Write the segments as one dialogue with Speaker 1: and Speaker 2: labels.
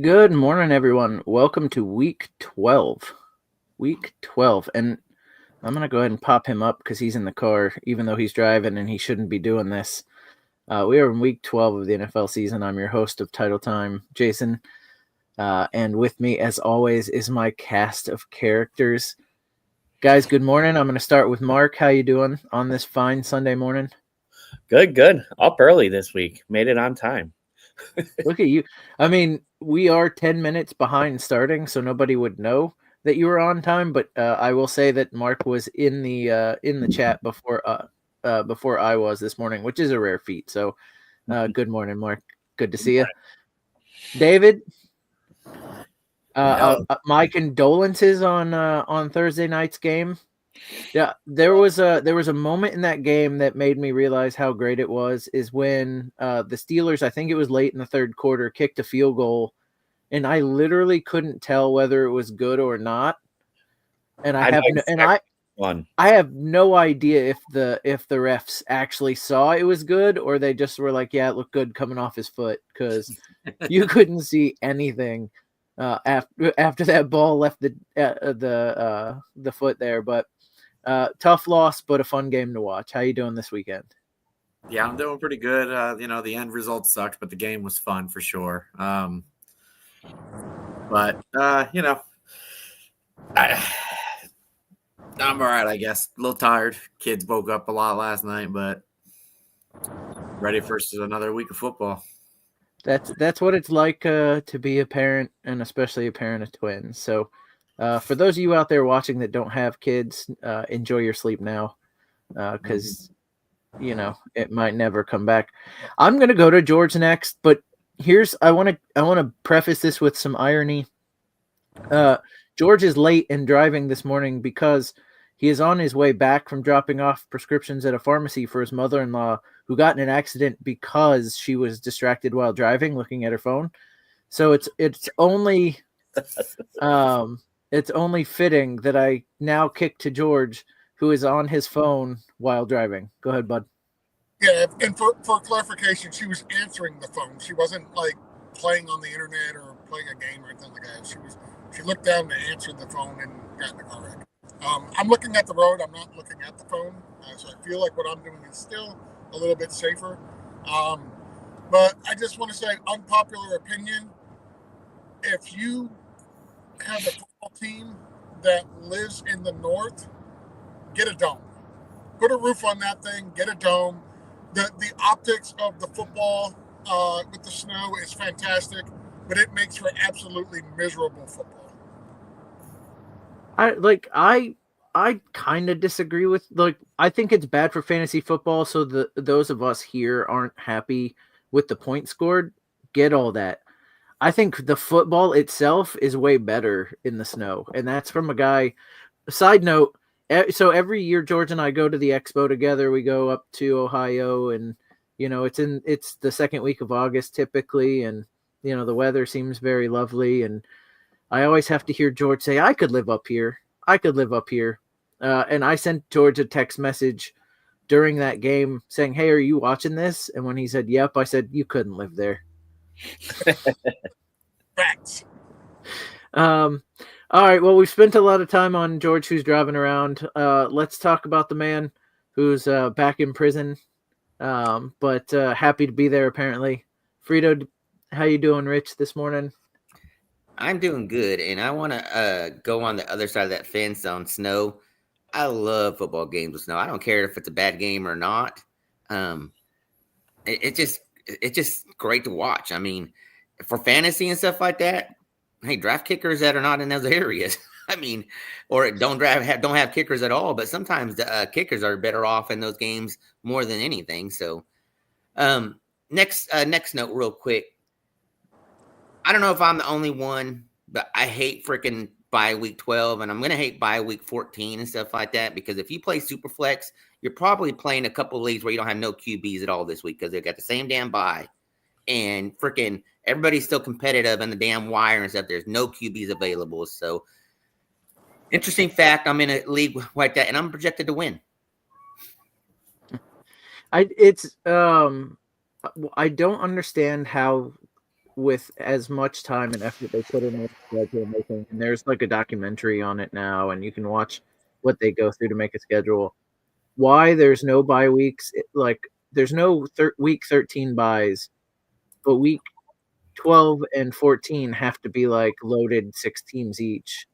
Speaker 1: Good morning, everyone. Welcome to week 12. Week 12. And I'm going to go ahead and pop him up because he's in the car, even though he's driving and he shouldn't be doing this. We are in week 12 of the NFL season. I'm your host of Title Time, Jason. And with me, as always, is my cast of characters. Guys, good morning. I'm going to start with Mark. How you doing on this fine Sunday morning?
Speaker 2: Good. Up early this week. Made it on time.
Speaker 1: Look at you. I mean, we are 10 minutes behind starting, so nobody would know that you were on time. But I will say that Mark was in the chat before I was this morning, which is a rare feat. So, good morning, Mark. Good to see you, David. My condolences on Thursday night's game. Yeah, there was a moment in that game that made me realize how great it was. Is when the Steelers, I think it was late in the third quarter, kicked a field goal, and I literally couldn't tell whether it was good or not. And I have no idea if the refs actually saw it was good or they just were like, yeah, it looked good coming off his foot, because you couldn't see anything after that ball left the foot there. But tough loss, but a fun game to watch. How you doing this weekend?
Speaker 3: Yeah, I'm doing pretty good. The end result sucked, but the game was fun for sure. I'm all right, I guess. A little tired. Kids woke up a lot last night, but ready for another week of football.
Speaker 1: That's what it's like to be a parent, and especially a parent of twins. So for those of you out there watching that don't have kids, enjoy your sleep now, because it might never come back. I'm gonna go to George next, but I want to preface this with some irony. George is late in driving this morning because he is on his way back from dropping off prescriptions at a pharmacy for his mother-in-law, who got in an accident because she was distracted while driving, looking at her phone. So it's only fitting that I now kick to George, who is on his phone while driving. Go ahead, bud.
Speaker 4: Yeah, and for clarification, she was answering the phone. She wasn't like playing on the internet or playing a game or anything like that. She looked down to answer the phone and got in the car wreck. I'm looking at the road. I'm not looking at the phone. So I feel like what I'm doing is still a little bit safer. But I just want to say, unpopular opinion, if you have a football team that lives in the north, get a dome. Put a roof on that thing, get a dome. The optics of the football with the snow is fantastic, but it makes for absolutely miserable football.
Speaker 1: I kind of disagree with, I think it's bad for fantasy football, so those of us here aren't happy with the points scored. Get all that. I think the football itself is way better in the snow, and that's from a guy. Side note, so every year George and I go to the expo together. We go up to Ohio, and it's the second week of August typically, and the weather seems very lovely, and I always have to hear George say, I could live up here. And I sent George a text message during that game saying, hey, are you watching this? And when he said, yep, I said, you couldn't live there.
Speaker 4: Facts.
Speaker 1: All right. Well, we've spent a lot of time on George, who's driving around. Let's talk about the man who's back in prison, but happy to be there, apparently. Frito, how you doing, Rich, this morning?
Speaker 5: I'm doing good, and I want to go on the other side of that fence on snow. I love football games with snow. I don't care if it's a bad game or not. It's just great to watch. I mean, for fantasy and stuff like that, hey, draft kickers that are not in those areas. I mean, or don't have kickers at all. But sometimes the kickers are better off in those games more than anything. So, next note, real quick. I don't know if I'm the only one, but I hate freaking bye week 12, and I'm gonna hate bye week 14 and stuff like that, because if you play Superflex, you're probably playing a couple of leagues where you don't have no QBs at all this week because they got the same damn bye, and freaking everybody's still competitive in the damn wire and stuff. There's no QBs available. So interesting fact, I'm in a league like that, and I'm projected to win.
Speaker 1: I don't understand how, with as much time and effort they put in and there's like a documentary on it now, and you can watch what they go through to make a schedule. Why there's no bye weeks? Like there's no week 13 buys, but week 12 and 14 have to be like loaded 6 teams each.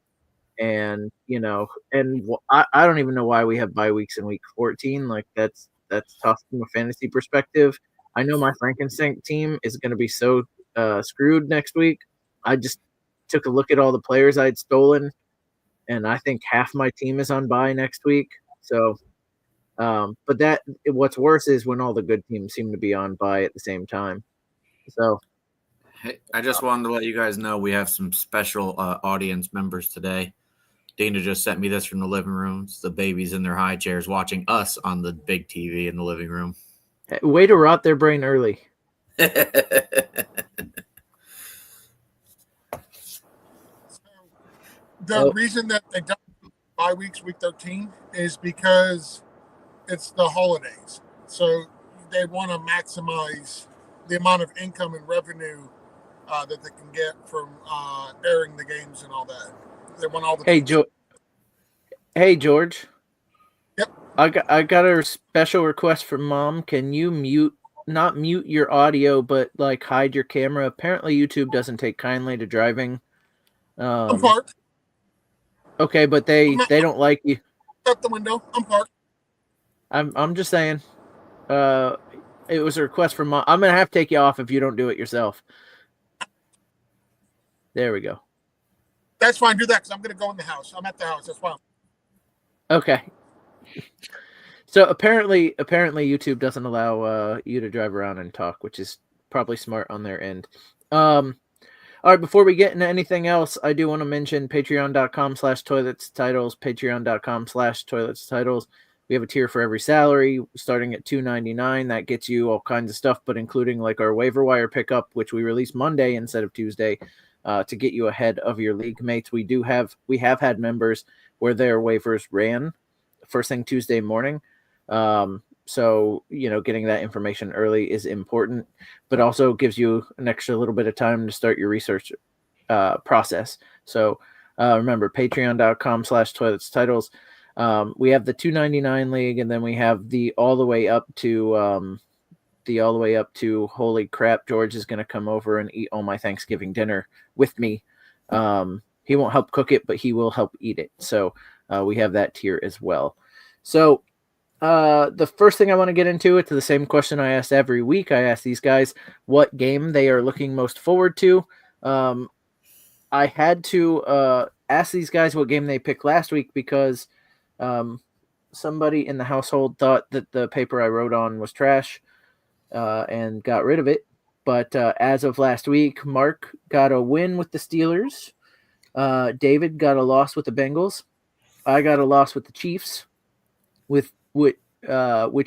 Speaker 1: And I don't even know why we have bye weeks in week 14. Like that's tough from a fantasy perspective. I know my Frankenstein team is going to be so screwed next week. I just took a look at all the players I'd stolen, and I think half my team is on bye next week. So, but what's worse is when all the good teams seem to be on bye at the same time. So,
Speaker 3: hey, I just wanted to let you guys know we have some special audience members today. Dana just sent me this from the living room. It's the babies in their high chairs watching us on the big TV in the living room.
Speaker 1: Way to rot their brain early.
Speaker 4: The reason that they don't bye weeks week 13 is because it's the holidays. So they want to maximize the amount of income and revenue that they can get from airing the games and all that. They want all the
Speaker 1: Hey George.
Speaker 4: Yep.
Speaker 1: I got a special request from Mom. Can you not mute your audio, but like hide your camera? Apparently YouTube doesn't take kindly to driving.
Speaker 4: I'm parked.
Speaker 1: Okay, but they don't like you.
Speaker 4: Out the window. I'm parked.
Speaker 1: I'm just saying. It was a request from Mom. I'm gonna have to take you off if you don't do it yourself. There we go.
Speaker 4: That's fine. Do that because I'm going to go in the house. I'm at the house. That's fine.
Speaker 1: Okay. So apparently YouTube doesn't allow you to drive around and talk, which is probably smart on their end. All right, before we get into anything else, I do want to mention patreon.com/toiletstitles, patreon.com/toiletstitles. We have a tier for every salary, starting at $2.99. That gets you all kinds of stuff, but including like our waiver wire pickup, which we release Monday instead of Tuesday, to get you ahead of your league mates. We have had members where their waivers ran first thing Tuesday morning. So, getting that information early is important, but also gives you an extra little bit of time to start your research process. So remember, patreon.com/toiletstitles. We have the $2.99 league, and then we have the all the way up to holy crap, George is going to come over and eat all my Thanksgiving dinner with me. He won't help cook it, but he will help eat it. So we have that tier as well. So the first thing I want to get into, it's the same question I ask every week. I ask these guys what game they are looking most forward to. I had to ask these guys what game they picked last week because somebody in the household thought that the paper I wrote on was trash and got rid of it. But as of last week, Mark got a win with the Steelers. David got a loss with the Bengals. I got a loss with the Chiefs, which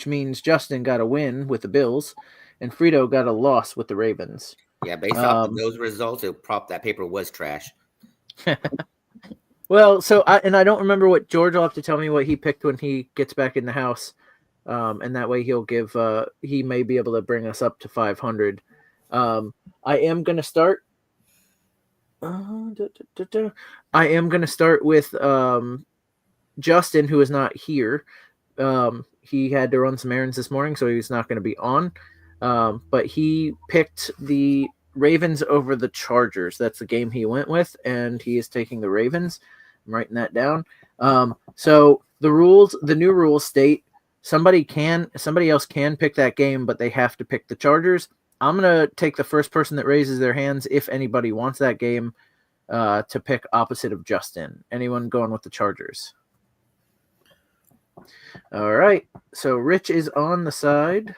Speaker 1: means Justin got a win with the Bills, and Frito got a loss with the Ravens.
Speaker 5: Yeah, based off of those results, that paper was trash.
Speaker 1: Well, I don't remember what George will have to tell me what he picked when he gets back in the house, and that way he may be able to bring us up to 500. I am going to start. I am going to start with Justin, who is not here. He had to run some errands this morning, so he's not going to be on. But he picked the Ravens over the Chargers. That's the game he went with, and he is taking the Ravens. I'm writing that down. So the new rules state somebody else can pick that game, but they have to pick the Chargers. I'm going to take the first person that raises their hands if anybody wants that game to pick opposite of Justin. Anyone going with the Chargers? All right. So Rich is on the side.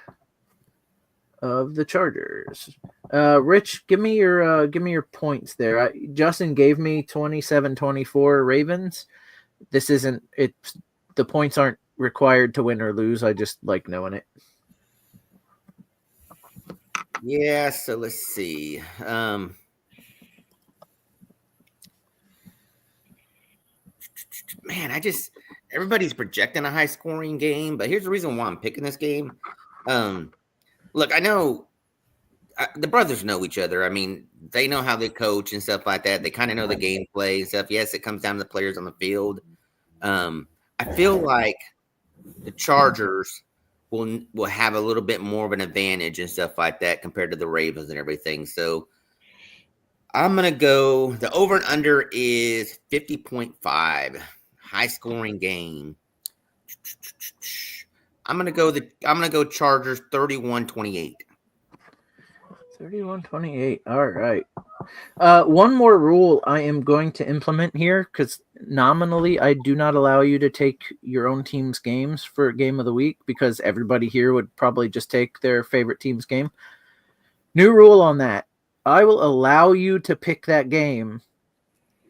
Speaker 1: of the Chargers. Rich, give me your points there. Justin gave me 27-24 Ravens. This isn't it. The points aren't required to win or lose. I just like knowing it.
Speaker 5: Yeah, so let's see. Man, everybody's projecting a high scoring game, but here's the reason why I'm picking this game. Look, I know the brothers know each other. I mean, they know how they coach and stuff like that. They kind of know the gameplay and stuff. Yes, it comes down to the players on the field. I feel like the Chargers will have a little bit more of an advantage and stuff like that compared to the Ravens and everything. So I'm gonna go. The over and under is 50.5. High scoring game. I'm gonna go Chargers 31-28.
Speaker 1: 31-28. All right. One more rule I am going to implement here, because nominally I do not allow you to take your own team's games for game of the week, because everybody here would probably just take their favorite team's game. New rule on that. I will allow you to pick that game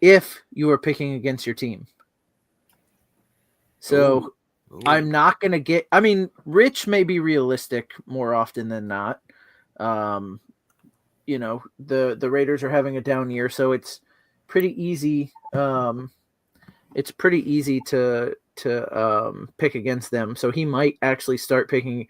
Speaker 1: if you are picking against your team. So
Speaker 5: Ooh.
Speaker 1: I'm not going to get... I mean, Rich may be realistic more often than not. You know, the Raiders are having a down year, so it's pretty easy. It's pretty easy to pick against them. So he might actually start picking.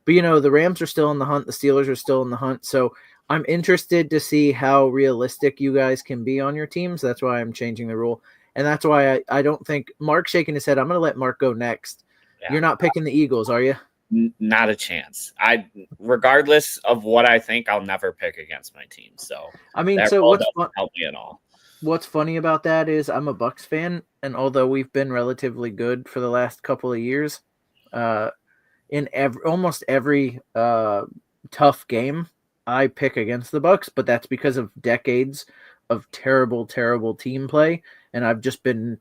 Speaker 1: But, you know, the Rams are still in the hunt. The Steelers are still in the hunt. So I'm interested to see how realistic you guys can be on your teams. That's why I'm changing the rule. And that's why I don't think Mark's shaking his head. I'm going to let Mark go next. Yeah. You're not picking the Eagles, are you?
Speaker 2: Not a chance. Regardless of what I think, I'll never pick against my team. So
Speaker 1: I mean, so what's
Speaker 2: help me at all.
Speaker 1: What's funny about that is I'm a Bucs fan, and although we've been relatively good for the last couple of years, in almost every tough game, I pick against the Bucs, but that's because of decades of terrible, terrible team play, and I've just been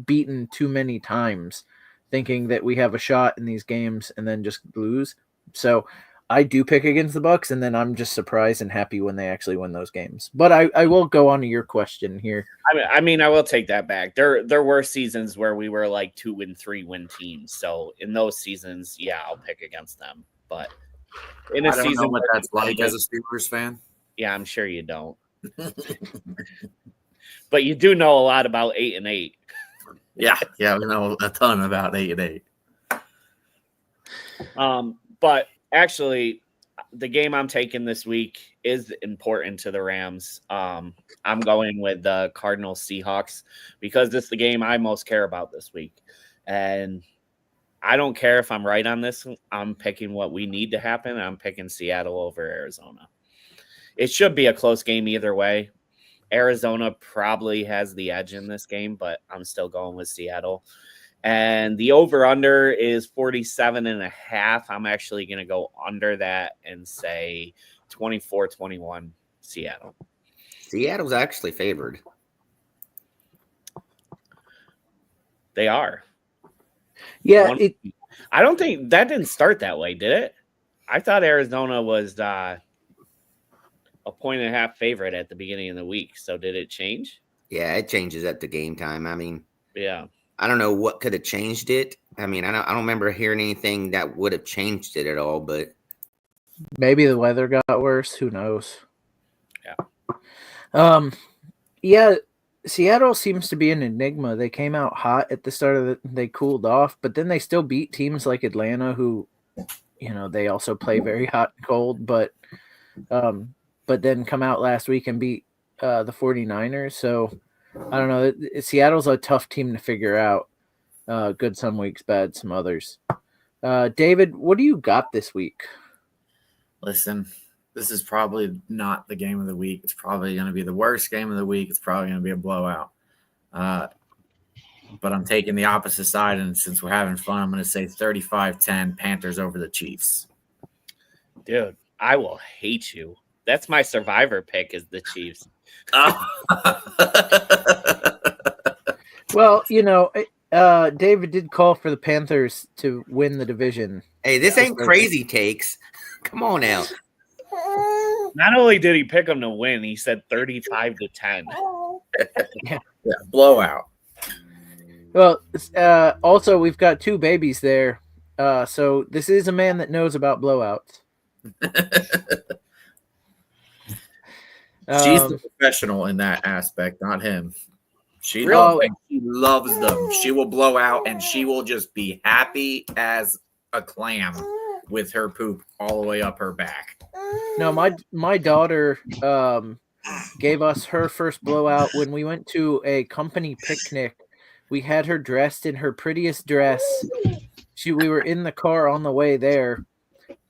Speaker 1: beaten too many times, thinking that we have a shot in these games and then just lose. So I do pick against the Bucs, and then I'm just surprised and happy when they actually win those games. But I will go on to your question here.
Speaker 2: I mean, I will take that back. There were seasons where we were like 2 and 3 win teams. So in those seasons, yeah, I'll pick against them. But in a season,
Speaker 3: know what that's like as a Steelers fan.
Speaker 2: Yeah, I'm sure you don't. But you do know a lot about 8-8.
Speaker 3: Yeah, we know a ton about 8-8.
Speaker 2: But actually, the game I'm taking this week is important to the Rams. I'm going with the Cardinals Seahawks because this is the game I most care about this week. And I don't care if I'm right on this. I'm picking what we need to happen. I'm picking Seattle over Arizona. It should be a close game either way. Arizona probably has the edge in this game, but I'm still going with Seattle. And the over-under is 47.5. I'm actually going to go under that and say 24-21 Seattle.
Speaker 5: Seattle's actually favored.
Speaker 2: They are.
Speaker 1: Yeah.
Speaker 2: I don't think that didn't start that way, did it? I thought Arizona was a 1.5 favorite at the beginning of the week. So did it change?
Speaker 5: Yeah, it changes at the game time. I mean,
Speaker 2: yeah.
Speaker 5: I don't know what could have changed it. I mean, I don't remember hearing anything that would have changed it at all, but
Speaker 1: maybe the weather got worse. Who knows?
Speaker 2: Yeah.
Speaker 1: Yeah, Seattle seems to be an enigma. They came out hot at the start of they cooled off, but then they still beat teams like Atlanta, who, you know, they also play very hot and cold, but then come out last week and beat the 49ers. So I don't know. Seattle's a tough team to figure out. Good some weeks, bad some others. David, what do you got this week?
Speaker 3: Listen, this is probably not the game of the week. It's probably going to be the worst game of the week. It's probably going to be a blowout. But I'm taking the opposite side, and since we're having fun, I'm going to say 35-10 Panthers over the Chiefs.
Speaker 2: Dude, I will hate you. That's my survivor pick is the Chiefs.
Speaker 1: Well, you know, David did call for the Panthers to win the division.
Speaker 5: Hey, this ain't crazy takes. Come on now.
Speaker 2: Not only did he pick them to win, he said 35-10.
Speaker 3: Yeah, blowout.
Speaker 1: Well, also we've got two babies there, so this is a man that knows about blowouts.
Speaker 3: She's the professional in that aspect, not him. She loves them. She will blow out, and she will just be happy as a clam with her poop all the way up her back.
Speaker 1: No, my daughter gave us her first blowout when we went to a company picnic. We had her dressed in her prettiest dress. We were in the car on the way there.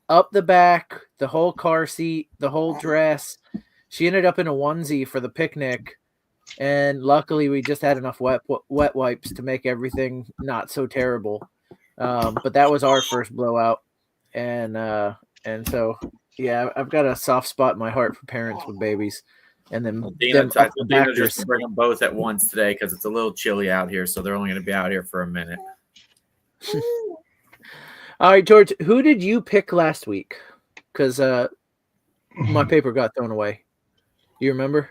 Speaker 1: Up the back, the whole car seat, the whole dress. She ended up in a onesie for the picnic. And luckily, we just had enough wet wipes to make everything not so terrible. But that was our first blowout, and so yeah, I've got a soft spot in my heart for parents with babies. And then
Speaker 3: Dina just to bring them both at once today because it's a little chilly out here, so they're only going to be out here for a minute.
Speaker 1: All right, George, who did you pick last week? Because my paper got thrown away. You remember?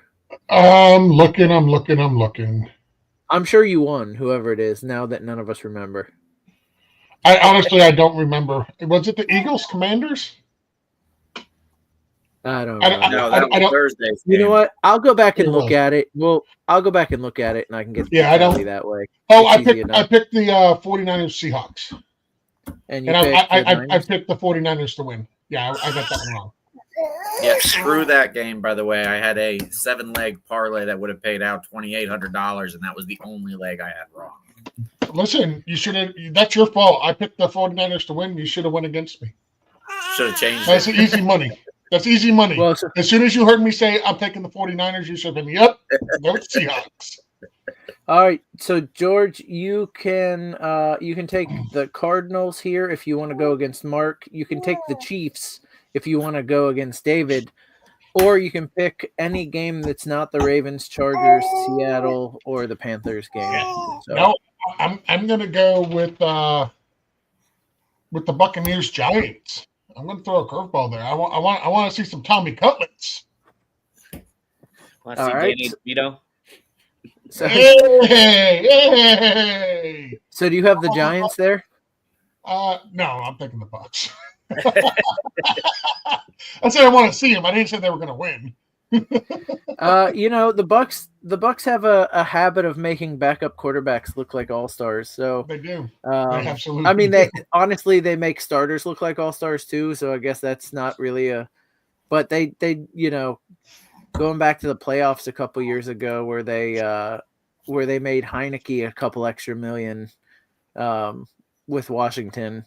Speaker 4: I'm looking.
Speaker 1: I'm sure you won, whoever it is, now that none of us remember.
Speaker 4: I honestly don't remember. Was it the Eagles Commanders?
Speaker 1: I don't know.
Speaker 3: No, that was Thursday's game.
Speaker 1: You know what? I'll go back and look at it. Well, I'll go back and look at it, and I can get the tally that way.
Speaker 4: Oh, I picked the 49ers Seahawks.
Speaker 1: And
Speaker 4: I picked the 49ers to win. Yeah, I got that one wrong.
Speaker 3: Yeah, screw that game, by the way. I had a 7-leg parlay that would have paid out $2,800, and that was the only leg I had wrong.
Speaker 4: Listen, you should have. That's your fault. I picked the 49ers to win. You should have went against me.
Speaker 3: Should have changed
Speaker 4: That's easy money. That's easy money.
Speaker 1: Well,
Speaker 4: as soon as you heard me say I'm taking the 49ers, you should have been, yep, go with Seahawks.
Speaker 1: All right, so George, you can take the Cardinals here if you want to go against Mark. You can take the Chiefs if you want to go against David, or you can pick any game that's not the Ravens, Chargers, Seattle, or the Panthers game. So.
Speaker 4: No, I'm going to go with the Buccaneers Giants. I'm going to throw a curveball there. I want to see some Tommy Cutlets.
Speaker 2: Want to see Danny DeVito?
Speaker 1: So,
Speaker 4: hey!
Speaker 1: So do you have the Giants there?
Speaker 4: No, I'm taking the Bucs. I said I want to see them. I didn't say they were going to win.
Speaker 1: The Bucs have a habit of making backup quarterbacks look like all-stars. So
Speaker 4: they do. They absolutely.
Speaker 1: I mean, they make starters look like all-stars too. So I guess that's not really but they going back to the playoffs a couple years ago where they made Heineke a couple extra million with Washington.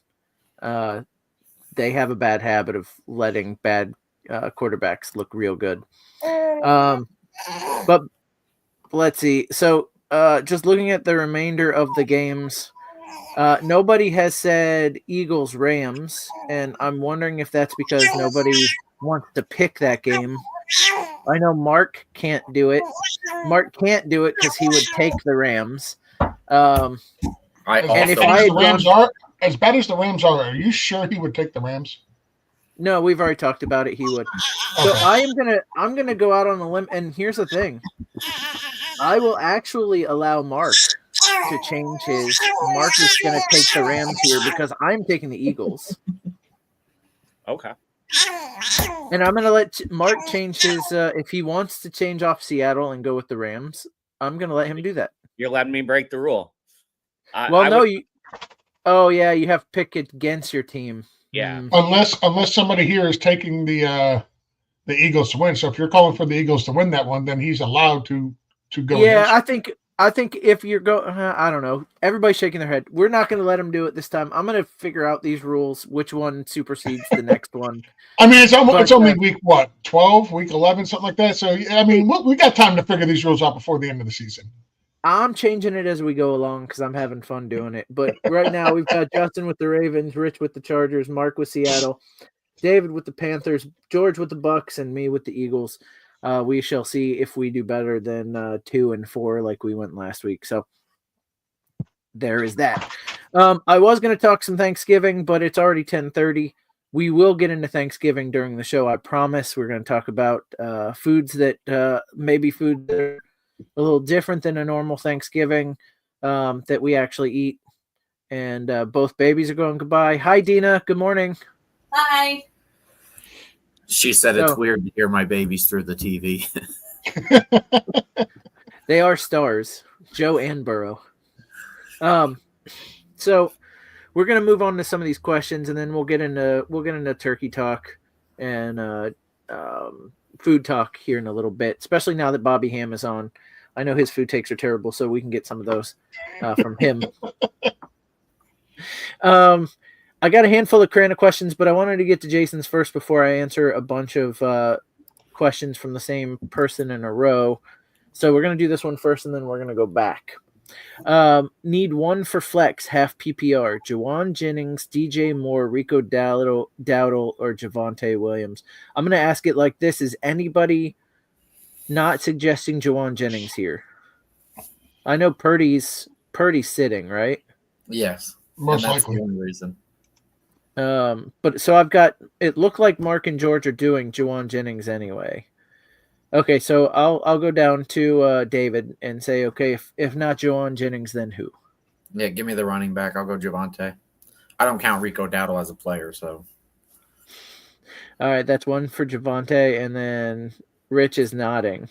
Speaker 1: They have a bad habit of letting bad quarterbacks look real good. But let's see. So just looking at the remainder of the games, nobody has said Eagles Rams, and I'm wondering if that's because nobody wants to pick that game. I know Mark can't do it. Mark can't do it because he would take the Rams.
Speaker 4: As bad as the Rams are you sure he would take the Rams?
Speaker 1: No, we've already talked about it. He would. So I'm gonna go out on a limb, and here's the thing: I will actually allow Mark to change his. Mark is gonna take the Rams here because I'm taking the Eagles.
Speaker 2: Okay.
Speaker 1: And I'm gonna let Mark change his. If he wants to change off Seattle and go with the Rams, I'm gonna let him do that.
Speaker 2: You're letting me break the rule.
Speaker 1: You. Oh yeah, you have to pick against your team.
Speaker 2: Yeah.
Speaker 4: Unless somebody here is taking the Eagles to win. So if you're calling for the Eagles to win that one, then he's allowed to go.
Speaker 1: Yeah, I think if you're I don't know. Everybody's shaking their head. We're not going to let him do it this time. I'm going to figure out these rules, which one supersedes the next one.
Speaker 4: I mean, it's only week 12, week 11, something like that. So I mean, we got time to figure these rules out before the end of the season.
Speaker 1: I'm changing it as we go along because I'm having fun doing it. But right now we've got Justin with the Ravens, Rich with the Chargers, Mark with Seattle, David with the Panthers, George with the Bucks, and me with the Eagles. We shall see if we do better than 2-4 like we went last week. So there is that. I was going to talk some Thanksgiving, but it's already 10:30. we will get into Thanksgiving during the show. I promise. We're going to talk about foods that maybe food that are a little different than a normal Thanksgiving that we actually eat. And both babies are going goodbye. Hi, Dina. Good morning.
Speaker 6: Hi.
Speaker 3: She said it's weird to hear my babies through the TV.
Speaker 1: They are stars, Joe and Burrow. So we're gonna move on to some of these questions, and then we'll get into turkey talk and food talk here in a little bit. Especially now that Bobby Ham is on, I know his food takes are terrible, so we can get some of those from him. I got a handful of Crana questions, but I wanted to get to Jason's first before I answer a bunch of questions from the same person in a row. So we're going to do this one first, and then we're going to go back. Need one for flex, half PPR. Juwan Jennings, DJ Moore, Rico Dowdle, or Javonte Williams. I'm going to ask it like this. Is anybody not suggesting Juwan Jennings here? I know Purdy's sitting, right?
Speaker 3: Yes.
Speaker 4: Most
Speaker 3: that's
Speaker 4: likely.
Speaker 3: the only reason.
Speaker 1: But so I've got, it looked like Mark and George are doing Juwan Jennings anyway. Okay, so I'll go down to David and say, okay, if not Juwan Jennings, then who?
Speaker 3: Yeah, give me the running back. I'll go Javonte. I don't count Rico Dowdle as a player, so.
Speaker 1: All right, that's one for Javonte, and then Rich is nodding.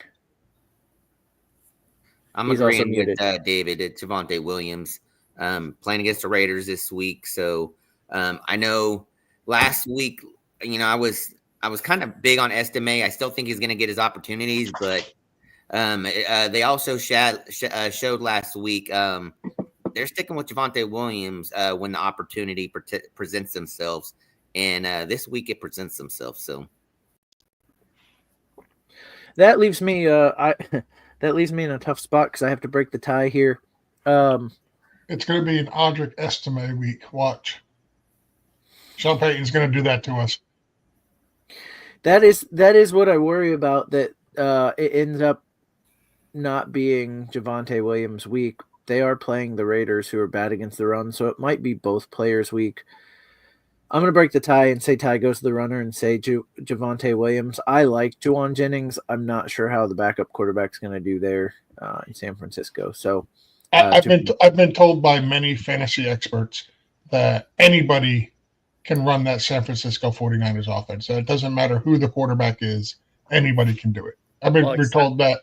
Speaker 5: I'm
Speaker 1: He's also
Speaker 5: agreeing
Speaker 1: muted.
Speaker 5: with David at Javonte Williams. Playing against the Raiders this week, so I know last week, I was kind of big on Estime. I still think he's going to get his opportunities, but they also showed last week they're sticking with Javonte Williams when the opportunity presents themselves, and this week it presents themselves. So
Speaker 1: that leaves me that leaves me in a tough spot because I have to break the tie here.
Speaker 4: It's going to be an Audric Estime week. Watch. Sean Payton's going to do that to us.
Speaker 1: That is what I worry about, that it ends up not being Javonte Williams' week. They are playing the Raiders, who are bad against the run, so it might be both players' week. I'm going to break the tie and say tie goes to the runner and say Javonte Williams. I like Juwan Jennings. I'm not sure how the backup quarterback's going to do there in San Francisco. So
Speaker 4: I've been told by many fantasy experts that anybody can run that San Francisco 49ers offense. So it doesn't matter who the quarterback is, anybody can do it. I've been told that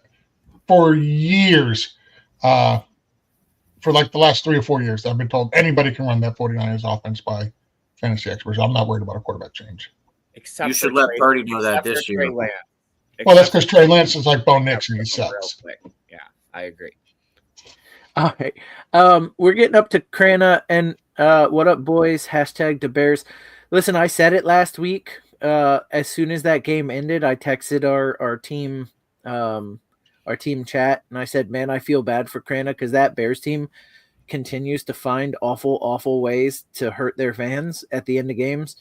Speaker 4: for years, for like the last 3 or 4 years. I've been told anybody can run that 49ers offense by fantasy experts. I'm not worried about a quarterback change.
Speaker 2: Except
Speaker 3: You should let Purdy know that this year.
Speaker 4: Well, that's because Trey Lance is like Bo Nix and he sucks.
Speaker 2: Yeah, I agree.
Speaker 1: all right. We're getting up to Crana and what up, boys? Hashtag DeBears. Listen, I said it last week. As soon as that game ended, I texted our team chat, and I said, man, I feel bad for Crana because that Bears team continues to find awful ways to hurt their fans at the end of games.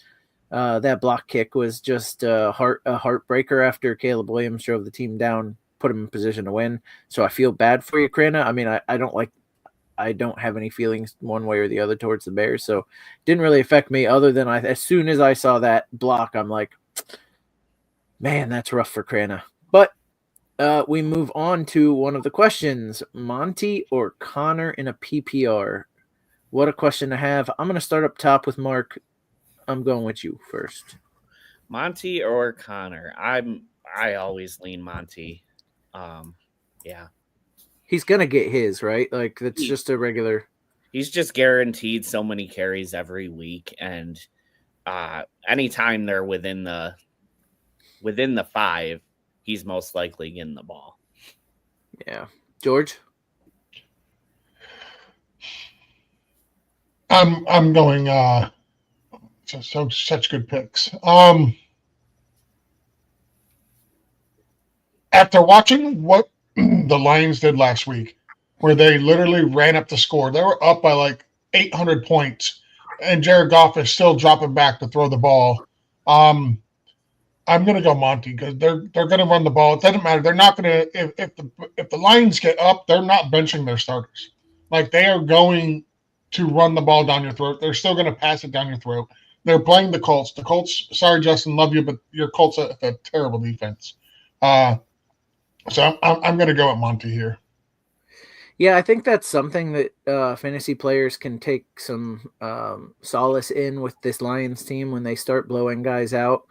Speaker 1: That block kick was just a heartbreaker after Caleb Williams drove the team down, put him in position to win. So I feel bad for you, Crana. I mean, I don't have any feelings one way or the other towards the Bears, so it didn't really affect me other than as soon as I saw that block, I'm like, man, that's rough for Crana. But we move on to one of the questions. Monty or Connor in a PPR? What a question to have. I'm going to start up top with Mark. I'm going with you first.
Speaker 2: Monty or Connor? I always lean Monty. Yeah.
Speaker 1: He's going to get his, right? Like, that's just a regular.
Speaker 2: He's just guaranteed so many carries every week, and anytime they're within the 5, he's most likely getting the ball.
Speaker 1: Yeah. George?
Speaker 4: I'm going such good picks. After watching what the Lions did last week, where they literally ran up the score, they were up by like 800 points, and Jared Goff is still dropping back to throw the ball. I'm going to go Monty because they're going to run the ball. It doesn't matter. They're not going to if the Lions get up, they're not benching their starters. Like, they are going to run the ball down your throat. They're still going to pass it down your throat. They're playing the Colts. The Colts. Sorry, Justin, love you, but your Colts have a terrible defense. So I'm going to go with Monty here.
Speaker 1: Yeah, I think that's something that fantasy players can take some solace in with this Lions team when they start blowing guys out.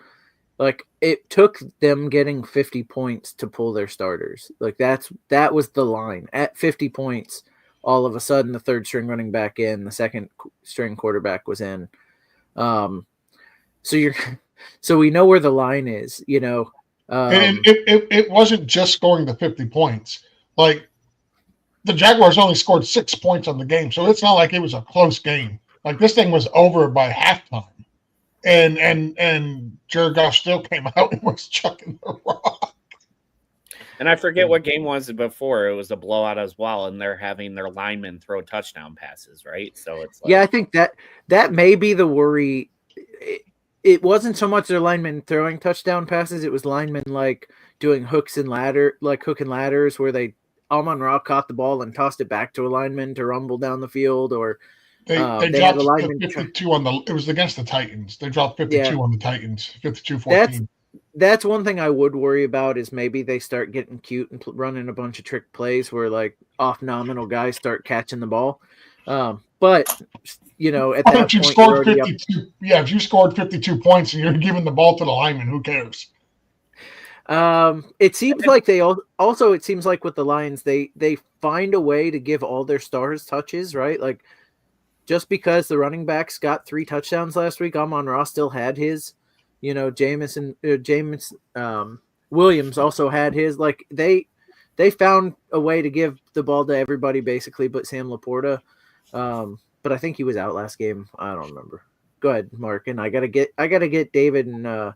Speaker 1: Like, it took them getting 50 points to pull their starters. Like, that was the line. At 50 points, all of a sudden the third string running back in, the second string quarterback was in. So we know where the line is, you know.
Speaker 4: And it wasn't just scoring the 50 points. Like, the Jaguars only scored 6 points on the game, so it's not like it was a close game. Like, this thing was over by halftime. And Jared Goff still came out and was chucking the rock.
Speaker 2: And I forget what game was it before. It was a blowout as well, and they're having their linemen throw touchdown passes, right? So it's like,
Speaker 1: yeah, I think that may be the worry. It wasn't so much their linemen throwing touchdown passes; it was linemen like doing hook and ladders, where Amon-Ra caught the ball and tossed it back to a lineman to rumble down the field, or
Speaker 4: they dropped the 52 on it was against the Titans. They dropped 52 on the Titans, 52-14.
Speaker 1: That's one thing I would worry about is maybe they start getting cute and running a bunch of trick plays where like off nominal guys start catching the ball. But you know, at that point,
Speaker 4: you scored 52. Yeah, if you scored 52 points and you're giving the ball to the lineman, who cares?
Speaker 1: It seems like it seems like with the Lions, they find a way to give all their stars touches, right? Like, just because the running backs got 3 touchdowns last week, Amon-Ra still had his. You know, James Williams also had his. Like, they found a way to give the ball to everybody basically, but Sam Laporta. But I think he was out last game. I don't remember. Go ahead, Mark, and I gotta get David and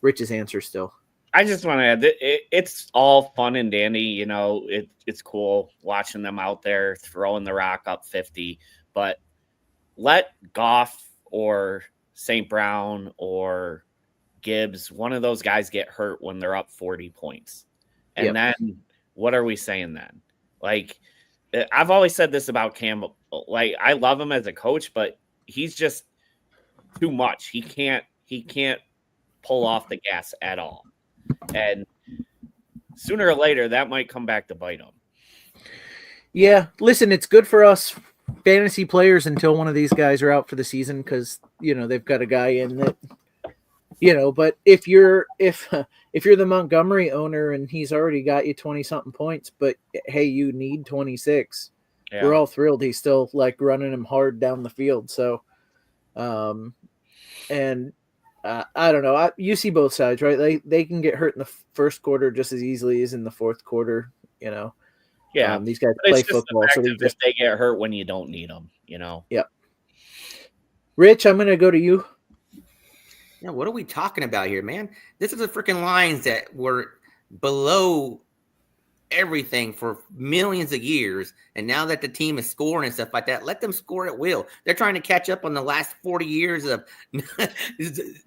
Speaker 1: Rich's answer still.
Speaker 2: I just want to add that it's all fun and dandy. You know, it's cool watching them out there throwing the rock up 50, but let Goff or St. Brown or Gibbs, one of those guys, get hurt when they're up 40 points. And then what are we saying then? Like, I've always said this about Campbell. Like, I love him as a coach, but he's just too much. He can't pull off the gas at all. And sooner or later, that might come back to bite him.
Speaker 1: Yeah, listen, it's good for us fantasy players until one of these guys are out for the season because, you know, they've got a guy in that, you know, but if you're the Montgomery owner and he's already got you 20-something points, but hey, you need 26, we're all thrilled he's still like running him hard down the field. So, I don't know. You see both sides, right? They can get hurt in the first quarter just as easily as in the fourth quarter, you know.
Speaker 2: Yeah,
Speaker 1: these guys play football, so
Speaker 2: they get hurt when you don't need them, you know.
Speaker 1: Yep. Rich, I'm gonna go to you.
Speaker 5: Yeah, what are we talking about here, man? This is the freaking Lions that were below everything for millions of years, and now that the team is scoring and stuff like that, let them score at will. They're trying to catch up on the last 40 years of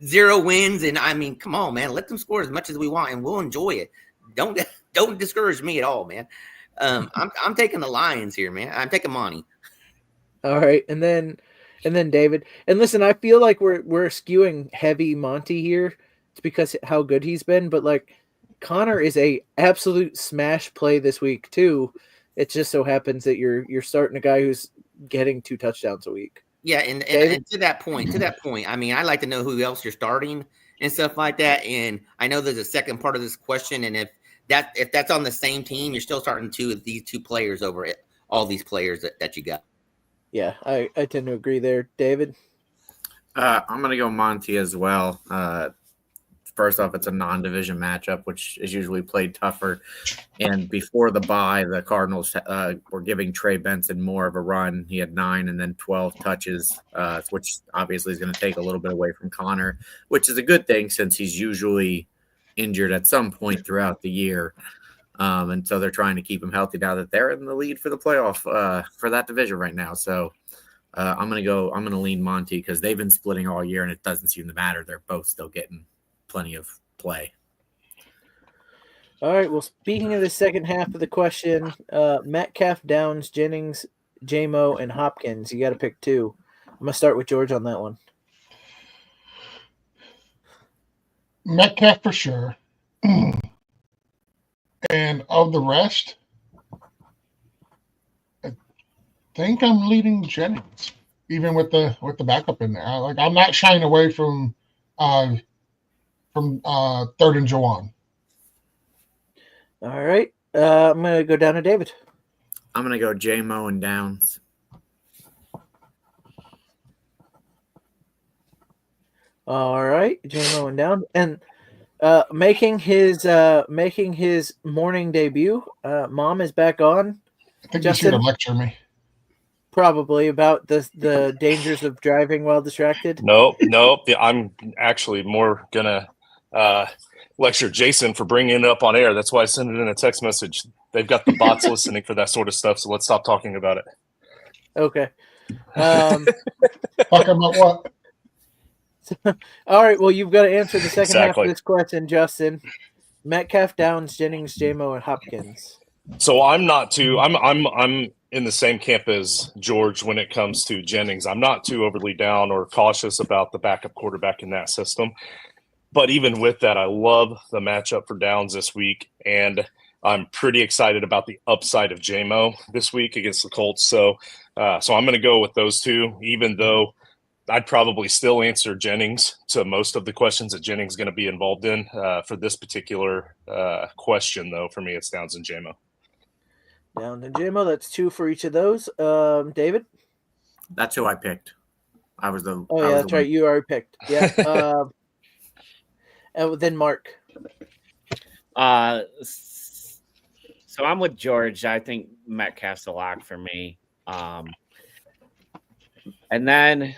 Speaker 5: 0 wins, and I mean, come on, man, let them score as much as we want, and we'll enjoy it. Don't discourage me at all, man. I'm taking the Lions here, man. I'm taking Monty. All
Speaker 1: right, and then David. And listen, I feel like we're skewing heavy Monty here. It's because how good he's been, but like Connor is a absolute smash play this week too. It just so happens that you're starting a guy who's getting 2 touchdowns a week.
Speaker 5: Yeah, and to that point, I mean, I like to know who else you're starting and stuff like that. And I know there's a second part of this question, and if that's on the same team, you're still starting these 2 players over it, all these players that you got.
Speaker 1: Yeah, I tend to agree there. David?
Speaker 3: I'm going to go Monty as well. First off, it's a non-division matchup, which is usually played tougher. And before the bye, the Cardinals were giving Trey Benson more of a run. He had 9 and then 12 touches, which obviously is going to take a little bit away from Connor, which is a good thing since he's usually injured at some point throughout the year. And so they're trying to keep him healthy now that they're in the lead for the playoff for that division right now. So I'm going to lean Monty because they've been splitting all year and it doesn't seem to matter. They're both still getting plenty of play.
Speaker 1: All right. Well, speaking of the second half of the question, Metcalf, Downs, Jennings, J-Mo, and Hopkins, you got to pick 2. I'm going to start with George on that one.
Speaker 4: Metcalf for sure. And of the rest, I think I'm leading Jennings, even with the backup in there. I'm not shying away from third and Jawan.
Speaker 1: All right. I'm going to go down to David.
Speaker 3: I'm going to go J-Mo and Downs.
Speaker 1: All right. J-Mo and down. And making his morning debut, Mom is back on.
Speaker 4: I think
Speaker 1: Justin,
Speaker 4: he's here to lecture me.
Speaker 1: Probably about the dangers of driving while distracted.
Speaker 6: Nope. I'm actually more going to lecture Jason for bringing it up on air. That's why I sent it in a text message. They've got the bots listening for that sort of stuff, so let's stop talking about it.
Speaker 1: Okay.
Speaker 4: Talking about what?
Speaker 1: All right. Well, you've got to answer the second half
Speaker 6: Exactly.
Speaker 1: of this question, Justin. Metcalf, Downs, Jennings, J-Mo, and Hopkins.
Speaker 6: So I'm not too. I'm in the same camp as George when it comes to Jennings. I'm not too overly down or cautious about the backup quarterback in that system. But even with that, I love the matchup for Downs this week, and I'm pretty excited about the upside of J-Mo this week against the Colts. So I'm going to go with those two, even though I'd probably still answer Jennings to most of the questions that Jennings is going to be involved in. For this particular question, though, for me, it's Downs and J-Mo.
Speaker 1: Downs and J-Mo, that's two for each of those. David?
Speaker 3: That's who I picked.
Speaker 1: That's right. You already picked. Yeah. And then Mark.
Speaker 2: So I'm with George. I think Metcalf's a lock for me. And then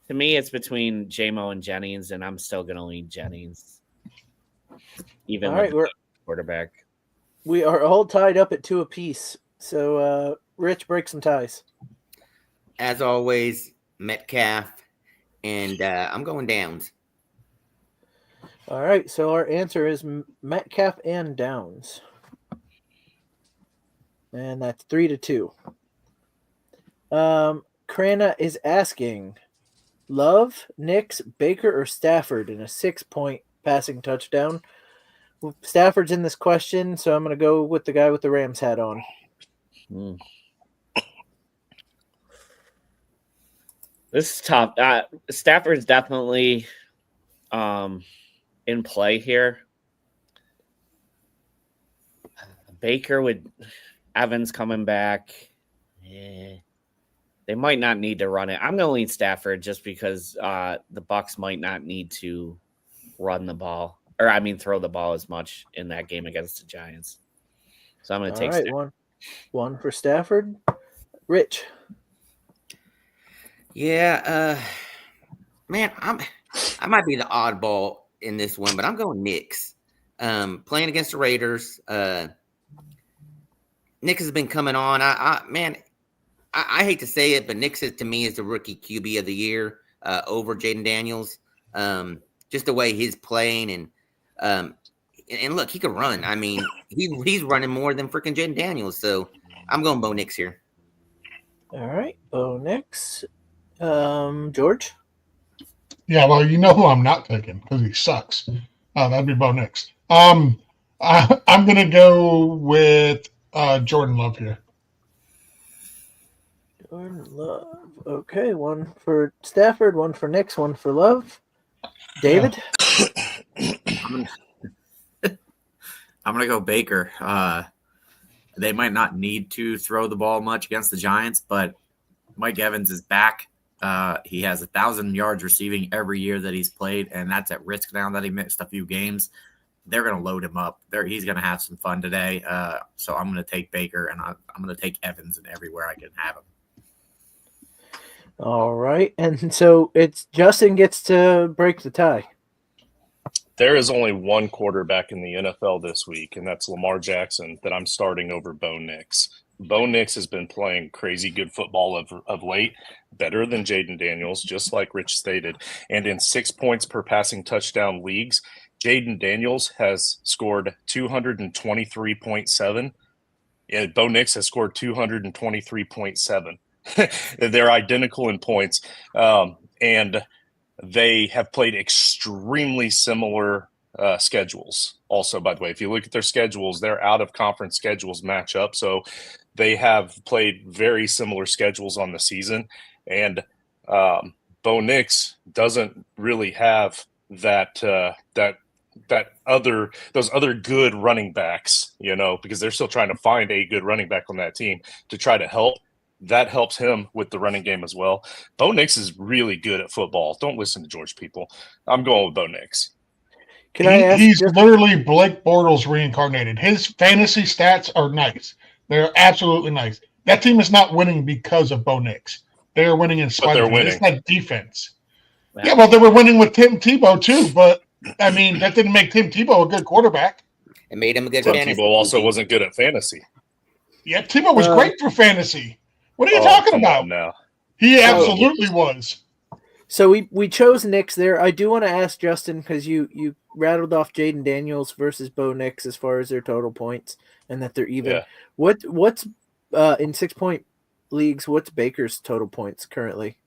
Speaker 2: to me, it's between J-Mo and Jennings, and I'm still going to lean Jennings. Even
Speaker 1: all
Speaker 2: with
Speaker 1: right,
Speaker 2: the quarterback.
Speaker 1: We are all tied up at 2 apiece. So, Rich, break some ties.
Speaker 5: As always, Metcalf, and I'm going Downs.
Speaker 1: All right, so our answer is Metcalf and Downs. And that's 3-2. Krana is asking, Love, Nix, Baker, or Stafford in a 6-point passing touchdown? Stafford's in this question, so I'm going to go with the guy with the Rams hat on.
Speaker 2: This is tough. Stafford's definitely in play here. Baker with Evans coming back. They might not need to run it. I'm going to lean Stafford just because the Bucs might not need to run the ball. Throw the ball as much in that game against the Giants. So I'm going to take Stafford.
Speaker 1: One for Stafford. Rich.
Speaker 5: Yeah, man, I might be the oddball in this one, but I'm going Knicks. Playing against the Raiders. Knicks has been coming on. I hate to say it, but Knicks to me is the rookie QB of the year over Jaden Daniels. Just the way he's playing and look, he can run. I mean, he's running more than freaking Jaden Daniels. So I'm going Bo Nix here.
Speaker 1: All right, Bo Nix. George?
Speaker 4: Yeah, well, you know who I'm not taking because he sucks. That'd be Bo Nix. I'm going to go with Jordan Love here.
Speaker 1: Jordan Love. Okay, one for Stafford, one for Nix, one for Love. David?
Speaker 3: I'm going to go Baker. They might not need to throw the ball much against the Giants, but Mike Evans is back. He has 1,000 yards receiving every year that he's played, and that's at risk now that he missed a few games. They're going to load him up. He's going to have some fun today. So I'm going to take Baker, and I'm going to take Evans in everywhere I can have him.
Speaker 1: All right. And so it's Justin gets to break the tie.
Speaker 6: There is only one quarterback in the NFL this week, and that's Lamar Jackson, that I'm starting over Bo Nix. Bo Nix has been playing crazy good football of late, better than Jaden Daniels, just like Rich stated. And in 6 points per passing touchdown leagues, Jaden Daniels has scored 223.7, and Bo Nix has scored 223.7. They're identical in points, and they have played extremely similar schedules. Also, by the way, if you look at their schedules, their out of conference schedules match up. So they have played very similar schedules on the season. And Bo Nix doesn't really have those other good running backs, because they're still trying to find a good running back on that team to try to help. That helps him with the running game as well. Bo Nix is really good at football. Don't listen to George people. I'm going with Bo Nix.
Speaker 4: He's literally Blake Bortles reincarnated. His fantasy stats are nice. They're absolutely nice. That team is not winning because of Bo Nix. They're winning in spite of him. It's that defense. Yeah, well, they were winning with Tim Tebow too, but I mean, that didn't make Tim Tebow a good quarterback.
Speaker 5: It made him a good
Speaker 6: fantasy. Tebow also wasn't good at fantasy.
Speaker 4: Yeah, Tebow was great for fantasy. What are you talking about?
Speaker 6: No.
Speaker 4: He absolutely was.
Speaker 1: So we chose Nix there. I do want to ask Justin, because you rattled off Jaden Daniels versus Bo Nix as far as their total points and that they're even.
Speaker 6: Yeah.
Speaker 1: What's in 6-point leagues? What's Baker's total points currently,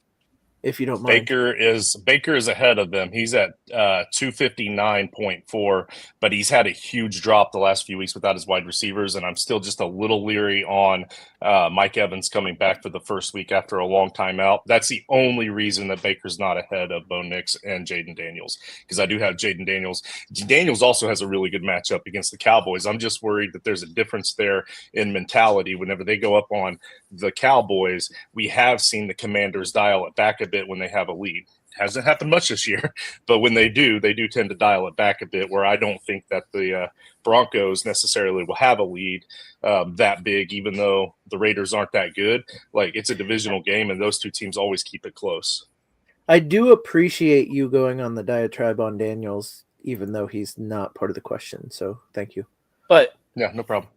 Speaker 1: if you don't mind?
Speaker 6: Baker is ahead of them. He's at 259.4, but he's had a huge drop the last few weeks without his wide receivers, and I'm still just a little leery on Mike Evans coming back for the first week after a long time out. That's the only reason that Baker's not ahead of Bo Nix and Jaden Daniels, because I do have Jaden Daniels. Daniels also has a really good matchup against the Cowboys. I'm just worried that there's a difference there in mentality. Whenever they go up on the Cowboys, we have seen the Commanders dial it back a bit when they have a lead. Hasn't happened much this year, but when they do tend to dial it back a bit, where I don't think that the Broncos necessarily will have a lead that big, even though the Raiders aren't that good. Like, it's a divisional game, and those two teams always keep it close.
Speaker 1: I do appreciate you going on the diatribe on Daniels, even though he's not part of the question, so thank you.
Speaker 2: But
Speaker 6: yeah, no problem.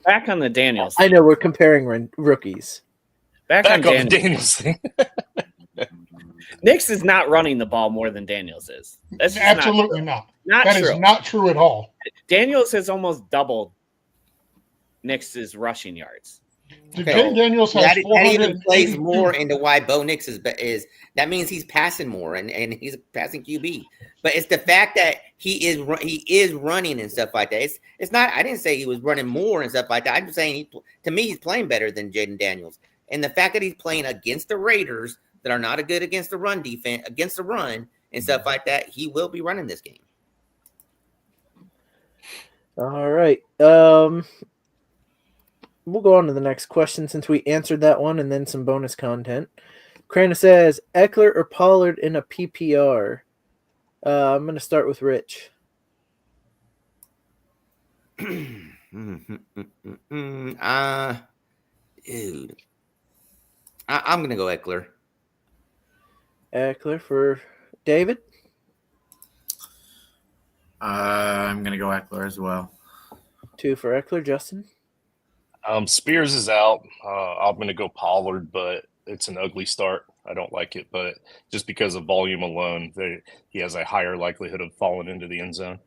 Speaker 2: Back on the Daniels.
Speaker 1: I know we're comparing rookies.
Speaker 2: Back on
Speaker 6: the Daniels thing.
Speaker 2: Nix is not running the ball more than Daniels is. That's just
Speaker 4: absolutely not. That is not true at all.
Speaker 2: Daniels has almost doubled Nix's rushing yards.
Speaker 4: Okay. Daniels has
Speaker 5: that even plays more into why Bo Nix is that means he's passing more and he's passing QB. But it's the fact that he is running and stuff like that. It's not. I didn't say he was running more and stuff like that. I'm just saying to me he's playing better than Jaden Daniels. And the fact that he's playing against the Raiders that are not a good against the run defense, against the run and stuff like that, he will be running this game.
Speaker 1: All right. We'll go on to the next question since we answered that one and then some bonus content. Crana says, Eckler or Pollard in a PPR? I'm going to start with Rich.
Speaker 5: Dude. I'm going to go Eckler.
Speaker 1: Eckler for David?
Speaker 3: I'm going to go Eckler as well.
Speaker 1: 2 for Eckler. Justin?
Speaker 6: Spears is out. I'm going to go Pollard, but it's an ugly start. I don't like it, but just because of volume alone, he has a higher likelihood of falling into the end zone.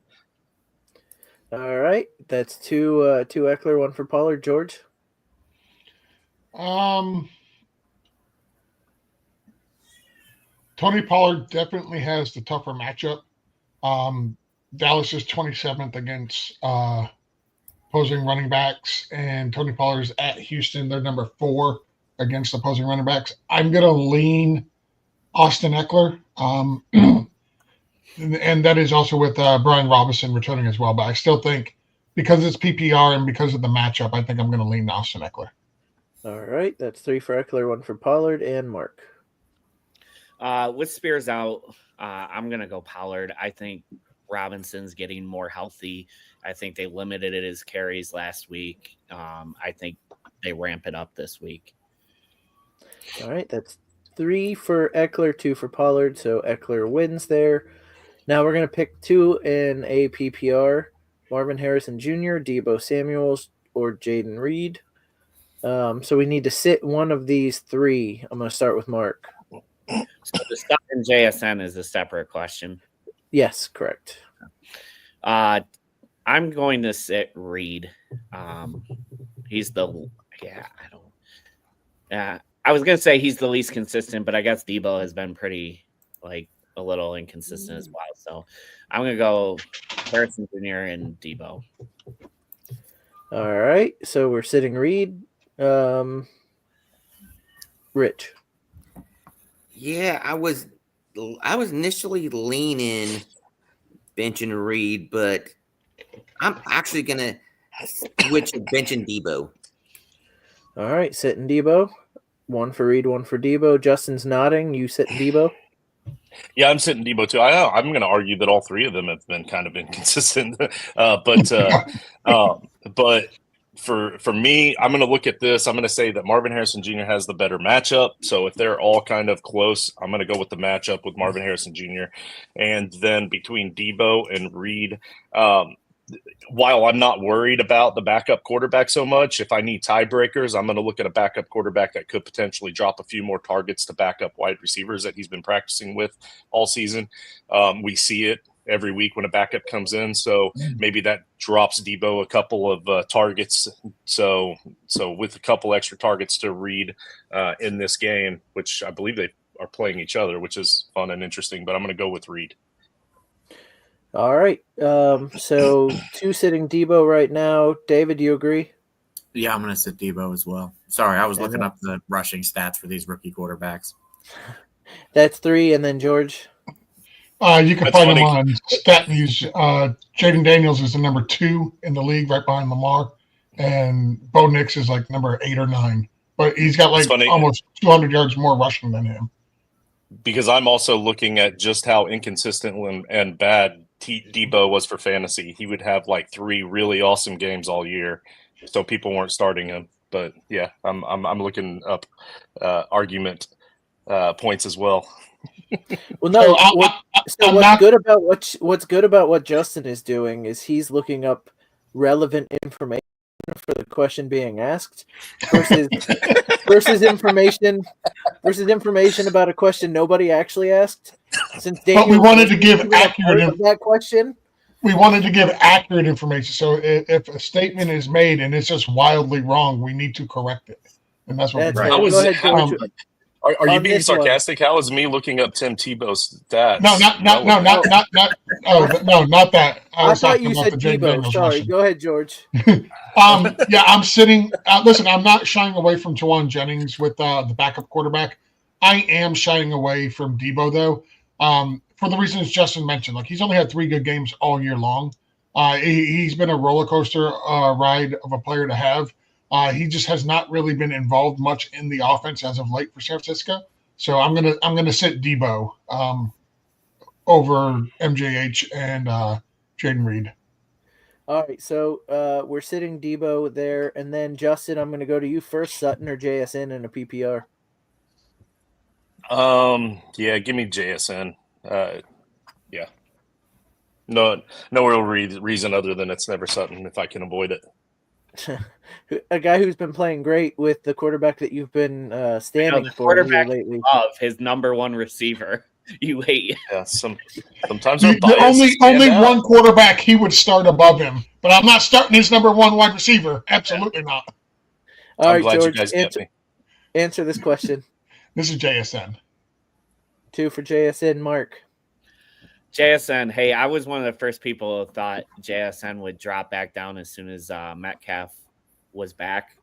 Speaker 1: All right. That's 2 Eckler, 1 for Pollard. George?
Speaker 4: Tony Pollard definitely has the tougher matchup. Dallas is 27th against opposing running backs, and Tony Pollard's at Houston. They're number 4 against opposing running backs. I'm going to lean Austin Eckler, and that is also with Brian Robinson returning as well. But I still think because it's PPR and because of the matchup, I think I'm going to lean Austin Eckler.
Speaker 1: All right. That's 3 for Eckler, 1 for Pollard, and Mark.
Speaker 2: With Spears out, I'm going to go Pollard. I think Robinson's getting more healthy. I think they limited his carries last week. I think they ramp it up this week.
Speaker 1: All right. That's 3 for Eckler, 2 for Pollard. So Eckler wins there. Now we're going to pick 2 in a PPR. Marvin Harrison Jr., Deebo Samuels, or Jaden Reed. So we need to sit one of these 3. I'm going to start with Mark.
Speaker 2: So the stuff in JSN is a separate question.
Speaker 1: Yes, correct.
Speaker 2: I'm going to sit Reed. He's I was going to say he's the least consistent, but I guess Deebo has been pretty a little inconsistent as well. So I'm going to go Harrison Jr. and Debo.
Speaker 1: All right. So we're sitting Reed. Rich.
Speaker 5: Yeah, I was initially leaning benching Reed, but I'm actually gonna switch to benching Debo.
Speaker 1: All right, sitting Debo. One for Reed, one for Debo. Justin's nodding. You sitting Debo?
Speaker 6: Yeah, I'm sitting Debo too. I'm going to argue that all three of them have been kind of inconsistent, but for me, I'm going to look at this. I'm going to say that Marvin Harrison Jr. has the better matchup. So if they're all kind of close, I'm going to go with the matchup with Marvin Harrison Jr. And then between Debo and Reed, while I'm not worried about the backup quarterback so much, if I need tiebreakers, I'm going to look at a backup quarterback that could potentially drop a few more targets to backup wide receivers that he's been practicing with all season. We see it every week when a backup comes in, so maybe that drops Debo a couple of targets. So with a couple extra targets to Reed in this game, which I believe they are playing each other, which is fun and interesting, but I'm going to go with Reed.
Speaker 1: All right. So two sitting Debo right now. David, do you agree?
Speaker 3: Yeah, I'm going to sit Debo as well. Sorry, I was looking up the rushing stats for these rookie quarterbacks.
Speaker 1: That's three, and then George.
Speaker 4: You can find him on StatNews. Jaden Daniels is the number 2 in the league, right behind Lamar, and Bo Nix is like number 8 or 9. But he's got like almost 200 yards more rushing than him.
Speaker 6: Because I'm also looking at just how inconsistent and bad Debo was for fantasy. He would have like 3 really awesome games all year, so people weren't starting him. But yeah, I'm looking up argument points as well.
Speaker 1: Well, no. What's good about what Justin is doing is he's looking up relevant information for the question being asked versus information about a question nobody actually asked. Since
Speaker 4: but we wanted to give accurate
Speaker 1: that question.
Speaker 4: We wanted to give accurate information. So if a statement is made and it's just wildly wrong, we need to correct it, and that's what.
Speaker 1: Right. Go ahead, George.
Speaker 6: Are you being sarcastic? How is me looking up Tim Tebow's stats?
Speaker 4: No, not that.
Speaker 1: I thought you said Debo. Sorry. Go ahead, George.
Speaker 4: Yeah, I'm sitting. Listen, I'm not shying away from Jawan Jennings with the backup quarterback. I am shying away from Debo though, for the reasons Justin mentioned. Like he's only had 3 good games all year long. He's been a roller coaster ride of a player to have. He just has not really been involved much in the offense as of late for San Francisco. So I'm gonna sit Debo over MJH and Jaden Reed.
Speaker 1: All right, so we're sitting Debo there, and then Justin, I'm going to go to you first. Sutton or JSN in a PPR?
Speaker 6: Yeah, give me JSN. Yeah, no real reason other than it's never Sutton if I can avoid it.
Speaker 1: A guy who's been playing great with the quarterback that you've been standing for lately.
Speaker 2: Of his number 1 receiver. You hate.
Speaker 6: Yeah, sometimes
Speaker 4: only one quarterback he would start above him, but I'm not starting his number 1 wide receiver. Absolutely not.
Speaker 1: All right,
Speaker 6: glad
Speaker 1: George,
Speaker 6: you guys get me.
Speaker 1: Answer this question.
Speaker 4: This is JSN.
Speaker 1: 2 for JSN. Mark.
Speaker 2: JSN. Hey, I was one of the first people who thought JSN would drop back down as soon as Metcalf was back.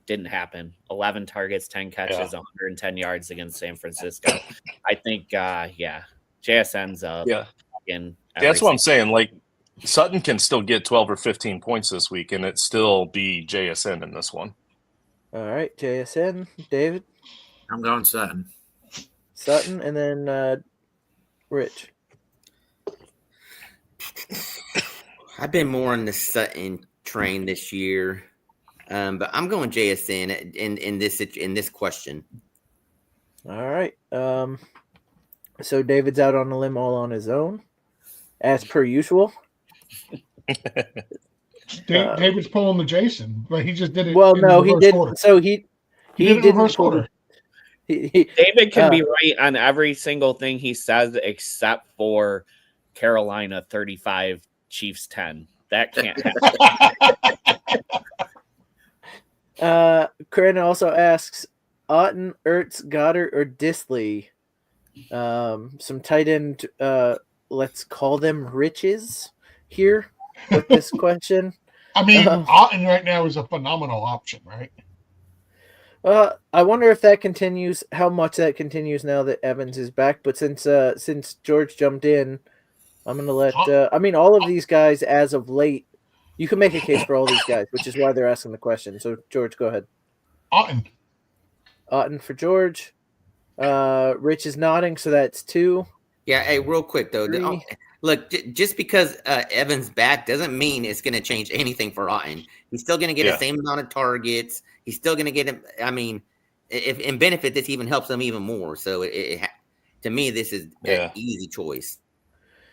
Speaker 2: Didn't happen. 11 targets, 10 catches, 110 yards against San Francisco. I think, JSN's
Speaker 6: that's what I'm saying. Like Sutton can still get 12 or 15 points this week, and it still be JSN in this one.
Speaker 1: All right, JSN. David?
Speaker 3: I'm going Sutton.
Speaker 1: Sutton, and then Rich.
Speaker 5: I've been more on the Sutton train this year. But I'm going JSN in this question.
Speaker 1: All right. So David's out on a limb all on his own, as per usual.
Speaker 4: David's pulling the Jason, but he just did it.
Speaker 1: Well, no, he didn't.
Speaker 4: Order.
Speaker 1: So he didn't
Speaker 4: reverse order.
Speaker 2: David can be right on every single thing he says, except for Carolina 35, Chiefs 10. That can't happen.
Speaker 1: Corinna also asks, Otten, Ertz, Goddard, or Disley Some tight end, let's call them riches here with this question.
Speaker 4: I mean, Otten right now is a phenomenal option, right?
Speaker 1: I wonder if that continues, how much that continues now that Evans is back. But since George jumped in, I'm gonna let. I mean, all of these guys as of late, you can make a case for all these guys, which is why they're asking the question. So George, go ahead. Otten for George. Rich is nodding, so that's 2.
Speaker 5: Yeah, hey, real quick though,
Speaker 1: 3.
Speaker 5: look, just because Evans back doesn't mean it's going to change anything for Otten. He's still going to get the same amount of targets. He's still going to get him. I mean, if in benefit, this even helps him even more. So to me, this is an easy choice.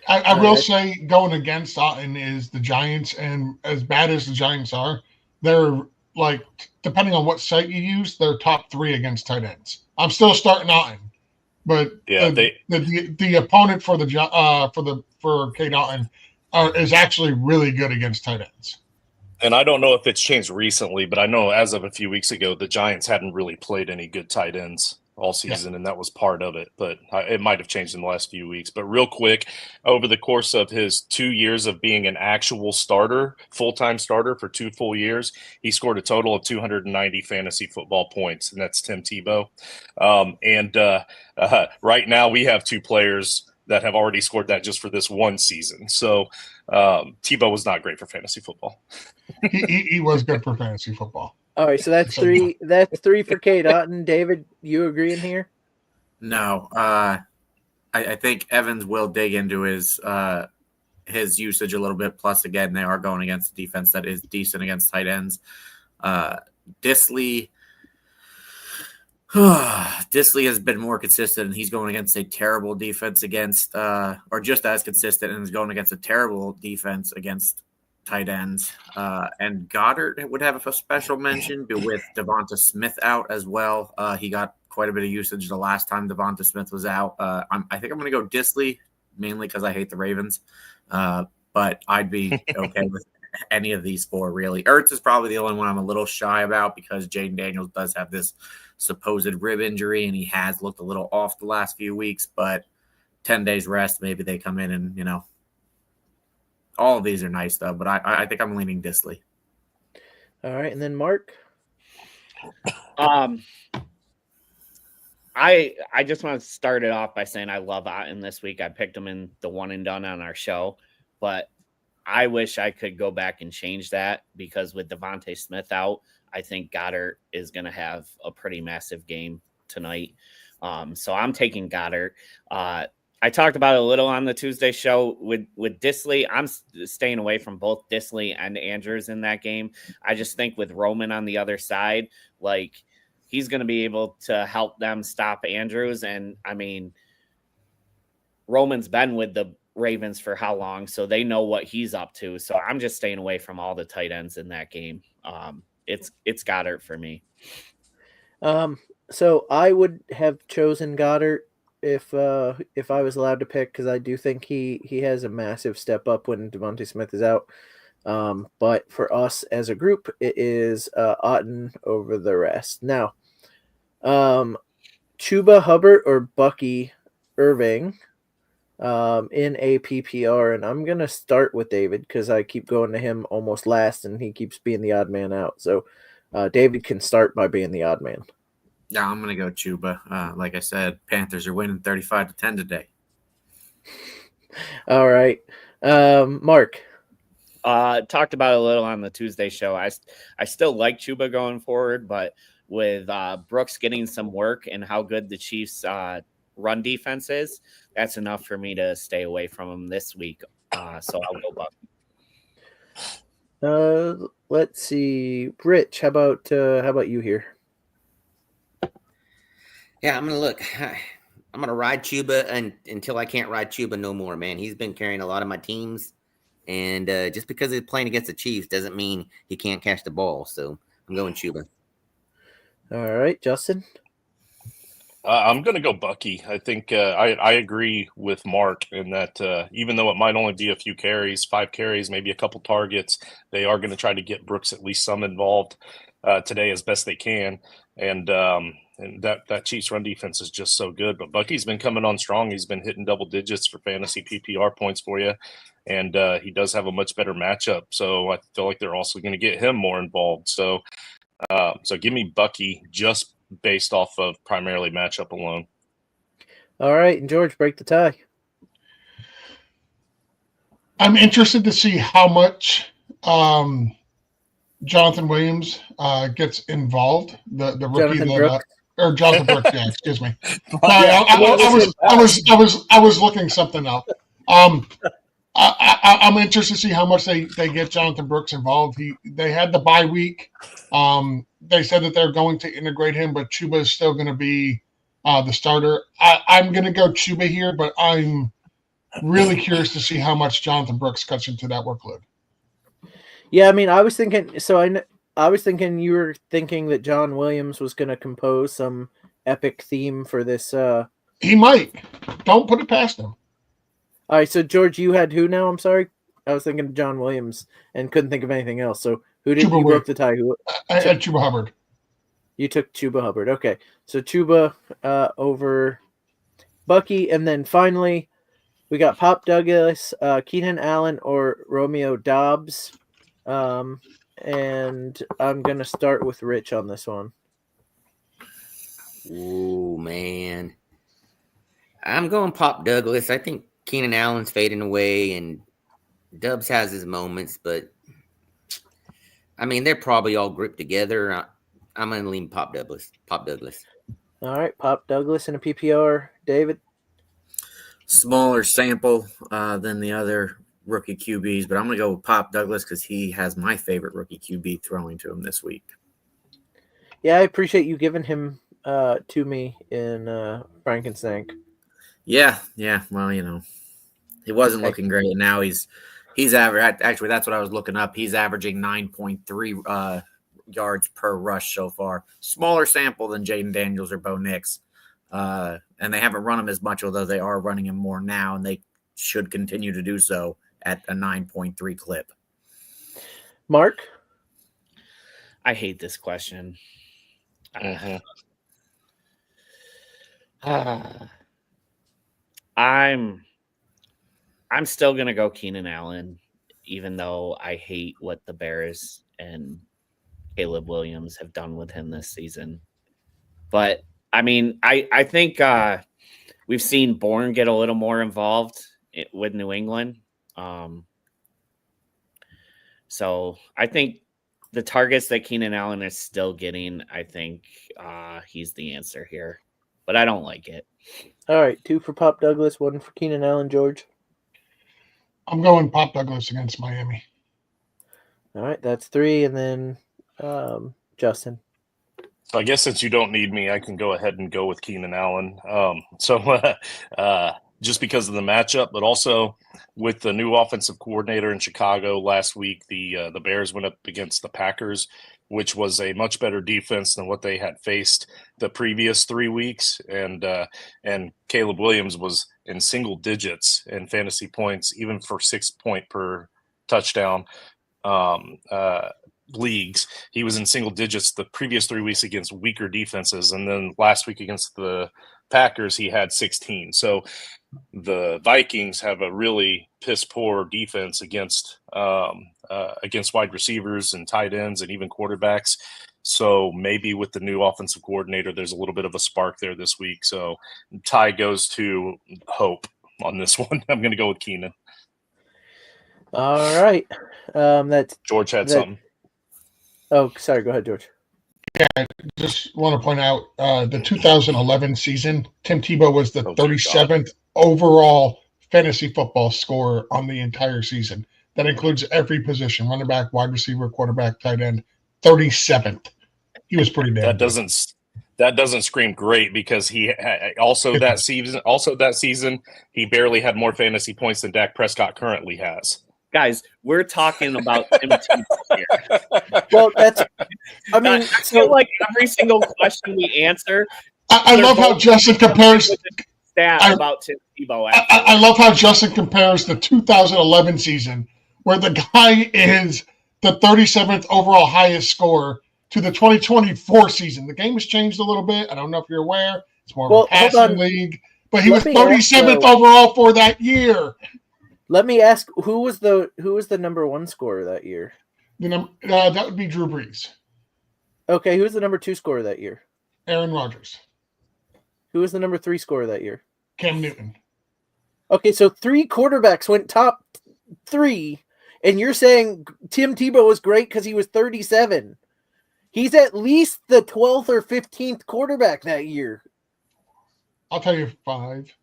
Speaker 4: I will say going against Otten is the Giants, and as bad as the Giants are, they're like, depending on what site you use, they're top 3 against tight ends. I'm still starting Otten, but the opponent for Kate Otten is actually really good against tight ends.
Speaker 6: And I don't know if it's changed recently, but I know as of a few weeks ago, the Giants hadn't really played any good tight ends all season, and that was part of it. But it might have changed in the last few weeks. But real quick, over the course of his 2 years of being an actual starter, full-time starter for 2 full years, he scored a total of 290 fantasy football points, and that's Tim Tebow. Right now we have 2 players that have already scored that just for this one season. So Tebow was not great for fantasy football.
Speaker 4: He was good for fantasy football.
Speaker 1: All right, so that's 3. That's 3 for Kate Otten. David, you agreeing here?
Speaker 3: No, I think Evans will dig into his usage a little bit. Plus, again, they are going against a defense that is decent against tight ends. Disley has been more consistent, and he's going against a terrible defense against, or just as consistent, and is going against a terrible defense against tight ends. And Goddard would have a special mention with Devonta Smith out as well. He got quite a bit of usage the last time Devonta Smith was out. I think I'm going to go Disley, mainly because I hate the Ravens. But I'd be okay with any of these 4, really. Ertz is probably the only one I'm a little shy about because Jaden Daniels does have this supposed rib injury, and he has looked a little off the last few weeks. But 10 days rest, maybe they come in and, all of these are nice, though, but I think I'm leaning Disley.
Speaker 1: All right, and then Mark?
Speaker 2: I just want to start it off by saying I love Otten this week. I picked him in the one and done on our show, but I wish I could go back and change that because with Devonta Smith out, I think Goddard is going to have a pretty massive game tonight. So I'm taking Goddard. I talked about it a little on the Tuesday show with Disley. I'm staying away from both Disley and Andrews in that game. I just think with Roman on the other side, like he's going to be able to help them stop Andrews. And I mean, Roman's been with the Ravens for how long, so they know what he's up to. So I'm just staying away from all the tight ends in that game. It's Goddard for me.
Speaker 1: So I would have chosen Goddard if I was allowed to pick, because I do think he has a massive step up when Devonta Smith is out. But for us as a group, it is Otten over the rest. Now, Chuba Hubbard or Bucky Irving in a PPR, and I'm going to start with David because I keep going to him almost last, and he keeps being the odd man out. So David can start by being the odd man.
Speaker 3: Yeah, I'm going to go Chuba. Like I said, Panthers are winning 35-10 today.
Speaker 1: All right. Mark.
Speaker 2: Talked about it a little on the Tuesday show. I still like Chuba going forward, but with Brooks getting some work and how good the Chiefs run defense is, that's enough for me to stay away from him this week. So I'll go Bucky.
Speaker 1: Let's see. Rich, how about you here?
Speaker 5: Yeah, I'm gonna look. I'm gonna ride Chuba until I can't ride Chuba no more, man. He's been carrying a lot of my teams, and just because he's playing against the Chiefs doesn't mean he can't catch the ball. So I'm going Chuba.
Speaker 1: All right, Justin.
Speaker 6: I'm going to go Bucky. I think I agree with Mark in that even though it might only be a few carries, 5 carries, maybe a couple targets, they are going to try to get Brooks at least some involved today as best they can. And And that Chiefs run defense is just so good. But Bucky's been coming on strong. He's been hitting double digits for fantasy PPR points for you. And he does have a much better matchup. So I feel like they're also going to get him more involved. So give me Bucky just based off of primarily matchup alone.
Speaker 1: All right. And George, break the tie.
Speaker 4: I'm interested to see how much Jonathan Williams gets involved. The rookie
Speaker 1: Jonathan Brooks.
Speaker 4: Or Jonathan Brooks, yeah, excuse me. I was looking something up. I'm interested to see how much they get Jonathan Brooks involved. They had the bye week. They said that they're going to integrate him, but Chuba is still going to be the starter. I'm going to go Chuba here, but I'm really curious to see how much Jonathan Brooks cuts into that workload.
Speaker 1: Yeah, I mean, I was thinking. So I was thinking you were thinking that John Williams was going to compose some epic theme for this.
Speaker 4: He might. Don't put it past him.
Speaker 1: All right, so George, you had who now? I'm sorry, I was thinking John Williams and couldn't think of anything else. So who did you broke the tie?
Speaker 4: I had Chuba Hubbard.
Speaker 1: You took Chuba Hubbard. Okay, so Chuba over Bucky, and then finally we got Pop Douglas, Keenan Allen, or Romeo Dobbs. And I'm going to start with Rich on this one.
Speaker 5: Ooh, man. I'm going Pop Douglas. I think Keenan Allen's fading away, and Dubs has his moments, but I mean, they're probably all grouped together. I'm going to lean Pop Douglas.
Speaker 1: All right, Pop Douglas in a PPR. David?
Speaker 3: Smaller sample than the other rookie QBs, but I'm going to go with Pop Douglas because he has my favorite rookie QB throwing to him this week.
Speaker 1: Yeah, I appreciate you giving him to me in Frankenstank.
Speaker 3: Yeah. Well, he wasn't looking great. Now he's average. Actually, that's what I was looking up. He's averaging 9.3 yards per rush so far. Smaller sample than Jaden Daniels or Bo Nix. And they haven't run him as much, although they are running him more now, and they should continue to do so at a 9.3 clip.
Speaker 1: Mark?
Speaker 2: I hate this question. I'm still going to go Keenan Allen, even though I hate what the Bears and Caleb Williams have done with him this season. But, I mean, I think we've seen Bourne get a little more involved with New England. So I think the targets that Keenan Allen is still getting, I think he's the answer here. But I don't like it.
Speaker 1: All right, 2 for Pop Douglas, 1 for Keenan Allen. George?
Speaker 4: I'm going Pop Douglas against Miami.
Speaker 6: All
Speaker 1: right, that's 3. And then Justin?
Speaker 6: So I guess since you don't need me, I can go ahead and go with Keenan Allen. Just because of the matchup, but also with the new offensive coordinator in Chicago last week, the Bears went up against the Packers, which was a much better defense than what they had faced the previous 3 weeks. And Caleb Williams was in single digits in fantasy points, even for 6 point per touchdown leagues. He was in single digits the previous 3 weeks against weaker defenses. And then last week against the Packers, he had 16. So the Vikings have a really piss poor defense against wide receivers and tight ends and even quarterbacks. So maybe with the new offensive coordinator, there's a little bit of a spark there this week. So tie goes to Hope on this one. I'm going to go with Keenan.
Speaker 1: All right. That's
Speaker 6: George had something.
Speaker 1: Oh, sorry. Go ahead, George.
Speaker 4: Yeah, just want to point out the 2011 season, Tim Tebow was the 37th overall fantasy football scorer on the entire season. That includes every position: running back, wide receiver, quarterback, tight end. 37th. He was pretty damn.
Speaker 6: That doesn't scream great because he also that season he barely had more fantasy points than Dak Prescott currently has.
Speaker 2: Guys, we're talking about Tim Tebow here.
Speaker 1: Well, I
Speaker 2: feel like every single question we answer,
Speaker 4: I love how Justin compares
Speaker 2: about Tim Tebow.
Speaker 4: I love how Justin compares the 2011 season, where the guy is the 37th overall highest scorer, to the 2024 season. The game has changed a little bit. I don't know if you're aware. It's more of a passing league. But he was 37th overall for that year.
Speaker 1: Let me ask, who was the number 1 scorer that year?
Speaker 4: That would be Drew Brees.
Speaker 1: Okay, who's the number 2 scorer that year?
Speaker 4: Aaron Rodgers.
Speaker 1: Who was the number 3 scorer that year?
Speaker 4: Cam Newton.
Speaker 1: Okay, so 3 quarterbacks went top 3, and you're saying Tim Tebow was great because he was 37. He's at least the 12th or 15th quarterback that year.
Speaker 4: I'll tell you 5.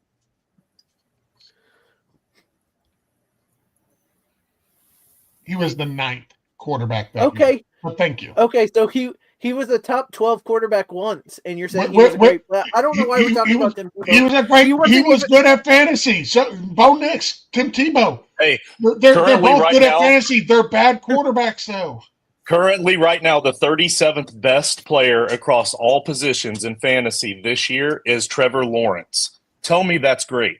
Speaker 4: He was the 9th quarterback that year. Well, thank you.
Speaker 1: Okay, so he was a top 12 quarterback once, and you're saying he was great. I don't know why we're talking about Tim Tebow.
Speaker 4: He was good at fantasy. So Bo Nix, Tim Tebow.
Speaker 6: Hey,
Speaker 4: they're both good at fantasy. They're bad quarterbacks, though.
Speaker 6: Currently, right now, the 37th best player across all positions in fantasy this year is Trevor Lawrence. Tell me that's great.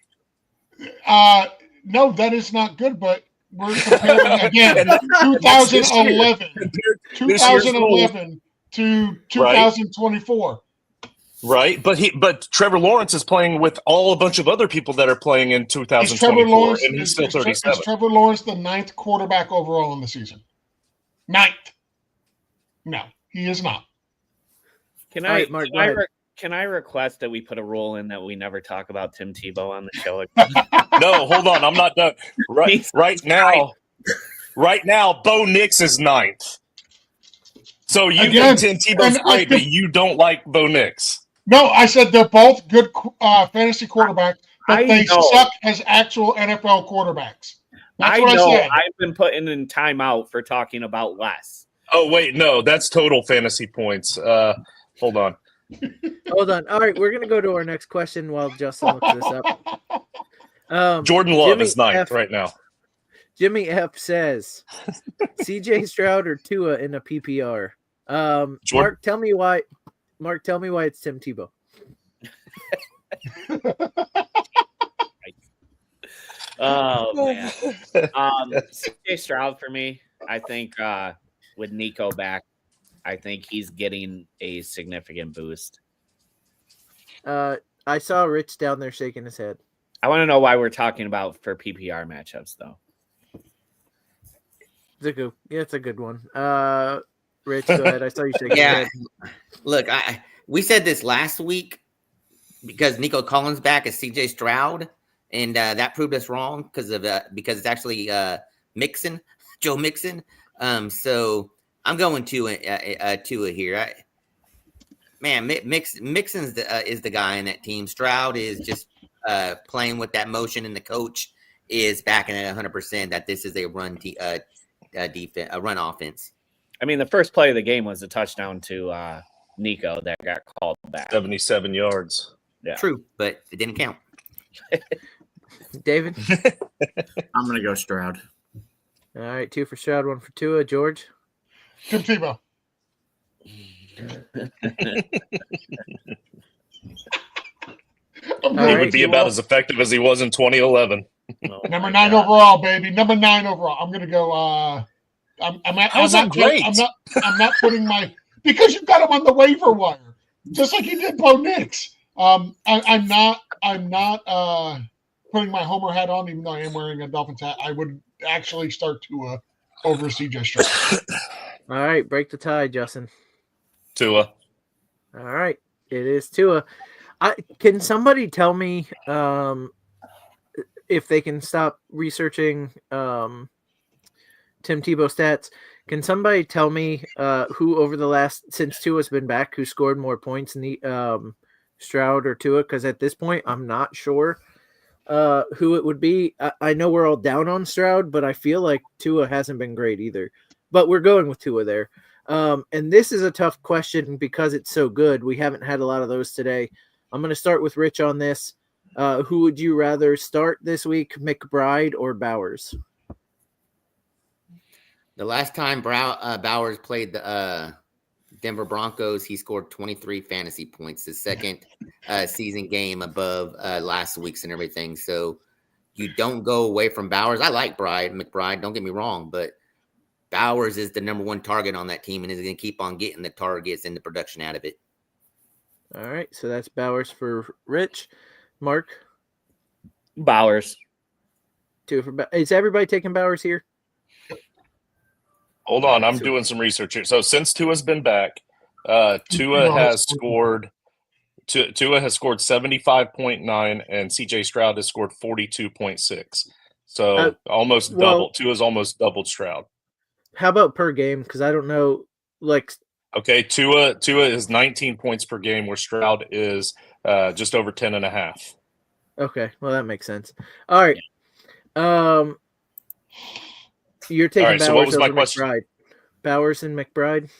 Speaker 4: No, that is not good, but we're comparing again 2011 to 2024.
Speaker 6: Right, but Trevor Lawrence is playing with a bunch of other people that are playing in 2024, and he's still 37.
Speaker 4: Is Trevor Lawrence the 9th quarterback overall in the season? 9th. No, he is not.
Speaker 2: Can I request that we put a rule in that we never talk about Tim Tebow on the show again?
Speaker 6: No, hold on, I'm not done. Right now, Bo Nix is 9th. So you think Tim Tebow's great, but you don't like Bo Nix.
Speaker 4: No, I said they're both good fantasy quarterbacks, but they suck as actual NFL quarterbacks. That's what I said.
Speaker 2: I've been putting in timeout for talking about less.
Speaker 6: Oh, wait, no, that's total fantasy points. Hold on.
Speaker 1: Hold on. All right, we're going to go to our next question while Justin looks this up.
Speaker 6: Jordan Love is 9th right now.
Speaker 1: Jimmy F says, CJ Stroud or Tua in a PPR. Mark, tell me why it's Tim Tebow.
Speaker 2: Oh, man. CJ Stroud for me, I think with Nico back, I think he's getting a significant boost.
Speaker 1: I saw Rich down there shaking his head.
Speaker 2: I want to know why we're talking about for PPR matchups, though.
Speaker 1: It's a good one. Rich, go ahead. I saw you shaking your head.
Speaker 5: Look, we said this last week because Nico Collins back as CJ Stroud, and that proved us wrong because it's actually Joe Mixon. So I'm going Tua here. Mixon's is the guy in that team. Stroud is just playing with that motion, and the coach is backing it 100% that this is a run defense, a run offense.
Speaker 2: I mean, the first play of the game was a touchdown to Nico that got called back.
Speaker 6: 77 yards.
Speaker 2: Yeah.
Speaker 5: True, but it didn't count.
Speaker 1: David?
Speaker 3: I'm going to go Stroud.
Speaker 1: All right, 2 for Stroud, 1 for Tua. George?
Speaker 4: Tim Tebow.
Speaker 6: He would be about as effective as he was in 2011.
Speaker 4: Number 9 overall, baby. Number 9 overall. I'm gonna go. I'm not putting my because you've got him on the waiver wire, just like you did Bo Nix. I'm not putting my Homer hat on, even though I am wearing a Dolphins hat. I would actually start to over CJ Stroud.
Speaker 1: All right, break the tie, Justin.
Speaker 6: Tua.
Speaker 1: All right, it is Tua. Can somebody tell me if they can stop researching Tim Tebow stats? Can somebody tell me who over the last since Tua's been back who scored more points in the Stroud or Tua? Because at this point, I'm not sure who it would be. I know we're all down on Stroud, but I feel like Tua hasn't been great either. But we're going with Tua there. And this is a tough question because it's so good. We haven't had a lot of those today. I'm going to start with Rich on this. Who would you rather start this week, McBride or Bowers?
Speaker 5: The last time Bowers played the Denver Broncos, he scored 23 fantasy points, his second season game above last week's and everything. So you don't go away from Bowers. I like McBride, don't get me wrong, but Bowers is the number one target on that team and is going to keep on getting the targets and the production out of it.
Speaker 1: All right, so that's Bowers for Rich. Mark?
Speaker 2: Bowers.
Speaker 1: 2 for Is everybody taking Bowers here?
Speaker 6: Hold on, I'm doing some research here. So since Tua's been back, Tua has scored 75.9 and CJ Stroud has scored 42.6. So almost double. Tua's almost doubled Stroud.
Speaker 1: How about per game? Because I don't know.
Speaker 6: Okay, Tua is 19 points per game, where Stroud is just over 10.5.
Speaker 1: Okay, well that makes sense. All right. You're taking Bowers
Speaker 6: so what was my
Speaker 1: over
Speaker 6: question?
Speaker 1: McBride. Bowers and McBride.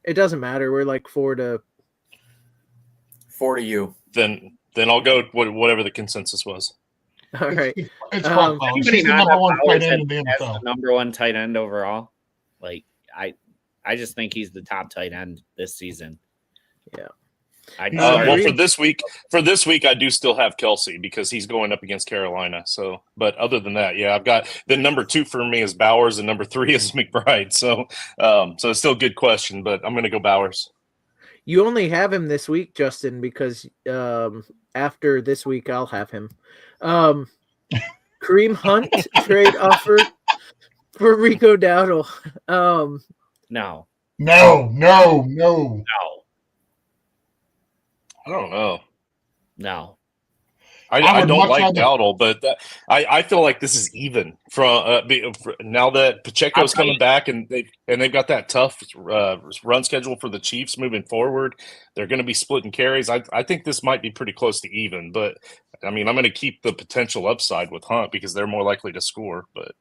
Speaker 1: It doesn't matter. We're like 4 to
Speaker 3: you.
Speaker 6: Then I'll go whatever the consensus was.
Speaker 1: All right.
Speaker 4: It's Brock Bowers. He's the number one tight end in the NFL.
Speaker 2: Number one tight end overall. Like I just think he's the top tight end this season.
Speaker 1: Yeah.
Speaker 6: Well, for this week, I do still have Kelsey because he's going up against Carolina. So, but other than that, yeah, I've got the number 2 for me is Bowers and number 3 is McBride. So, so it's still a good question, but I'm going to go Bowers.
Speaker 1: You only have him this week, Justin, because after this week, I'll have him. Kareem Hunt trade offer for Rico Dowdle.
Speaker 2: No.
Speaker 6: I don't know.
Speaker 2: No.
Speaker 6: I don't like Dowdle, but I feel like this is even from now that Pacheco's coming back and they've got that tough run schedule for the Chiefs moving forward. They're going to be splitting carries. I think this might be pretty close to even, but I mean I'm going to keep the potential upside with Hunt because they're more likely to score. But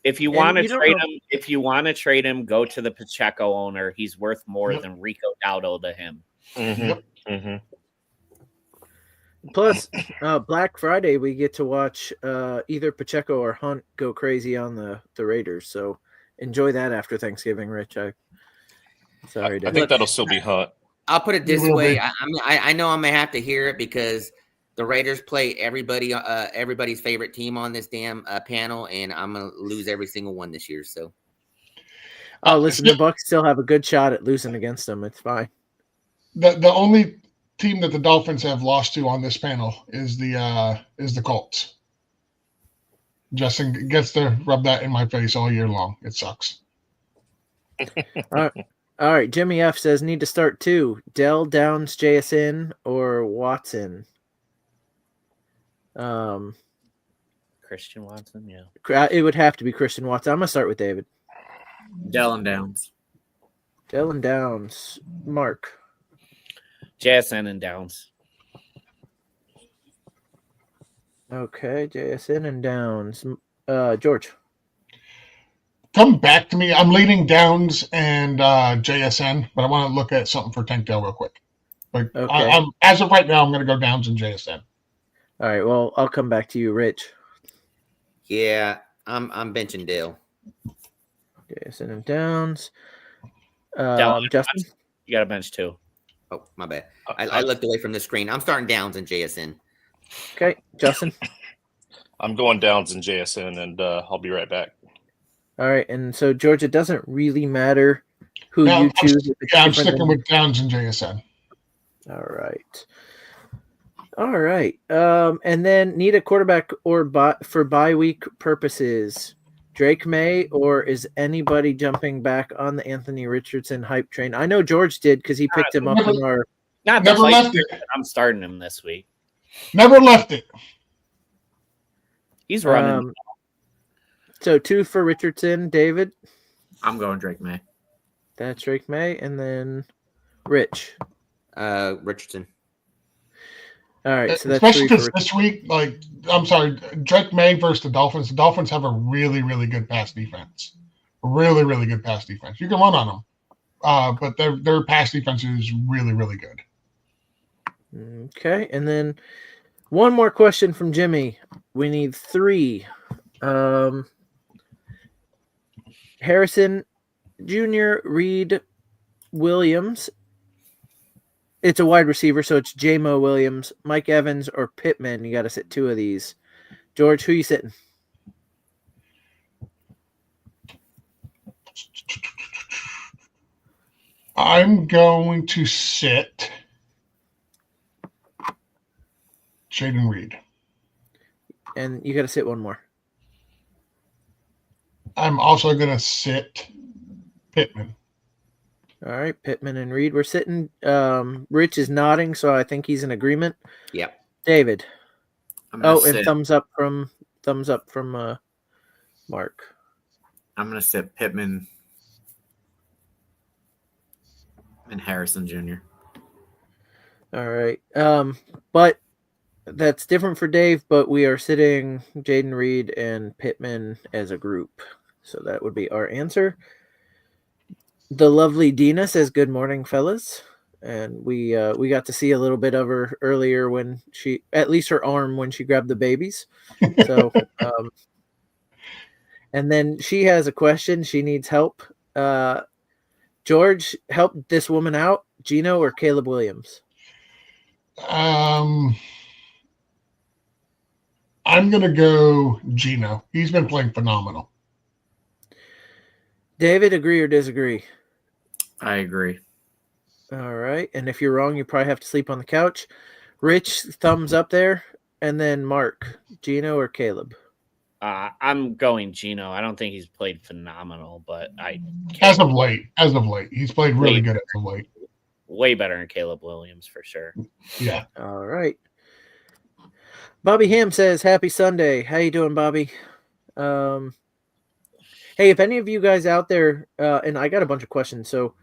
Speaker 2: if you want to trade him, go to the Pacheco owner. He's worth more than Rico Dowdle to him.
Speaker 6: Mm-hmm. Mm-hmm.
Speaker 1: Plus, Black Friday, we get to watch either Pacheco or Hunt go crazy on the Raiders. So enjoy that after Thanksgiving, Rich. I
Speaker 6: think that'll still be Hunt.
Speaker 5: I'll put it this way. I know I'm going to have to hear it because the Raiders play everybody's favorite team on this damn panel, and I'm going to lose every single one this year. So,
Speaker 1: listen, the Bucs still have a good shot at losing against them. It's fine.
Speaker 4: The only team that the Dolphins have lost to on this panel is the Colts. Justin gets to rub that in my face all year long. It sucks.
Speaker 1: All right. Jimmy F says need to start 2. Dell, Downs, JSN, or Watson.
Speaker 2: Christian Watson, yeah.
Speaker 1: It would have to be Christian Watson. I'm gonna start with David.
Speaker 3: Dell and Downs.
Speaker 1: Dell and Downs. Mark.
Speaker 2: JSN and Downs.
Speaker 1: Okay, JSN and Downs. George.
Speaker 4: Come back to me. I'm leading Downs and JSN, but I want to look at something for Tank Dell real quick. But
Speaker 1: okay.
Speaker 4: As of right now, I'm going to go Downs and JSN.
Speaker 1: All right. Well, I'll come back to you, Rich.
Speaker 5: Yeah, I'm benching Dale.
Speaker 1: JSN and Downs.
Speaker 2: Justin, you got a bench too.
Speaker 5: Oh, my bad. I looked away from the screen. I'm starting Downs and JSN.
Speaker 1: Okay, Justin.
Speaker 6: I'm going Downs and JSN, and I'll be right back.
Speaker 1: All right, and so George, it doesn't really matter who you choose.
Speaker 4: I'm sticking with Downs and JSN.
Speaker 1: All right. And then need a quarterback for bye week purposes. Drake May, or is anybody jumping back on the Anthony Richardson hype train? I know George did because he picked him up in our.
Speaker 4: Never left it.
Speaker 2: I'm starting him this week.
Speaker 4: Never left it.
Speaker 2: He's running.
Speaker 1: So 2 for Richardson, David.
Speaker 3: I'm going Drake May.
Speaker 1: That's Drake May, and then Rich.
Speaker 5: Richardson.
Speaker 1: All right, so that's
Speaker 4: especially because this week, Drake May versus the Dolphins. The Dolphins have a really, really good pass defense. Really, really good pass defense. You can run on them, but their pass defense is really, really good.
Speaker 1: Okay, and then one more question from Jimmy. We need 3. Harrison Jr., Reed Williams. It's a wide receiver, so it's J-Mo Williams, Mike Evans, or Pittman. You got to sit 2 of these. George, who you sitting?
Speaker 4: I'm going to sit Jaden Reed.
Speaker 1: And you got to sit one more.
Speaker 4: I'm also going to sit Pittman.
Speaker 1: All right, Pittman and Reed. We're sitting. Rich is nodding, so I think he's in agreement.
Speaker 5: Yep.
Speaker 1: David.
Speaker 3: And
Speaker 1: sit. thumbs up from Mark.
Speaker 3: I'm gonna sit Pittman and Harrison Jr.
Speaker 1: All right. But that's different for Dave, but we are sitting Jaden Reed and Pittman as a group. So that would be our answer. The lovely Dina says, "Good morning, fellas." And we got to see a little bit of her earlier when she, at least her arm, when she grabbed the babies. So, and then she has a question. She needs help. George, help this woman out. Gino or Caleb Williams?
Speaker 4: I'm going to go Gino. He's been playing phenomenal.
Speaker 1: David, agree or disagree?
Speaker 3: I agree.
Speaker 1: All right. And if you're wrong, you probably have to sleep on the couch. Rich, thumbs up there. And then Mark, Gino or Caleb?
Speaker 2: I'm going Gino. I don't think he's played phenomenal, but
Speaker 4: as of late, he's played really good as of late.
Speaker 2: Way better than Caleb Williams for sure.
Speaker 4: Yeah.
Speaker 1: All right. Bobby Ham says, "Happy Sunday." How you doing, Bobby? Hey, if any of you guys out there, and I got a bunch of questions, so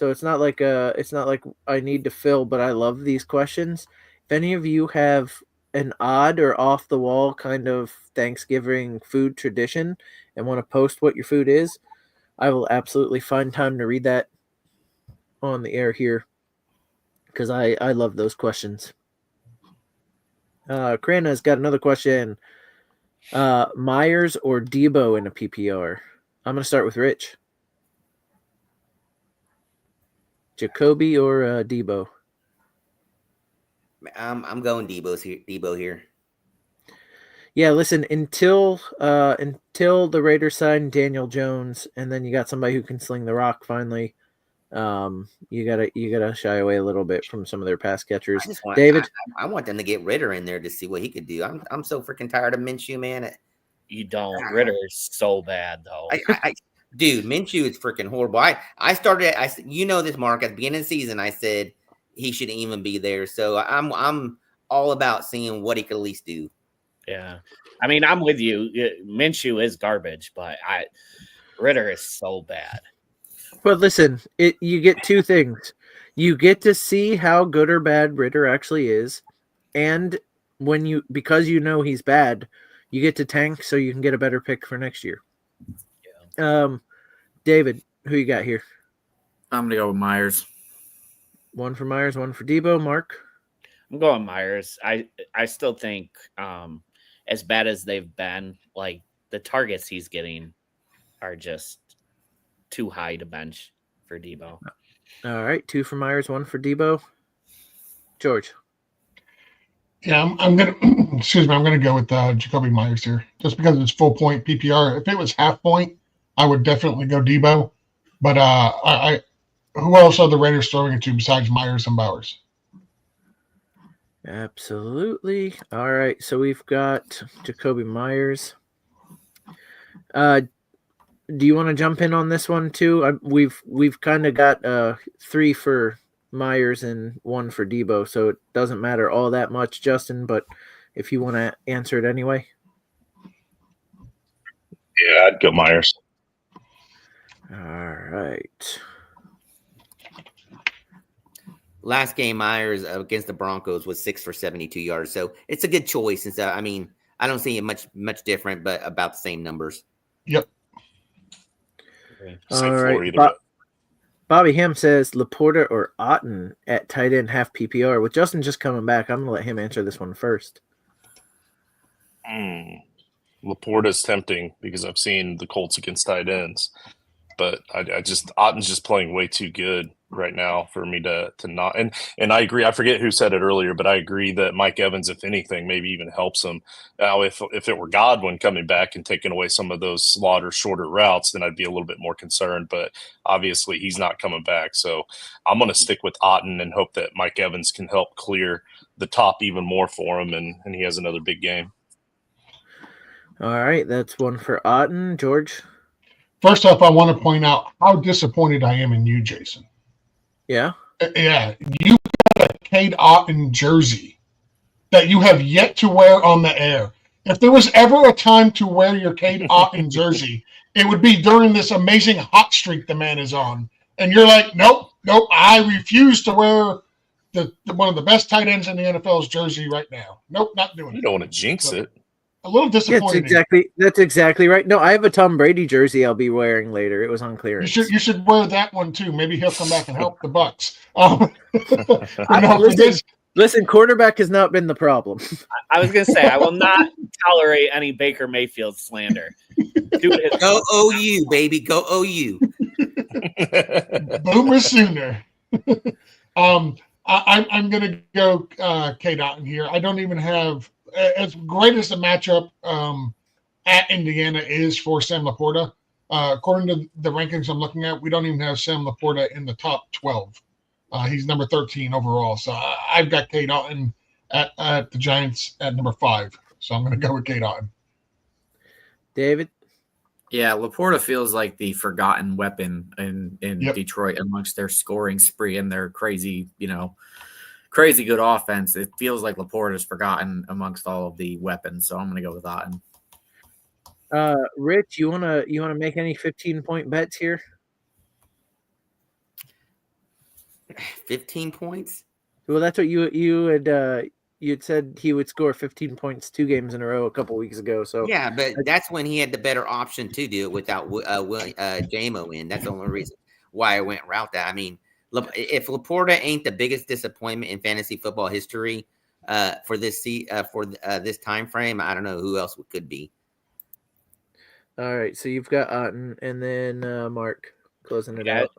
Speaker 1: it's not like I need to fill, but I love these questions. If any of you have an odd or off the wall kind of Thanksgiving food tradition and want to post what your food is, I will absolutely find time to read that on the air here because I love those questions. Krana's got another question. Myers or Debo in a PPR? I'm going to start with Rich. Jacoby or Debo?
Speaker 5: I'm going Debo here.
Speaker 1: Yeah, listen, until the Raiders signed Daniel Jones, and then you got somebody who can sling the rock finally. You gotta shy away a little bit from some of their pass catchers. David,
Speaker 5: I want them to get Ritter in there to see what he could do. I'm so freaking tired of Minshew, man.
Speaker 2: You don't. Ritter is so bad though.
Speaker 5: Dude, Minshew is freaking horrible. I started. You know this, Mark. At the beginning of the season, I said he shouldn't even be there. So I'm all about seeing what he could at least do.
Speaker 2: Yeah, I mean, I'm with you. Minshew is garbage, but Ritter is so bad.
Speaker 1: But listen, you get two things. You get to see how good or bad Ritter actually is, and because you know he's bad, you get to tank so you can get a better pick for next year. Yeah. David, who you got here?
Speaker 3: I'm gonna go with Myers.
Speaker 1: One for Myers, one for Debo. Mark?
Speaker 2: I'm going Myers. I still think as bad as they've been, like the targets he's getting are just too high to bench for Debo.
Speaker 1: All right, 2 for Myers, 1 for Debo. George?
Speaker 4: Yeah, I'm gonna I'm gonna go with Jacoby Myers here, just because it's full point PPR. If it was half point, I would definitely go Debo. But I who else are the Raiders throwing it to besides Myers and Bowers?
Speaker 1: Absolutely. All right, so we've got Jacoby Myers. Do you want to jump in on this one too? We've kind of got 3 for Myers and 1 for Debo, so it doesn't matter all that much, Justin. But if you want to answer it anyway,
Speaker 6: yeah, I'd go Myers.
Speaker 1: All right.
Speaker 5: Last game, Myers against the Broncos was 6 for 72 yards, so it's a good choice. And so, I mean, I don't see it much different, but about the same numbers.
Speaker 4: Yep.
Speaker 1: All right. Bobby Ham says Laporta or Otten at tight end half PPR. With Justin just coming back, I'm going to let him answer this one first.
Speaker 6: Laporta's tempting because I've seen the Colts against tight ends, but Otten's just playing way too good. right now for me to not. And I agree. I forget who said it earlier, but I agree that Mike Evans, if anything, maybe even helps him. Now, if it were Godwin coming back and taking away some of those slaughter shorter routes, then I'd be a little bit more concerned. But obviously, he's not coming back, so I'm going to stick with Otten and hope that Mike Evans can help clear the top even more for him, and he has another big game.
Speaker 1: All right, that's one for Otten. George?
Speaker 4: First off, I want to point out how disappointed I am in you, Jason.
Speaker 1: Yeah?
Speaker 4: Yeah, you got a Cade Otton jersey that you have yet to wear on the air. If there was ever a time to wear your Cade Otton jersey, it would be during this amazing hot streak the man is on. And you're like, nope, I refuse to wear one of the best tight ends in the NFL's jersey right now. Nope, not doing it.
Speaker 6: You don't want to jinx it.
Speaker 4: A little disappointed.
Speaker 1: That's exactly right. No, I have a Tom Brady jersey I'll be wearing later. It was on clearance.
Speaker 4: You should wear that one too. Maybe he'll come back and help the Bucks.
Speaker 1: Listen, quarterback has not been the problem.
Speaker 2: I was going to say, I will not tolerate any Baker Mayfield slander.
Speaker 5: Go OU, baby. Go OU.
Speaker 4: Boomer Sooner. I'm going to go Cade Otton here. I don't even have as great as the matchup at Indiana is for Sam Laporta. According to the rankings I'm looking at, we don't even have Sam Laporta in the top 12. He's number 13 overall. So I've got Cade Otton at the Giants at number 5. So I'm going to go with Cade Otton.
Speaker 1: David?
Speaker 3: Yeah, Laporta feels like the forgotten weapon in Detroit amongst their scoring spree and their crazy good offense. It feels like Laporta is forgotten amongst all of the weapons. So I'm going to go with Otton.
Speaker 1: Rich, you wanna make any 15-point bets here?
Speaker 5: 15 points?
Speaker 1: Well, that's what you had said he would score 15 points 2 games in a row a couple weeks ago. So
Speaker 5: yeah, but that's when he had the better option to do it without JMO in. That's the only reason why I went route that. I mean, if Laporta ain't the biggest disappointment in fantasy football history for this time frame, I don't know who else could be.
Speaker 1: All right, so you've got Otten and then Mark closing it out.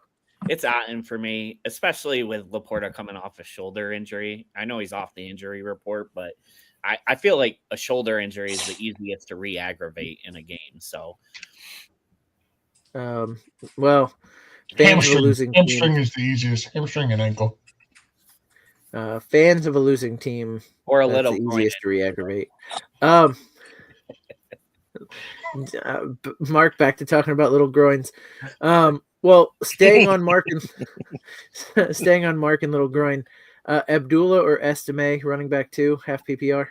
Speaker 2: It's Otten for me, especially with Laporta coming off a shoulder injury. I know he's off the injury report, but I feel like a shoulder injury is the easiest to re-aggravate in a game. So,
Speaker 1: well, fans of a losing
Speaker 4: hamstring is the easiest. Hamstring and ankle.
Speaker 1: Fans of a losing team,
Speaker 2: or a little
Speaker 1: the easiest to re-aggravate. Mark, back to talking about little groins. Well, staying on Mark and little groin. Abdullah or Estime, running back 2, half PPR.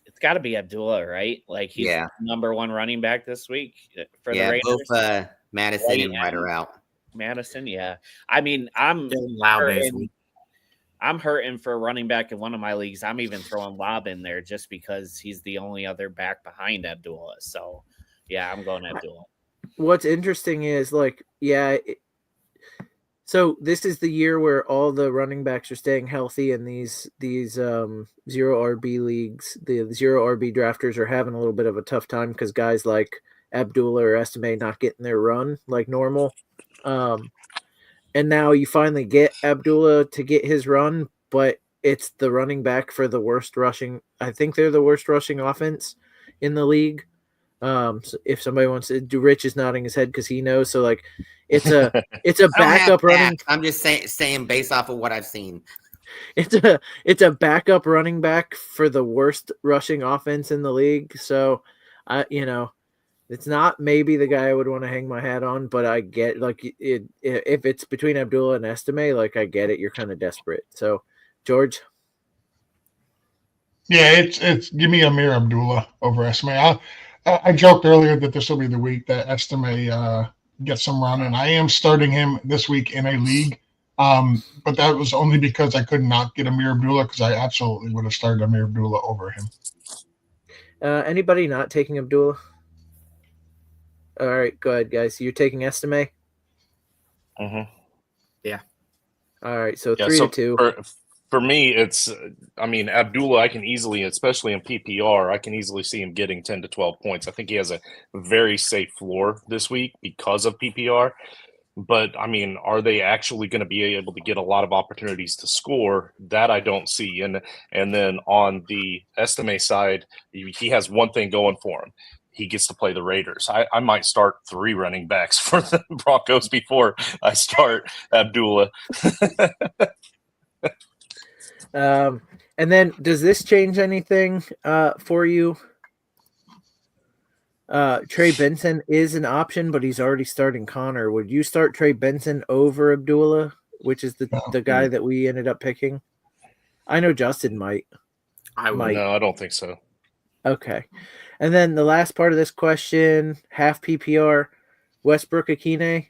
Speaker 2: It's got to be Abdullah, right? Like he's number 1 running back this week for the Raiders.
Speaker 5: Both Madison and White are out.
Speaker 2: Madison, yeah. I mean, I'm hurting for a running back in one of my leagues. I'm even throwing Lob in there just because he's the only other back behind Abdullah. So, yeah, I'm going Abdullah.
Speaker 1: What's interesting is, so this is the year where all the running backs are staying healthy, and these zero RB leagues, the zero RB drafters are having a little bit of a tough time because guys like Abdullah or Estime not getting their run like normal. And now you finally get Abdullah to get his run, but it's the running back for the worst rushing. I think they're the worst rushing offense in the league. So if somebody wants to do, Rich is nodding his head because he knows. So it's a backup running.
Speaker 5: I'm just saying based off of what I've seen.
Speaker 1: It's a backup running back for the worst rushing offense in the league. So it's not maybe the guy I would want to hang my hat on, but I get if it's between Abdullah and Estime, I get it. You're kind of desperate. So, George.
Speaker 4: Yeah, it's give me Amir Abdullah over Estime. I joked earlier that this will be the week that Estime gets some run, and I am starting him this week in a league. But that was only because I could not get Amir Abdullah because I absolutely would have started Amir Abdullah over him.
Speaker 1: Anybody not taking Abdullah? All right, go ahead, guys. So you're taking Estime?
Speaker 3: Mm-hmm. Yeah.
Speaker 1: All right, so 3-2.
Speaker 6: For me, it's, I mean, Abdullah, I can easily, especially in PPR, I can easily see him getting 10 to 12 points. I think he has a very safe floor this week because of PPR. But I mean, are they actually going to be able to get a lot of opportunities to score? That I don't see. And then on the estimate side, he has one thing going for him. He gets to play the Raiders. I might start 3 running backs for the Broncos before I start Abdullah.
Speaker 1: And then does this change anything for you? Trey Benson is an option, but he's already starting Connor. Would you start Trey Benson over Abdullah, which is the guy that we ended up picking? I know Justin might.
Speaker 3: I would.
Speaker 6: No, I don't think so.
Speaker 1: Okay. And then the last part of this question, half PPR, Westbrook Akine,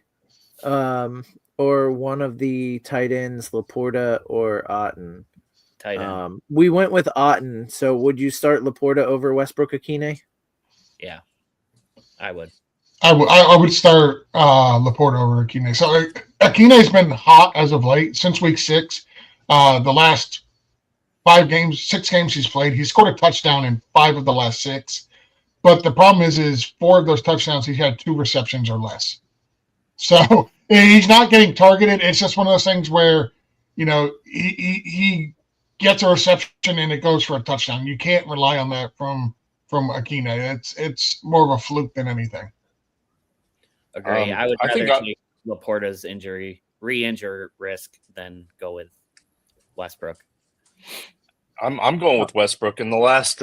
Speaker 1: or one of the tight ends, Laporta or Otten.
Speaker 2: Tight end.
Speaker 1: We went with Otten, so would you start Laporta over Westbrook Akine?
Speaker 2: Yeah, I would.
Speaker 4: I would start Laporta over Akine. So Akine's been hot as of late since week 6. The last 6 games he's played, he's scored a touchdown in 5 of the last 6. But the problem is 4 of those touchdowns he's had 2 receptions or less. So he's not getting targeted. It's just one of those things where, you know, he gets a reception and it goes for a touchdown. You can't rely on that from Akine. It's more of a fluke than anything.
Speaker 2: Agree. I would rather take Laporta's re-injure risk than go with Westbrook.
Speaker 6: I'm going with Westbrook. In the last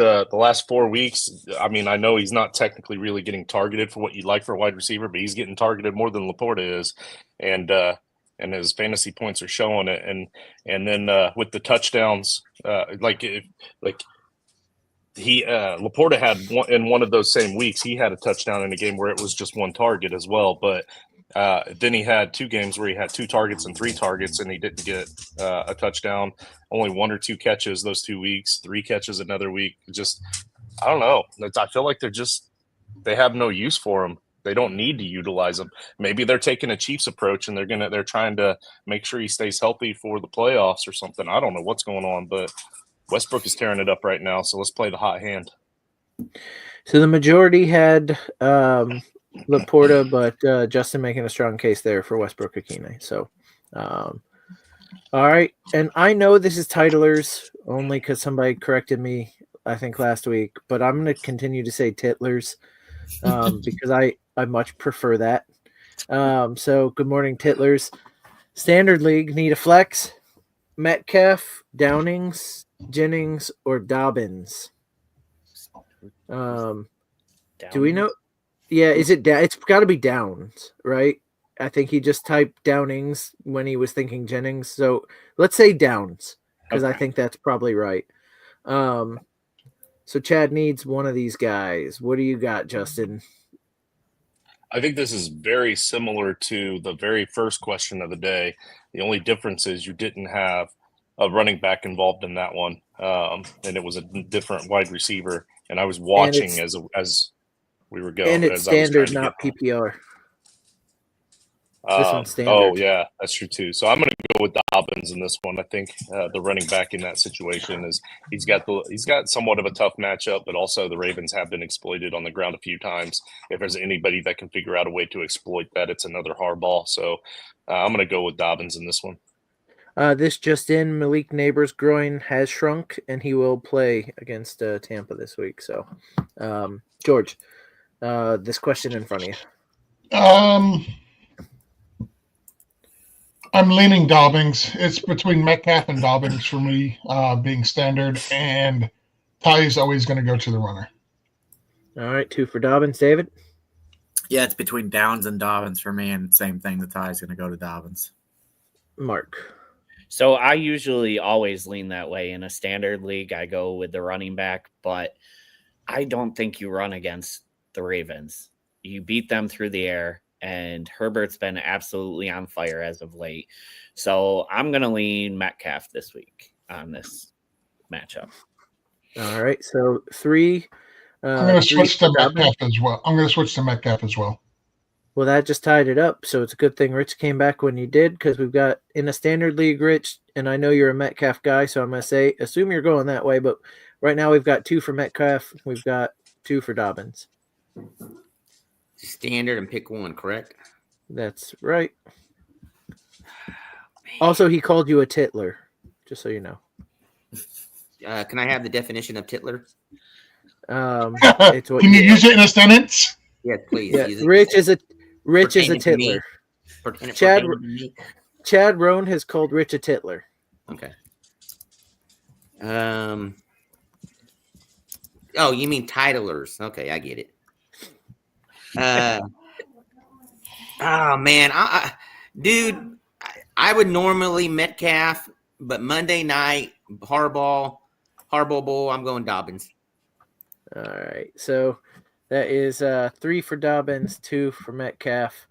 Speaker 6: 4 weeks, I mean, I know he's not technically really getting targeted for what you'd like for a wide receiver, but he's getting targeted more than Laporta is, and his fantasy points are showing it. And then with the touchdowns, Laporta had one in one of those same weeks. He had a touchdown in a game where it was just 1 target as well, but then he had 2 games where he had 2 targets and 3 targets, and he didn't get a touchdown. Only 1 or 2 catches those 2 weeks. 3 catches another week. Just, I don't know. I feel like they have no use for him. They don't need to utilize him. Maybe they're taking a Chiefs approach and they're trying to make sure he stays healthy for the playoffs or something. I don't know what's going on, but Westbrook is tearing it up right now. So let's play the hot hand.
Speaker 1: So the majority had Laporta, but Justin making a strong case there for Westbrook Akine. So, all right. And I know this is titlers only because somebody corrected me, I think, last week, but I'm going to continue to say titlers because I much prefer that. So good morning, titlers. Standard League, need a flex, Metcalf, Downings, Jennings, or Dobbins. Do we know? Yeah, is it down? It's got to be Downs, right? I think he just typed Downings when he was thinking Jennings. So let's say Downs because I think that's probably right. So Chad needs one of these guys. What do you got, Justin?
Speaker 6: I think this is very similar to the very first question of the day. The only difference is you didn't have a running back involved in that one, and it was a different wide receiver. And I was watching as we were going.
Speaker 1: And it's standard, not PPR. This one's standard.
Speaker 6: Oh, yeah, that's true, too. So I'm going to go with Dobbins in this one. I think the running back in that situation is he's got somewhat of a tough matchup, but also the Ravens have been exploited on the ground a few times. If there's anybody that can figure out a way to exploit that, it's another Harbaugh. So I'm going to go with Dobbins in this one.
Speaker 1: This just in, Malik Neighbors' groin has shrunk, and he will play against Tampa this week. So, George, this question in front of you.
Speaker 4: I'm leaning Dobbins. It's between Metcalf and Dobbins for me, being standard, and Ty is always going to go to the runner.
Speaker 1: All right, 2 for Dobbins. David?
Speaker 3: Yeah, it's between Downs and Dobbins for me, and same thing. The Ty is going to go to Dobbins.
Speaker 1: Mark?
Speaker 2: So I usually always lean that way. In a standard league, I go with the running back, but I don't think you run against the Ravens. You beat them through the air. And Herbert's been absolutely on fire as of late. So I'm going to lean Metcalf this week on this matchup.
Speaker 1: All right. So 3.
Speaker 4: I'm going to switch to Metcalf as well.
Speaker 1: Well, that just tied it up. So it's a good thing Rich came back when you did, because we've got in a standard league, Rich, and I know you're a Metcalf guy, so I'm going to say, assume you're going that way. But right now we've got 2 for Metcalf. We've got 2 for Dobbins.
Speaker 5: Standard and pick one, correct?
Speaker 1: That's right. Also, he called you a titler, just so you know.
Speaker 5: Can I have the definition of titler?
Speaker 1: It's what
Speaker 4: Can you use it in a sentence?
Speaker 5: Yes, please.
Speaker 1: Yeah,
Speaker 5: Use it.
Speaker 1: Rich is a
Speaker 5: Pertaining to me.
Speaker 1: titler.
Speaker 5: Chad,
Speaker 1: Chad Roan has called Rich a titler.
Speaker 5: Okay. Oh, you mean titlers? Okay, I get it. Oh man, dude, I would normally Metcalf, but Monday night Harbaugh Bowl, I'm going Dobbins.
Speaker 1: All right, so that is 3 for Dobbins, 2 for Metcalf.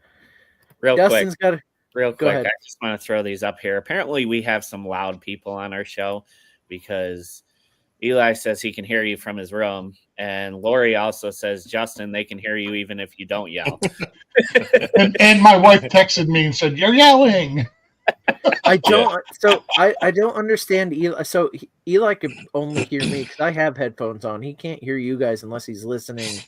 Speaker 2: Real
Speaker 1: Dustin's
Speaker 2: quick,
Speaker 1: got
Speaker 2: real
Speaker 1: Go
Speaker 2: quick.
Speaker 1: ahead.
Speaker 2: I just want to throw these up here. Apparently, we have some loud people on our show because Eli says he can hear you from his room, and Lori also says, Justin, they can hear you even if you don't yell.
Speaker 4: And my wife texted me and said, "You're yelling."
Speaker 1: I don't. So I don't understand Eli. So Eli could only hear me because I have headphones on. He can't hear you guys unless he's listening.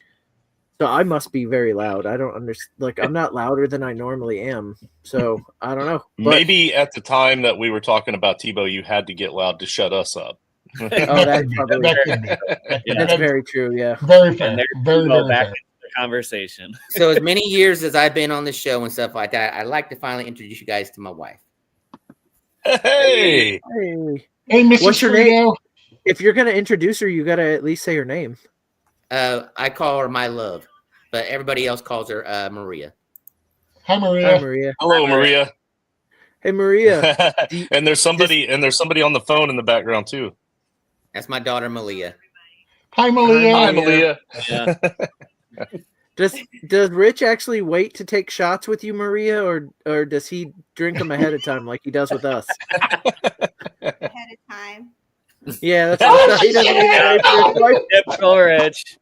Speaker 1: So I must be very loud. I don't understand. Like, I'm not louder than I normally am. So I don't know. But,
Speaker 6: Maybe at the time that we were talking about Tebow, you had to get loud to shut us up.
Speaker 1: oh, that's probably
Speaker 4: That could be.
Speaker 1: that's very true. Yeah.
Speaker 4: Very fair.
Speaker 2: And there
Speaker 4: Very,
Speaker 2: we go,
Speaker 4: very
Speaker 2: back
Speaker 4: fair.
Speaker 2: into the conversation.
Speaker 5: So as many years as I've been on the show and stuff like that, I'd like to finally introduce you guys to my wife.
Speaker 6: Hey,
Speaker 1: Hey,
Speaker 4: Hey, Mrs.
Speaker 1: What's your name?
Speaker 4: Frito.
Speaker 1: if you're gonna introduce her, you gotta at least say her name.
Speaker 5: I call her my love, but everybody else calls her Maria.
Speaker 4: Hi, Maria.
Speaker 1: Hi, Maria.
Speaker 6: hello, Maria.
Speaker 1: Hey, Maria.
Speaker 6: And there's somebody on the phone in the background too.
Speaker 5: That's my daughter Malia.
Speaker 4: Hi, Malia.
Speaker 6: Hi, Malia.
Speaker 2: Yeah.
Speaker 1: Does Rich actually wait to take shots with you, Maria, or does he drink them ahead of time like he does with us?
Speaker 7: Ahead of time.
Speaker 1: Yeah, that's what he doesn't even wait for his wife.
Speaker 2: Typical Rich.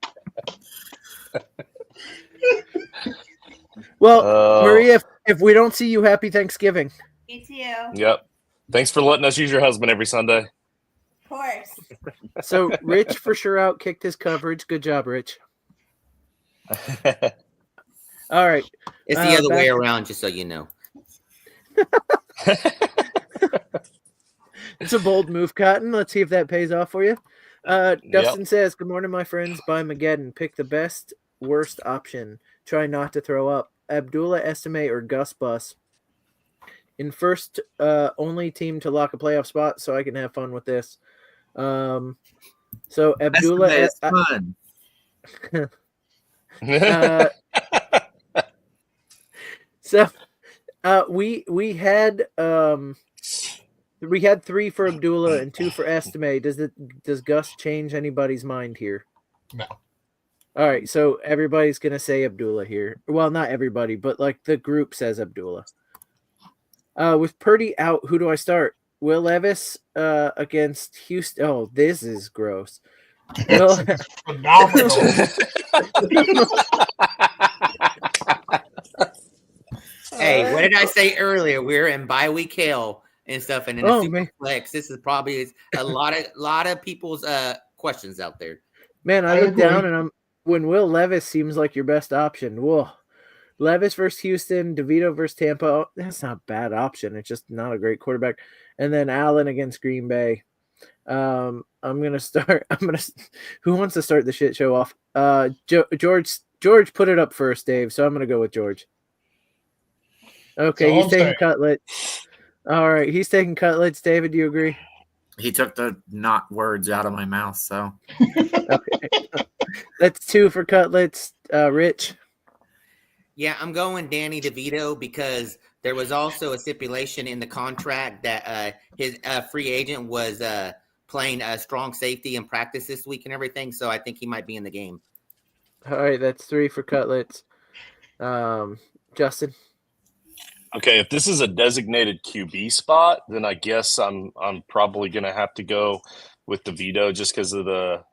Speaker 1: Well, Maria, if we don't see you, happy Thanksgiving.
Speaker 7: Me too.
Speaker 6: Yep. Thanks for letting us use your husband every Sunday.
Speaker 7: Of course.
Speaker 1: So Rich for sure outkicked his coverage. Good job, Rich. All right.
Speaker 5: It's the other way
Speaker 1: back-
Speaker 5: around, just so you know.
Speaker 1: It's a bold move, Cotton. Let's see if that pays off for you. Dustin says, "Good morning, my friends. Buy Mageddon. Pick the best, worst option. Try not to throw up. Abdullah, Estimate, or Gus Bus. In first, only team to lock a playoff spot, so I can have fun with this. So Abdullah,
Speaker 3: That's fun.
Speaker 1: so we had 3 for Abdullah and 2 for Estimate. Does Gus change anybody's mind here?
Speaker 4: No.
Speaker 1: All right, so everybody's gonna say Abdullah here. Well, not everybody, but like the group says Abdullah. With Purdy out, who do I start? Will Levis against Houston. Oh, this is gross. Will,
Speaker 4: Phenomenal.
Speaker 5: Hey, what did I say earlier? We're in bye week hell and stuff, and in
Speaker 1: Oh,
Speaker 5: a
Speaker 1: man.
Speaker 5: super flex, this is probably a lot of people's questions out there.
Speaker 1: Man, I
Speaker 4: I
Speaker 1: look
Speaker 4: agree.
Speaker 1: down and when Will Levis seems like your best option. Whoa. Levis versus Houston, DeVito versus Tampa. Oh, that's not a bad option. It's just not a great quarterback. And then Allen against Green Bay. I'm gonna start. Who wants to start the shit show off? George put it up first, Dave. So I'm gonna go with George. Okay,
Speaker 4: So
Speaker 1: he's
Speaker 4: I'm
Speaker 1: taking
Speaker 4: saying.
Speaker 1: cutlets. All right, he's taking cutlets. David, do you agree?
Speaker 3: He took the not words out of my mouth, so
Speaker 1: Okay, that's 2 for cutlets. Rich.
Speaker 5: Yeah, I'm going Danny DeVito because there was also a stipulation in the contract that his free agent was playing a strong safety in practice this week and everything. So I think he might be in the game.
Speaker 1: All right, that's 3 for cutlets. Justin.
Speaker 6: Okay, if this is a designated QB spot, then I guess I'm probably gonna have to go with DeVito just because of the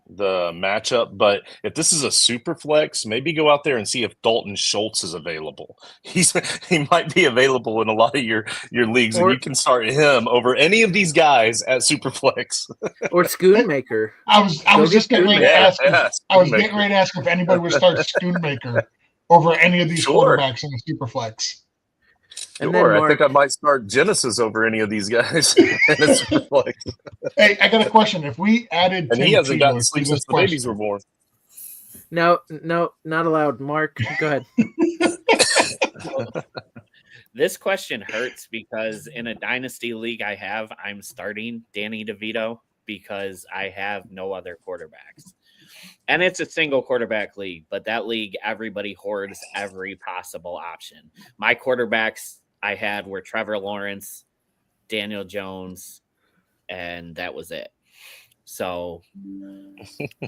Speaker 6: matchup. But if this is a super flex, maybe go out there and see if Dalton Schultz is available. He might be available in a lot of your leagues, and you can start him over any of these guys at super flex.
Speaker 1: Or Schoonmaker.
Speaker 4: I was just getting ready to ask. I was getting ready to ask if anybody would start Schoonmaker over any of these quarterbacks in the super flex.
Speaker 6: And sure, I think I might start Genesis over any of these guys. Hey,
Speaker 4: I got a question. If we added,
Speaker 6: and he hasn't gotten sleep since the babies were born.
Speaker 1: No, not allowed. Mark, go ahead.
Speaker 2: This question hurts because in a dynasty league I'm starting Danny DeVito because I have no other quarterbacks. And it's a single quarterback league, but that league, everybody hoards every possible option. My quarterbacks I had were Trevor Lawrence, Daniel Jones, and that was it. So, yeah,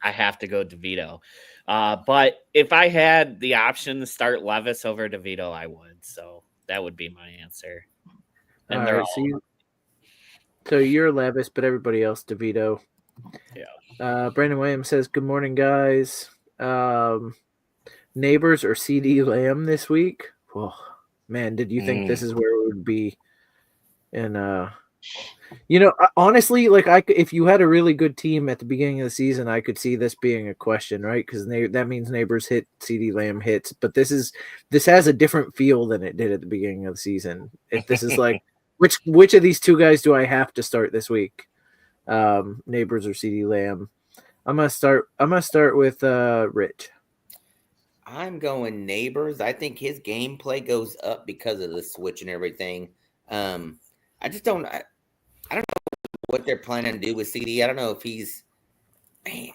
Speaker 2: I have to go DeVito. But if I had the option to start Levis over DeVito, I would. So that would be my answer. And
Speaker 1: all right, so you're Levis, but everybody else DeVito.
Speaker 2: Yeah.
Speaker 1: Brandon Williams says, "Good morning, guys. Neighbors or CD Lamb this week? Oh, man, did you think this is where it would be?" And honestly, like if you had a really good team at the beginning of the season, I could see this being a question, right? Because that means Neighbors hit, CD Lamb hits. But this has a different feel than it did at the beginning of the season. If this is like, which of these two guys do I have to start this week? Neighbors or CD Lamb? I'm gonna start with Rich.
Speaker 5: I'm going Neighbors. I think his gameplay goes up because of the switch and everything. I just don't. I don't know what they're planning to do with CD. I don't know if he's. Man,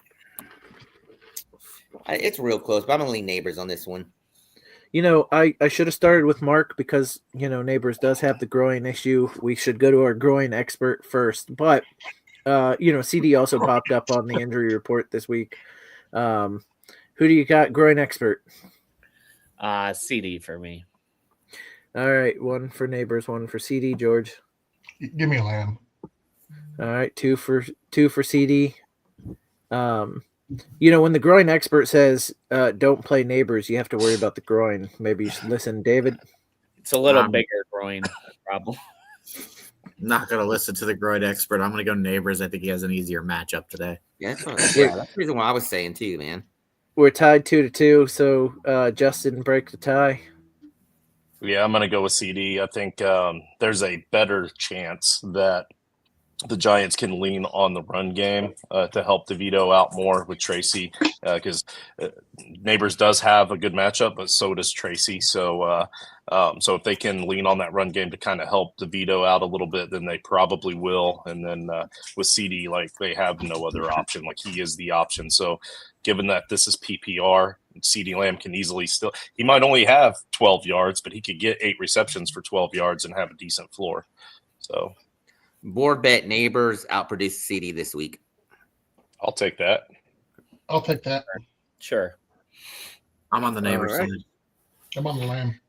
Speaker 5: it's real close, but I'm gonna lean Neighbors on this one.
Speaker 1: I should have started with Mark because Neighbors does have the groin issue. We should go to our groin expert first, but CD also popped up on the injury report this week. Who do you got, groin expert?
Speaker 2: CD for me.
Speaker 1: All right, one for Neighbors, one for CD. George,
Speaker 4: give me a Lamb.
Speaker 1: All right, two for CD. When the groin expert says don't play Neighbors, you have to worry about the groin. Maybe you should listen, David.
Speaker 2: It's a little bigger groin problem.
Speaker 3: Not going to listen to the groin expert. I'm going to go Neighbors. I think he has an easier matchup today.
Speaker 5: Yeah, that's the reason why I was saying too, man.
Speaker 1: We're tied 2-2, so Justin, break the tie.
Speaker 6: Yeah, I'm going to go with CD. I think there's a better chance that the Giants can lean on the run game to help DeVito out more with Tracy because Neighbors does have a good matchup, but so does Tracy. So if they can lean on that run game to kind of help DeVito out a little bit, then they probably will. And then with CD, like they have no other option. Like he is the option. So given that this is PPR, CD Lamb can easily he might only have 12 yards, but he could get 8 receptions for 12 yards and have a decent floor. So
Speaker 5: board bet Neighbors outproduce CD this week.
Speaker 6: I'll take that.
Speaker 4: I'll take that.
Speaker 2: Sure.
Speaker 3: I'm on the Neighbors side.
Speaker 4: I'm on the Lamb.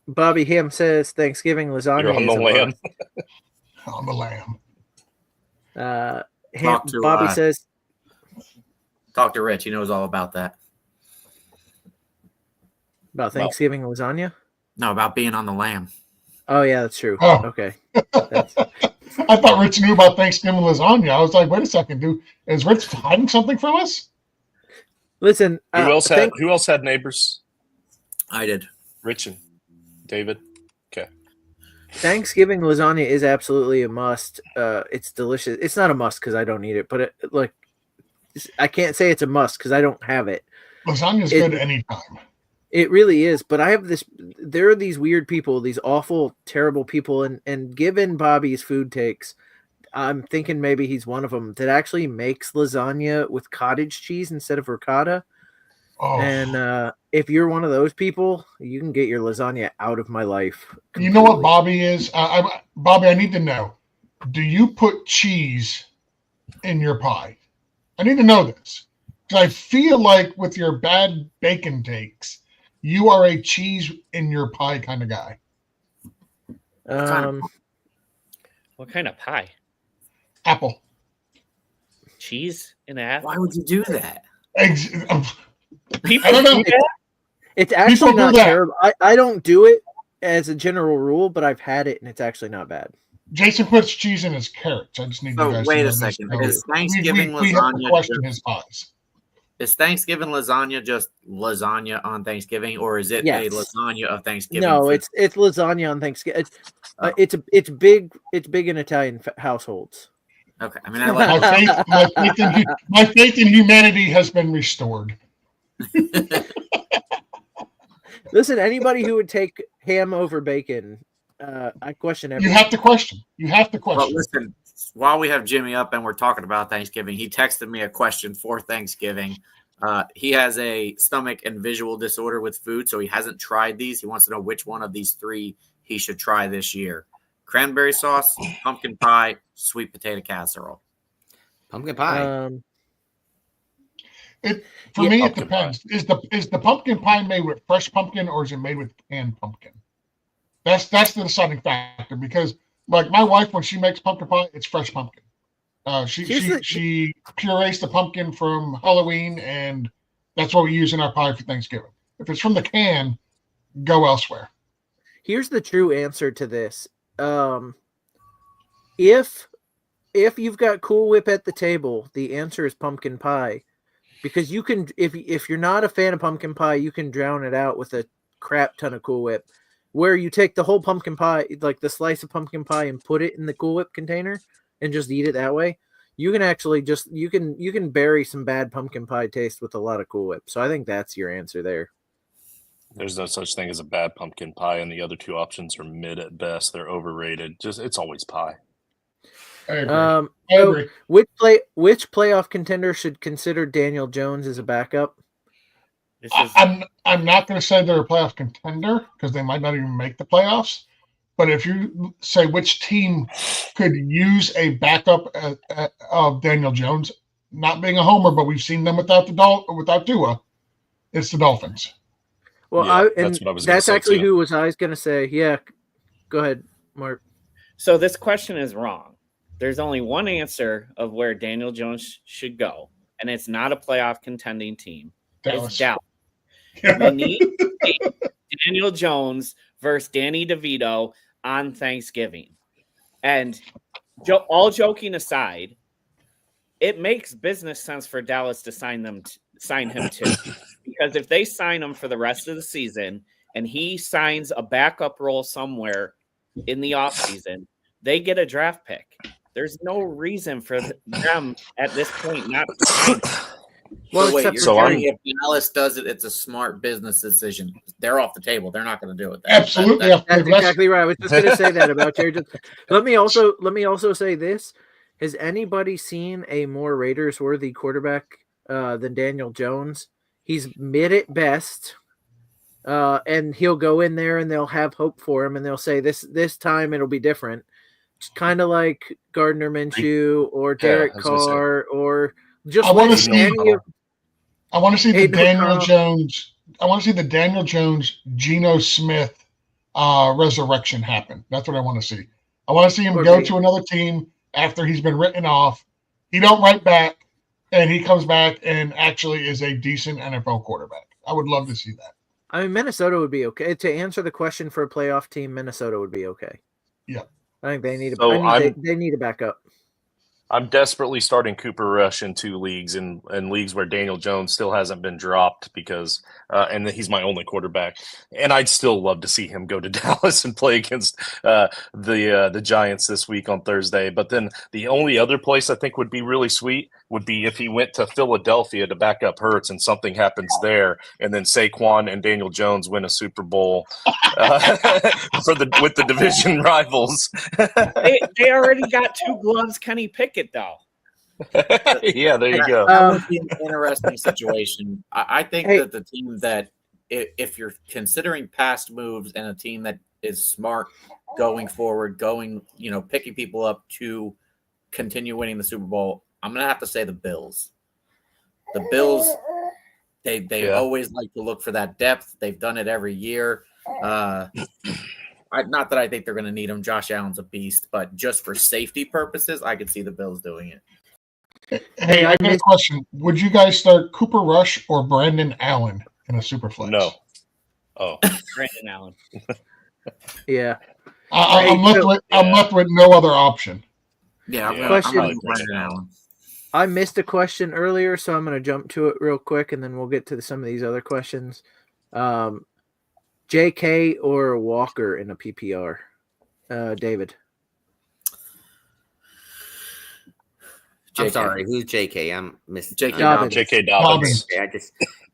Speaker 1: Bobby Ham says Thanksgiving lasagna.
Speaker 6: You're on the Lamb.
Speaker 4: On the Lamb.
Speaker 1: Bobby says
Speaker 3: talk to Rich. He knows all about that.
Speaker 1: About Thanksgiving lasagna?
Speaker 3: No, about being on the Lamb.
Speaker 1: Oh, yeah, that's true.
Speaker 4: Oh.
Speaker 1: Okay.
Speaker 4: I thought Rich knew about Thanksgiving lasagna. I was like, wait a second, is Rich hiding something from us?
Speaker 1: Listen,
Speaker 6: who else had Neighbors?
Speaker 3: I did.
Speaker 6: Rich and David. Okay.
Speaker 1: Thanksgiving lasagna is absolutely a must. It's delicious. It's not a must because I don't eat it, but I can't say it's a must because I don't have it.
Speaker 4: Lasagna is good anytime.
Speaker 1: It really is, but I have there are these weird people, these awful, terrible people, and given Bobby's food takes, I'm thinking maybe he's one of them that actually makes lasagna with cottage cheese instead of ricotta. Oh. And if you're one of those people, you can get your lasagna out of my life. Completely.
Speaker 4: You know what Bobby is? Bobby, I need to know. Do you put cheese in your pie? I need to know this. Because I feel like with your bad bacon takes, you are a cheese in your pie kind of guy.
Speaker 2: What kind of pie?
Speaker 4: Apple.
Speaker 2: cheese in an
Speaker 3: Why would you do that?
Speaker 2: People
Speaker 4: I don't know.
Speaker 2: do that?
Speaker 1: It's actually
Speaker 4: People do
Speaker 1: not
Speaker 4: that.
Speaker 1: terrible. I don't do it as a general rule, but I've had it and it's actually not bad.
Speaker 4: Jason puts cheese in his carrots. I just need
Speaker 3: So
Speaker 4: you guys
Speaker 3: wait
Speaker 4: to know
Speaker 3: a
Speaker 4: this.
Speaker 3: second.
Speaker 4: So
Speaker 3: Is Thanksgiving
Speaker 4: we have to
Speaker 3: lasagna
Speaker 4: question his pies.
Speaker 3: Is Thanksgiving lasagna just lasagna on Thanksgiving, or is it
Speaker 1: Yes.
Speaker 3: a lasagna of Thanksgiving?
Speaker 1: No,
Speaker 3: food?
Speaker 1: it's lasagna on Thanksgiving.
Speaker 3: Oh.
Speaker 1: It's big in Italian households.
Speaker 3: Okay. I mean, I like.
Speaker 4: My faith in humanity has been restored.
Speaker 1: Listen, anybody who would take ham over bacon, I question everything.
Speaker 4: You have to question. You have to question.
Speaker 3: Well, listen. While we have Jimmy up and we're talking about Thanksgiving, he texted me a question for Thanksgiving. He has a stomach and visual disorder with food, so he hasn't tried these. He wants to know which one of these three he should try this year: cranberry sauce, pumpkin pie, sweet potato casserole.
Speaker 5: Pumpkin pie.
Speaker 4: For me, it
Speaker 6: pumpkin
Speaker 4: depends. Is the pumpkin pie made with fresh pumpkin or is it made with canned pumpkin? That's the deciding factor, because like my wife, when she makes pumpkin pie, it's fresh pumpkin. She purees the pumpkin from Halloween, and that's what we use in our pie for Thanksgiving. If it's from the can, go elsewhere.
Speaker 1: Here's the true answer to this. If you've got Cool Whip at the table, the answer is pumpkin pie. Because you can, if you're not a fan of pumpkin pie, you can drown it out with a crap ton of Cool Whip. Where you take the whole pumpkin pie, like the slice of pumpkin pie, and put it in the Cool Whip container and just eat it that way. You can actually you can bury some bad pumpkin pie taste with a lot of Cool Whip. So I think that's your answer there.
Speaker 6: There's no such thing as a bad pumpkin pie, and the other two options are mid at best. They're overrated. It's always pie.
Speaker 4: I agree.
Speaker 1: I agree. Which playoff contender should consider Daniel Jones as a backup?
Speaker 4: I'm not going to say they're a playoff contender because they might not even make the playoffs. But if you say which team could use a backup of Daniel Jones, not being a homer, but we've seen them without Tua, it's the Dolphins.
Speaker 1: Well,
Speaker 6: yeah,
Speaker 1: that's actually who I was going to say. Yeah, go ahead, Mark.
Speaker 2: So this question is wrong. There's only one answer of where Daniel Jones should go, and it's not a playoff contending team.
Speaker 4: Dallas.
Speaker 2: It's Dallas. We need Daniel Jones versus Danny DeVito on Thanksgiving. And all joking aside, it makes business sense for Dallas to sign him too. Because if they sign him for the rest of the season and he signs a backup role somewhere in the offseason, they get a draft pick. There's no reason for them at this point not to sign him.
Speaker 3: Well, wait, you're saying if Dallas does it, it's a smart business decision. They're off the table. They're not going to do it.
Speaker 4: Absolutely.
Speaker 1: That's exactly right. I was just going to say that about Jared. Let me also say this. Has anybody seen a more Raiders-worthy quarterback than Daniel Jones? He's mid at best, and he'll go in there and they'll have hope for him, and they'll say this time it'll be different. It's kind of like Gardner Minshew or Derek Carr or just
Speaker 4: I want to see the
Speaker 1: Daniel
Speaker 4: Jones. I want to see the Daniel Jones, Geno Smith resurrection happen. That's what I want to see. I want to see him go to another team after he's been written off. He don't write back, and he comes back and actually is a decent NFL quarterback. I would love to see that.
Speaker 1: I mean, Minnesota would be okay. To answer the question for a playoff team, Minnesota would be okay.
Speaker 4: Yeah.
Speaker 1: I think they need they need a backup.
Speaker 6: I'm desperately starting Cooper Rush in 2 leagues, in leagues where Daniel Jones still hasn't been dropped because and he's my only quarterback. And I'd still love to see him go to Dallas and play against the Giants this week on Thursday. But then the only other place I think would be really sweet would be if he went to Philadelphia to back up Hurts and something happens there, and then Saquon and Daniel Jones win a Super Bowl with the division rivals.
Speaker 2: they already got 2 gloves, Kenny Pickett, though.
Speaker 6: Yeah, there you go.
Speaker 3: That would be an interesting situation. I think that the team that, if you're considering past moves and a team that is smart going forward, picking people up to continue winning the Super Bowl, I'm going to have to say the Bills. The Bills, they always like to look for that depth. They've done it every year. Not that I think they're going to need him. Josh Allen's a beast, but just for safety purposes, I could see the Bills doing it.
Speaker 4: Hey, I got a question. Would you guys start Cooper Rush or Brandon Allen in a super flex?
Speaker 6: No. Oh,
Speaker 2: Brandon Allen.
Speaker 1: Yeah.
Speaker 4: I'm left with no other option.
Speaker 3: Yeah, I'm
Speaker 1: Question-
Speaker 3: going with Brandon Allen.
Speaker 1: I missed a question earlier, so I'm going to jump to it real quick, and then we'll get to some of these other questions. JK or Walker in a PPR? David.
Speaker 5: I'm sorry, who's JK? I'm missing
Speaker 3: J.K.
Speaker 1: Dobbins.
Speaker 6: J.K. Dobbins.
Speaker 5: Yeah,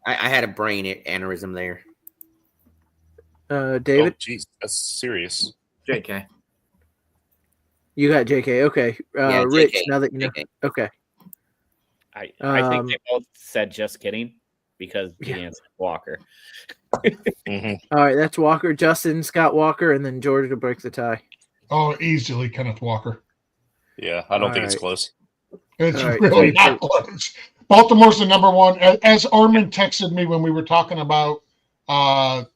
Speaker 5: I had a brain aneurysm there.
Speaker 1: David?
Speaker 6: Oh, jeez, that's serious.
Speaker 3: JK.
Speaker 1: You got JK. Okay.
Speaker 5: Yeah,
Speaker 1: Rich,
Speaker 5: JK.
Speaker 1: now that you know.
Speaker 5: JK.
Speaker 1: Okay.
Speaker 2: I think they both said just kidding because
Speaker 1: Yeah.
Speaker 2: he answered Walker.
Speaker 6: Mhm.
Speaker 1: All right, that's Walker. Justin, Scott Walker, and then George will break the tie.
Speaker 4: Oh, easily Kenneth Walker.
Speaker 6: Yeah, I don't think it's
Speaker 1: Alright.
Speaker 6: close.
Speaker 4: It's
Speaker 1: All right,
Speaker 4: really
Speaker 1: so-
Speaker 4: not close. Baltimore's the number one. As Armin texted me when we were talking about the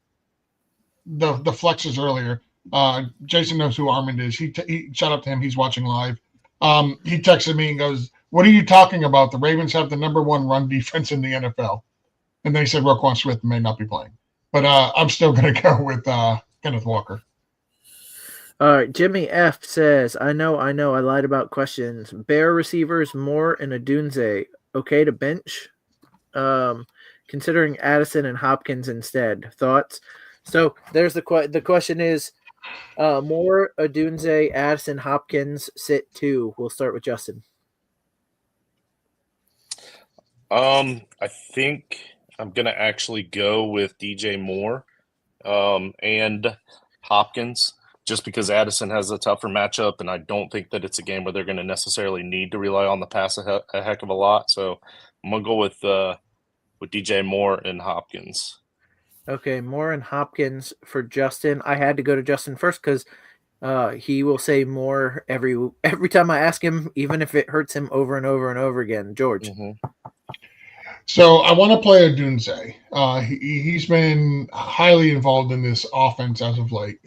Speaker 4: flexes earlier, Jason knows who Armin is. He shout out to him. He's watching live. He texted me and goes, "What are you talking about? The Ravens have the number one run defense in the NFL." And then he said Roquan Smith may not be playing. But I'm still going to go with Kenneth Walker.
Speaker 1: All right, Jimmy F says, I know, I lied about questions. Bear receivers, Moore and Adunze, okay to bench? Considering Addison and Hopkins instead. Thoughts? So there's the question is, Moore, Adunze, Addison, Hopkins, sit 2. We'll start with Justin.
Speaker 6: I think I'm gonna actually go with DJ Moore and Hopkins, just because Addison has a tougher matchup, and I don't think that it's a game where they're going to necessarily need to rely on the pass a heck of a lot. So I'm gonna go with DJ Moore and Hopkins.
Speaker 1: Okay, Moore and Hopkins for Justin. I had to go to Justin first because he will say Moore every time I ask him, even if it hurts him over and over and over again. George.
Speaker 6: Mm-hmm.
Speaker 4: So I want to play Adunze. He's been highly involved in this offense as of late.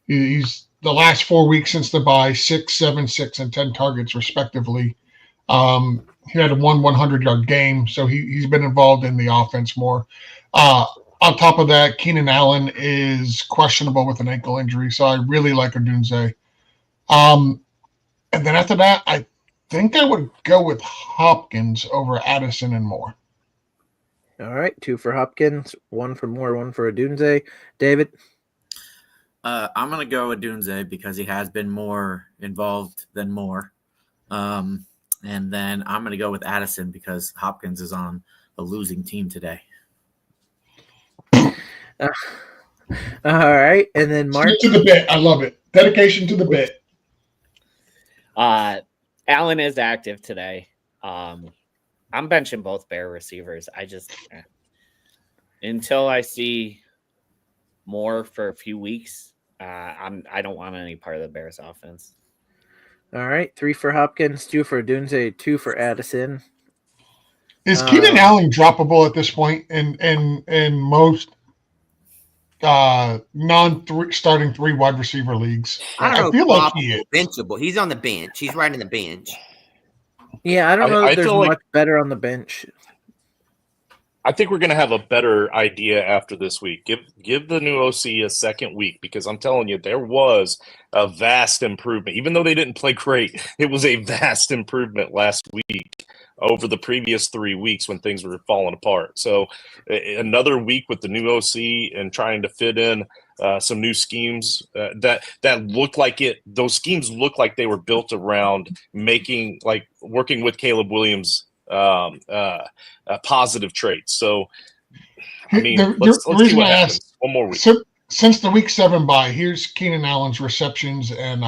Speaker 4: He's the last 4 weeks since the bye, 6, 7, 6, and 10 targets respectively. He had a 100-yard game, so he's been involved in the offense more. On top of that, Keenan Allen is questionable with an ankle injury, so I really like Adunze. And then after that, I think I would go with Hopkins over Addison and Moore.
Speaker 1: All right, 2 for Hopkins, 1 for Moore, 1 for Adunze. David?
Speaker 3: I'm going to go with Dunze because he has been more involved than Moore. And then I'm going to go with Addison because Hopkins is on a losing team today.
Speaker 1: All right, and then Mark?
Speaker 4: Stick to the bit. I love it. Dedication to the bit.
Speaker 2: Allen is active today. I'm benching both Bear receivers. I just until I see more for a few weeks, I don't want any part of the Bears offense.
Speaker 1: All right, 3 for Hopkins, 2 for Adunze, 2 for Addison.
Speaker 4: Is Keenan Allen droppable at this point in most non-starting 3 wide receiver leagues? I feel like he is.
Speaker 5: Benchable. He's on the bench. He's right in the bench.
Speaker 1: Yeah, I don't know
Speaker 6: I
Speaker 1: if there's
Speaker 6: feel like-
Speaker 1: much better on the bench.
Speaker 6: I think we're going to have a better idea after this week. Give the new OC a second week, because I'm telling you, there was a vast improvement. Even though they didn't play great, it was a vast improvement last week over the previous 3 weeks when things were falling apart. So another week with the new OC and trying to fit in some new schemes that look like it. Those schemes look like they were built around working with Caleb Williams. Positive traits. So, I mean, let's see what happens. One more week.
Speaker 4: Since the week 7 bye, here's Keenan Allen's receptions and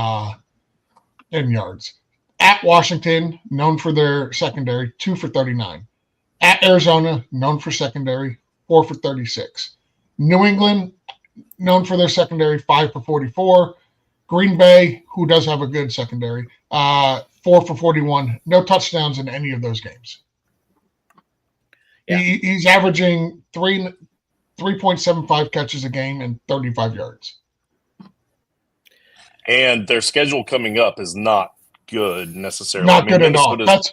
Speaker 4: yards. At Washington, known for their secondary, 2 for 39. At Arizona, known for secondary, 4 for 36. New England, known for their secondary, 5 for 44. Green Bay, who does have a good secondary, 4 for 41. No touchdowns in any of those games. Yeah. He's averaging 3.75 catches a game and 35 yards.
Speaker 6: And their schedule coming up is not good necessarily.
Speaker 4: Not good at all. That's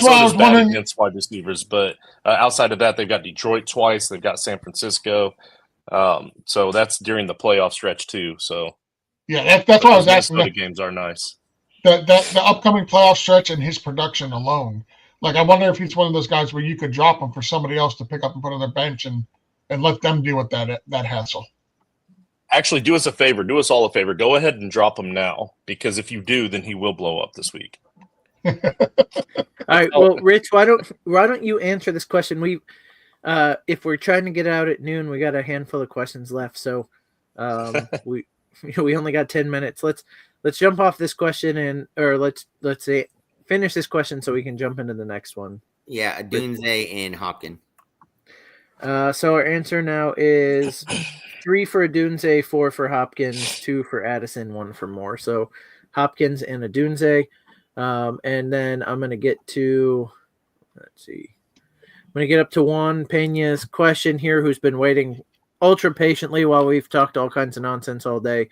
Speaker 4: why I was
Speaker 6: bad
Speaker 4: wondering.
Speaker 6: against wide receivers, but outside of that, they've got Detroit twice. They've got San Francisco. So that's during the playoff stretch too. So
Speaker 4: Yeah, that's why I was asking.
Speaker 6: Minnesota games are nice.
Speaker 4: The upcoming playoff stretch and his production alone. Like, I wonder if he's one of those guys where you could drop him for somebody else to pick up and put on their bench and let them deal with that hassle.
Speaker 6: Actually, do us a favor. Do us all a favor. Go ahead and drop him now, because if you do, then he will blow up this week.
Speaker 1: All right. Well, Rich, why don't you answer this question? We, if we're trying to get out at noon, we got a handful of questions left, so we only got 10 minutes. Let's jump off this question or let's say finish this question so we can jump into the next one.
Speaker 5: Yeah, Dunze and Hopkins.
Speaker 1: So our answer now is 3 for Dunze, 4 for Hopkins, 2 for Addison, 1 for Moore. So Hopkins and Dunze. And then I'm going to get to, let's see. I'm going to get up to Juan Pena's question here, who's been waiting ultra patiently while we've talked all kinds of nonsense all day.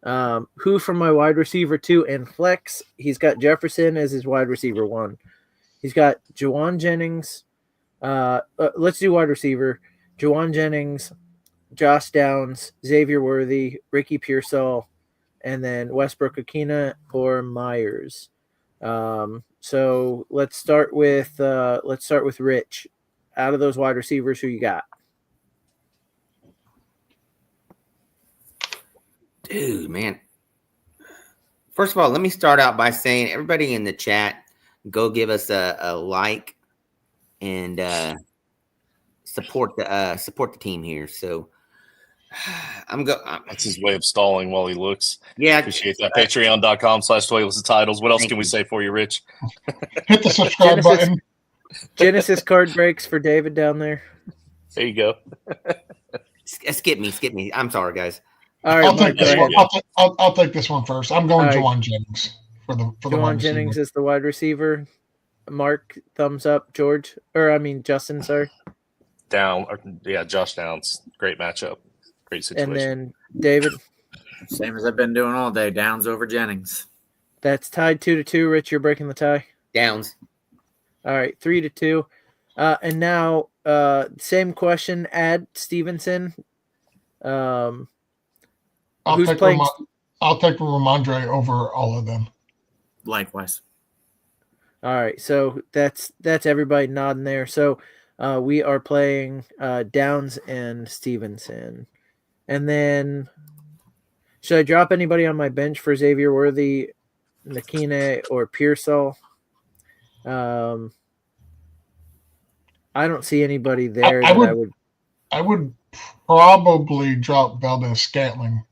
Speaker 1: Who from my wide receiver 2 and flex? He's got Jefferson as his wide receiver 1. He's got Juwan Jennings. Let's do wide receiver. Juwan Jennings, Josh Downs, Xavier Worthy, Ricky Pearsall, and then Westbrook Akina or Myers. So let's start with Rich. Out of those wide receivers, who you got?
Speaker 5: Dude, man. First of all, let me start out by saying, everybody in the chat, go give us a like and support the team here. So
Speaker 6: That's his way of stalling while he looks.
Speaker 5: Yeah,
Speaker 6: appreciate that. Patreon.com/Toilets Titles. What else can we say for you, Rich?
Speaker 4: Hit the subscribe button.
Speaker 1: Genesis card breaks for David down there.
Speaker 6: There you go.
Speaker 5: Skip me. I'm sorry, guys.
Speaker 1: All right,
Speaker 4: I'll take this one. I'll take this one first. I'm going Juwan Jennings for the
Speaker 1: Juwan Jennings is the wide receiver. Mark, thumbs up. Justin, sorry.
Speaker 6: Down. Yeah, Josh Downs. Great matchup. Great situation.
Speaker 1: And then David.
Speaker 3: Same as I've been doing all day. Downs over Jennings.
Speaker 1: That's tied 2-2. Rich, you're breaking the tie.
Speaker 5: Downs.
Speaker 1: All right, 3-2. And now, same question. Add Stevenson. Who's playing?
Speaker 4: I'll take Ramondre over all of them.
Speaker 3: Likewise.
Speaker 1: All right, so that's everybody nodding there. So we are playing Downs and Stevenson. And then, should I drop anybody on my bench for Xavier Worthy, Nakine, or Pearsall? I don't see anybody there I
Speaker 4: would probably drop Valdez Scantling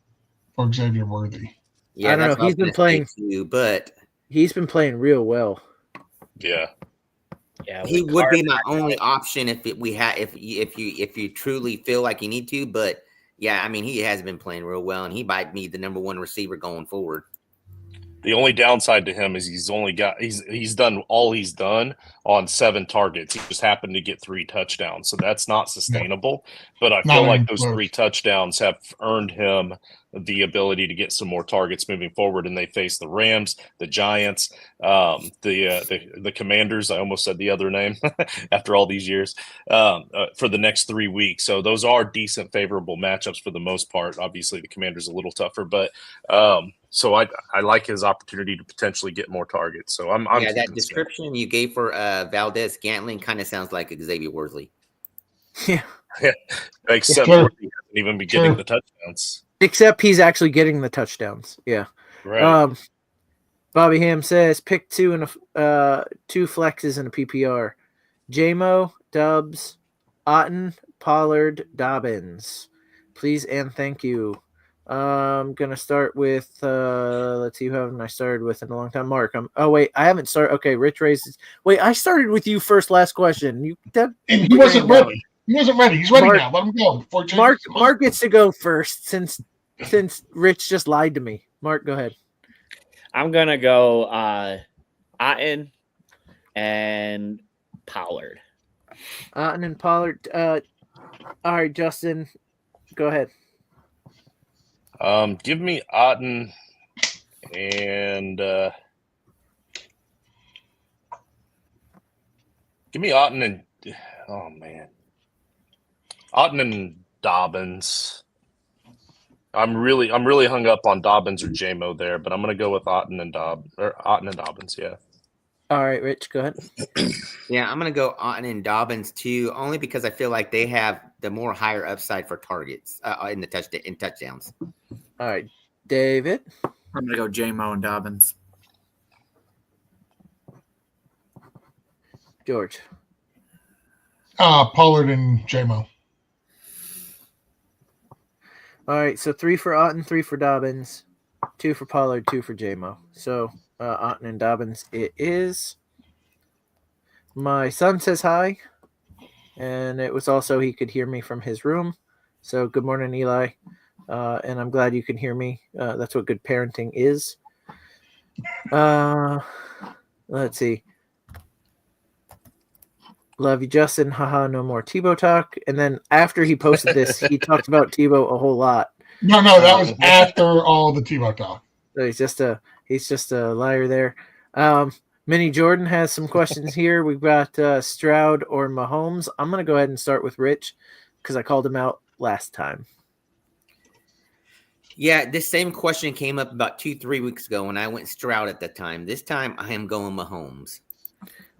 Speaker 4: for Xavier Worthy.
Speaker 5: Yeah,
Speaker 1: I don't know. He's been playing
Speaker 5: but
Speaker 1: he's been playing real well.
Speaker 6: Yeah.
Speaker 2: Yeah,
Speaker 5: he would be my only option if you truly feel like you need to. But yeah, I mean, he has been playing real well, and he might be the number 1 receiver going forward.
Speaker 6: The only downside to him is he's done all he's done on 7 targets. He just happened to get 3 touchdowns, so that's not sustainable. But I feel like those 3 touchdowns have earned him the ability to get some more targets moving forward. And they face the Rams, the Giants, the Commanders. I almost said the other name after all these years for the next 3 weeks. So those are decent, favorable matchups for the most part. Obviously, the Commanders a little tougher, but so I like his opportunity to potentially get more targets. So I'm
Speaker 5: that description you gave for Valdez Scantling kind of sounds like Xavier Worthy.
Speaker 1: Yeah.
Speaker 6: Except he hasn't even been getting the touchdowns.
Speaker 1: Except he's actually getting the touchdowns. Yeah.
Speaker 6: Right.
Speaker 1: Bobby Ham says pick 2 and 2 flexes in a PPR. JMO, Dubs, Otten, Pollard, Dobbins. Please and thank you. I'm gonna start with let's see, who haven't I started with in a long time? Mark. I haven't started. Okay, Rich raises. Wait, I started with you first. Last question.
Speaker 4: And he wasn't ready. He wasn't ready. He's ready now. Let him go.
Speaker 1: Mark gets to go first since Rich just lied to me. Mark, go ahead.
Speaker 2: I'm gonna go Otten and Pollard.
Speaker 1: Otten and Pollard. All right, Justin, go ahead.
Speaker 6: Give me Otten and Give me Otten and Otten and Dobbins. I'm really hung up on Dobbins or JMO there, but I'm gonna go with Otten and Dobbins. Yeah.
Speaker 1: All right, Rich, go ahead.
Speaker 5: Yeah, I'm gonna go Otten and Dobbins too, only because I feel like they have the more higher upside for targets in touchdowns.
Speaker 1: All right, David.
Speaker 3: I'm gonna go JMO and Dobbins.
Speaker 1: George.
Speaker 4: Pollard and JMO.
Speaker 1: All right, so 3 for Otten, 3 for Dobbins, 2 for Pollard, 2 for JMO. So Otten and Dobbins it is. My son says hi, and it was also he could hear me from his room. So good morning, Eli, and I'm glad you can hear me. That's what good parenting is. Let's see. Love you, Justin. Haha, no more Tebow talk. And then after he posted this, he talked about Tebow a whole lot.
Speaker 4: No, that was after all the Tebow talk.
Speaker 1: So he's just a liar there. Minnie Jordan has some questions here. We've got Stroud or Mahomes. I'm gonna go ahead and start with Rich because I called him out last time.
Speaker 5: Yeah, this same question came up about 2-3 weeks ago when I went Stroud at the time. This time I am going Mahomes.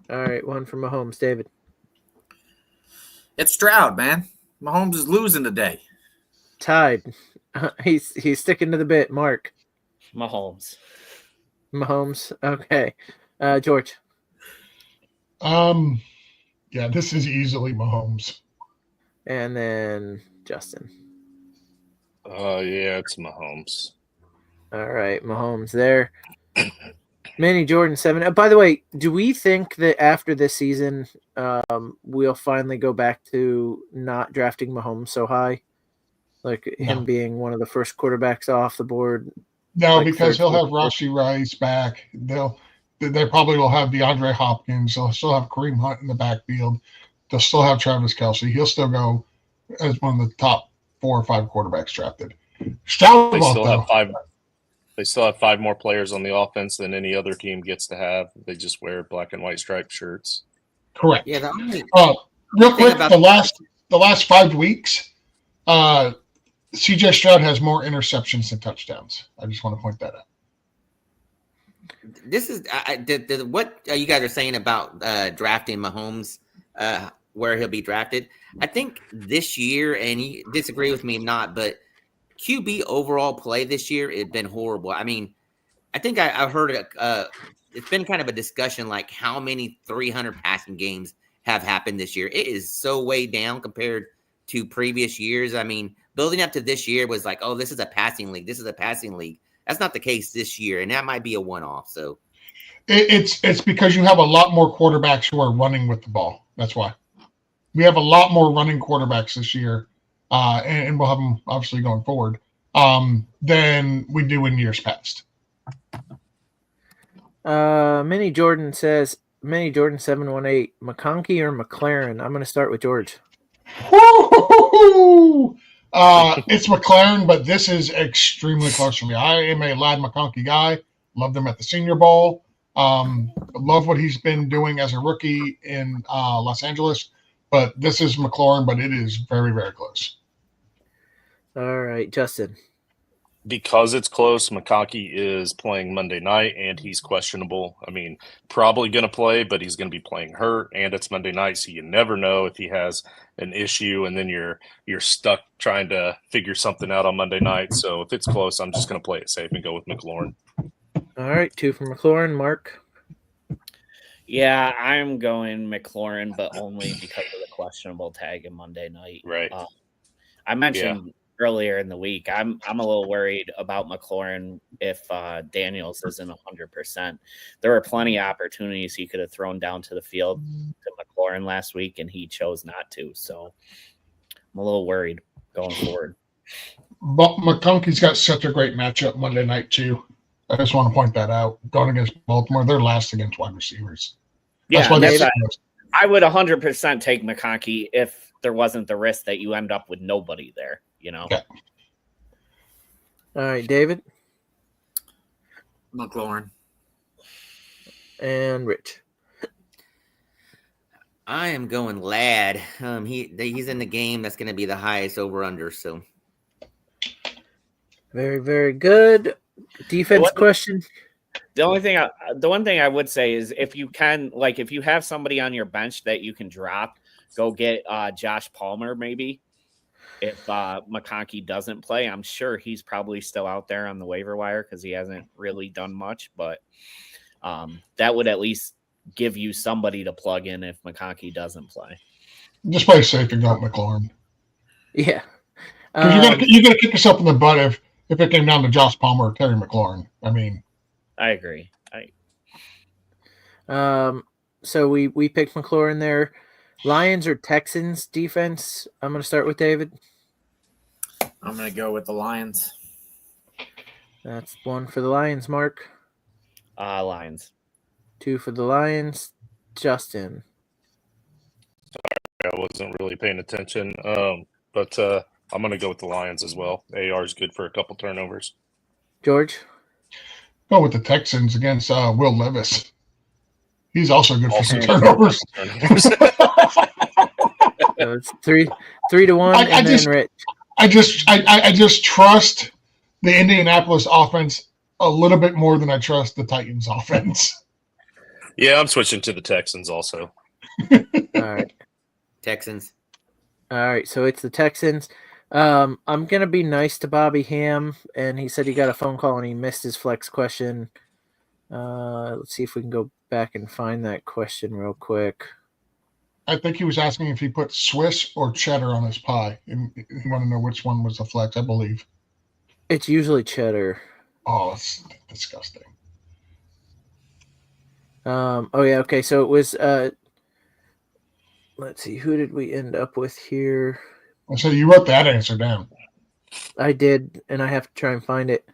Speaker 1: All right, one for Mahomes, David.
Speaker 3: It's Stroud, man. Mahomes is losing today.
Speaker 1: Tied. He's sticking to the bit. Mark.
Speaker 2: Mahomes.
Speaker 1: Okay. George.
Speaker 4: Yeah, this is easily Mahomes.
Speaker 1: And then Justin.
Speaker 6: Yeah, it's Mahomes.
Speaker 1: All right, Mahomes there. Manny Jordan 7. By the way, do we think that after this season, we'll finally go back to not drafting Mahomes so high, like him being one of the first quarterbacks off the board?
Speaker 4: No,
Speaker 1: like
Speaker 4: because he'll have
Speaker 1: fourth.
Speaker 4: Rashee Rice back. They probably will have DeAndre Hopkins. They'll still have Kareem Hunt in the backfield. They'll still have Travis Kelce. He'll still go as one of the top 4 or 5 quarterbacks drafted.
Speaker 6: They still have 5 more players on the offense than any other team gets to have. They just wear black and white striped shirts.
Speaker 4: Correct.
Speaker 5: Yeah.
Speaker 4: Real quick, the last 5 weeks, CJ Stroud has more interceptions than touchdowns. I just want to point that out.
Speaker 5: This is what you guys are saying about drafting Mahomes, where he'll be drafted. I think this year, and you disagree with me or not, but QB overall play this year has been horrible. I mean, I think I've heard it's been kind of a discussion like how many 300 passing games have happened this year. It is so way down compared to previous years. I mean, building up to this year was like, oh, this is a passing league. This is a passing league. That's not the case this year, and that might be a one-off. So
Speaker 4: it's because you have a lot more quarterbacks who are running with the ball. That's why we have a lot more running quarterbacks this year, and we'll have them obviously going forward than we do in years past.
Speaker 1: Minnie Jordan 718, McConkey or McLaren? I'm going to start with George.
Speaker 4: Woo-hoo-hoo-hoo! It's McLaren, but this is extremely close for me. I am a Lad McConkey guy. Loved him at the Senior Bowl. Love what he's been doing as a rookie in Los Angeles. But this is McLaurin, but it is very, very close.
Speaker 1: All right, Justin.
Speaker 6: Because it's close, McConkey is playing Monday night, and he's questionable. I mean, probably going to play, but he's going to be playing hurt, and it's Monday night, so you never know if he has an issue, and then you're stuck trying to figure something out on Monday night. So if it's close, I'm just going to play it safe and go with McLaurin.
Speaker 1: All right, 2 for McLaurin. Mark?
Speaker 2: Yeah, I'm going McLaurin, but only because of the questionable tag in Monday night.
Speaker 6: Right.
Speaker 2: I mentioned earlier in the week, I'm a little worried about McLaurin if Daniels isn't 100%. There were plenty of opportunities he could have thrown down to the field to McLaurin last week, and he chose not to. So I'm a little worried going forward.
Speaker 4: But McConkey's got such a great matchup Monday night, too. I just want to point that out. Going against Baltimore, they're last against wide receivers.
Speaker 2: I would 100% take McConkey if there wasn't the risk that you end up with nobody there, you know?
Speaker 4: Yeah.
Speaker 1: All right, David?
Speaker 3: McLaurin.
Speaker 1: And Rich?
Speaker 5: I am going lad. He's in the game. That's going to be the highest over under. So
Speaker 1: Very, very good. Defense question.
Speaker 2: The one thing I would say is if you have somebody on your bench that you can drop, go get Josh Palmer maybe. If McConkey doesn't play, I'm sure he's probably still out there on the waiver wire because he hasn't really done much. But that would at least give you somebody to plug in if McConkey doesn't play.
Speaker 4: Just play safe and go with McLaurin.
Speaker 1: Yeah.
Speaker 4: You gotta kick yourself in the butt if it came down to Josh Palmer or Terry McLaurin. I mean,
Speaker 2: I agree.
Speaker 1: So we picked McLaurin there. Lions or Texans defense? I'm going to start with David.
Speaker 3: I'm going to go with the Lions.
Speaker 1: That's 1 for the Lions, Mark.
Speaker 2: Lions.
Speaker 1: 2 for the Lions. Justin.
Speaker 6: I wasn't really paying attention, but I'm going to go with the Lions as well. AR is good for a couple turnovers.
Speaker 1: George?
Speaker 4: go with the Texans against Will Levis. He's also good for some turnovers.
Speaker 1: So it's 3-1.
Speaker 4: I just trust the Indianapolis offense a little bit more than I trust the Titans offense.
Speaker 6: Yeah, I'm switching to the Texans also.
Speaker 1: All right.
Speaker 5: Texans.
Speaker 1: All right, so it's the Texans. I'm going to be nice to Bobby Ham, and he said he got a phone call and he missed his flex question. Let's see if we can go back and find that question real quick.
Speaker 4: I think he was asking if he put Swiss or cheddar on his pie. And he wanted to know which one was the flex, I believe.
Speaker 1: It's usually cheddar.
Speaker 4: Oh, it's disgusting.
Speaker 1: Oh, yeah, okay, so it was let's see, who did we end up with here?
Speaker 4: So you wrote that answer down.
Speaker 1: I did, and I have to try and find it.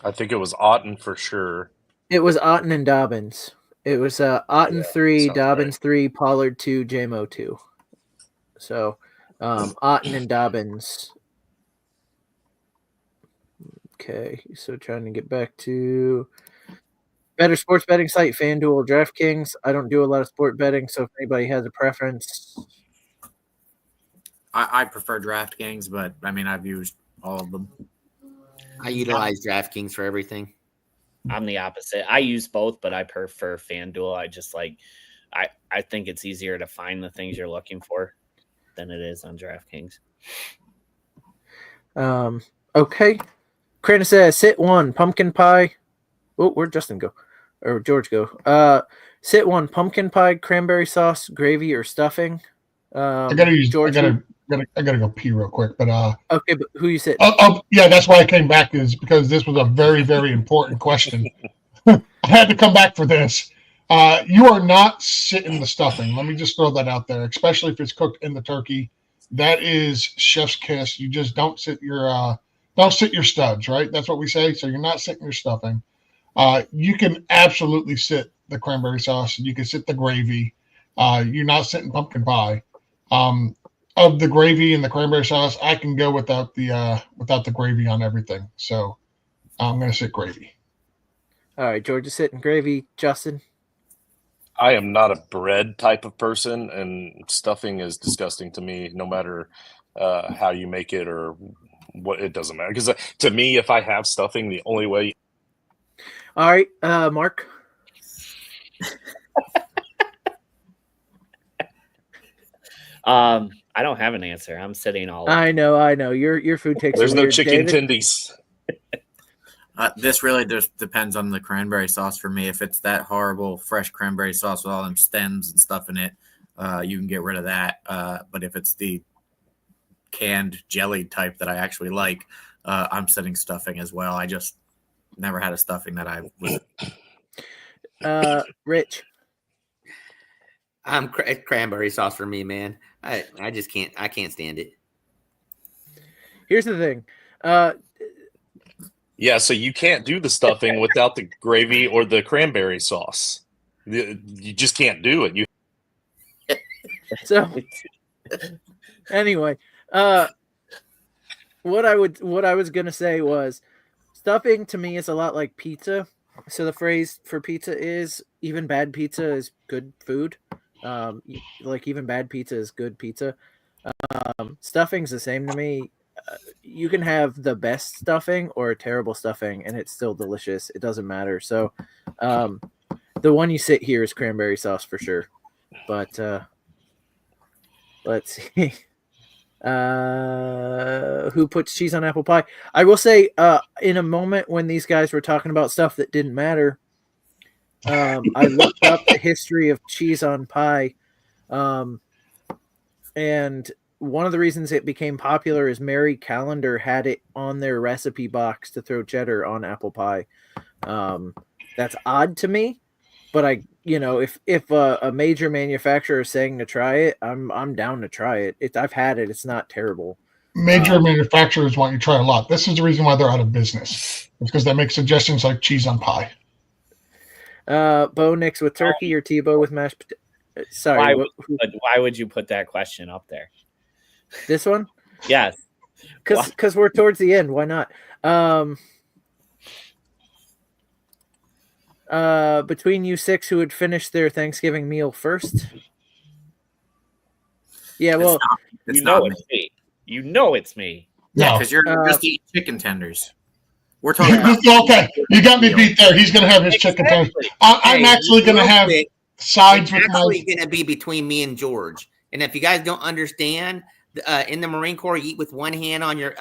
Speaker 6: I think it was Otten for sure.
Speaker 1: It was Otten and Dobbins. It was Otten 3, Dobbins
Speaker 6: right.
Speaker 1: 3, Pollard 2, JMO 2. So Otten and Dobbins. Okay, so trying to get back to better sports betting site, FanDuel, DraftKings. I don't do a lot of sport betting, so if anybody has a preference.
Speaker 3: I prefer DraftKings, but I mean, I've used all of them.
Speaker 5: I utilize DraftKings for everything.
Speaker 2: I'm the opposite. I use both, but I prefer FanDuel. I just I think it's easier to find the things you're looking for than it is on DraftKings.
Speaker 1: Okay. Crana says, sit 1, pumpkin pie. Oh, where'd Justin go? Or George go? Sit 1, pumpkin pie, cranberry sauce, gravy, or stuffing.
Speaker 4: I gotta go pee real quick, but
Speaker 1: okay, but who you sit?
Speaker 4: Yeah, that's why I came back, is because this was a very, very important question. I had to come back for this. You are not sitting the stuffing. Let me just throw that out there, especially if it's cooked in the turkey. That is chef's kiss. You just don't sit your studs, right? That's what we say. So you're not sitting your stuffing. You can absolutely sit the cranberry sauce. You can sit the gravy. You're not sitting pumpkin pie. Of the gravy and the cranberry sauce, I can go without the gravy on everything. So I'm going to sit gravy.
Speaker 1: All right, George is sitting gravy. Justin?
Speaker 6: I am not a bread type of person, and stuffing is disgusting to me, no matter how you make it or what. It doesn't matter. Because to me, if I have stuffing, the only way.
Speaker 1: All right, Mark?
Speaker 2: I don't have an answer. I'm sitting all.
Speaker 1: I know. Your food takes.
Speaker 6: There's no chicken tendies.
Speaker 3: This really just depends on the cranberry sauce for me. If it's that horrible fresh cranberry sauce with all them stems and stuff in it, you can get rid of that. But if it's the canned jelly type that I actually like, I'm setting stuffing as well. I just never had a stuffing that I was.
Speaker 1: Rich?
Speaker 5: Cranberry sauce for me, man. I just can't. I can't stand it.
Speaker 1: Here's the thing.
Speaker 6: Yeah, so you can't do the stuffing without the gravy or the cranberry sauce. You just can't do it.
Speaker 1: So anyway, what I was gonna say was stuffing to me is a lot like pizza. So the phrase for pizza is even bad pizza is good food. Like even bad pizza is good pizza. Stuffing's the same to me. You can have the best stuffing or a terrible stuffing, and it's still delicious. It doesn't matter. So, the one you sit here is cranberry sauce for sure. But let's see. Who puts cheese on apple pie? I will say, in a moment when these guys were talking about stuff that didn't matter, I looked up the history of cheese on pie, and one of the reasons it became popular is Mary Callender had it on their recipe box to throw cheddar on apple pie. That's odd to me, but if a major manufacturer is saying to try it, I'm down to try it. I've had it. It's not terrible.
Speaker 4: Major manufacturers want you to try a lot. This is the reason why they're out of business. It's because they make suggestions like cheese on pie.
Speaker 1: Bo Nix with turkey or Tebow with mashed potatoes? Sorry.
Speaker 2: Why would you put that question up there?
Speaker 1: This one?
Speaker 2: Yes.
Speaker 1: Because we're towards the end. Why not? Between you six, who would finish their Thanksgiving meal first? Yeah, well,
Speaker 3: It's
Speaker 2: you know
Speaker 3: not
Speaker 2: it's me. You know it's me.
Speaker 3: Yeah,
Speaker 4: No.
Speaker 3: because you're just eating chicken tenders. We're talking about
Speaker 4: Okay, you got me beat there. He's going to have his chicken tenders. I'm actually going to have sides with my.
Speaker 5: It's going to be between me and George. And if you guys don't understand, in the Marine Corps, you eat with one hand on your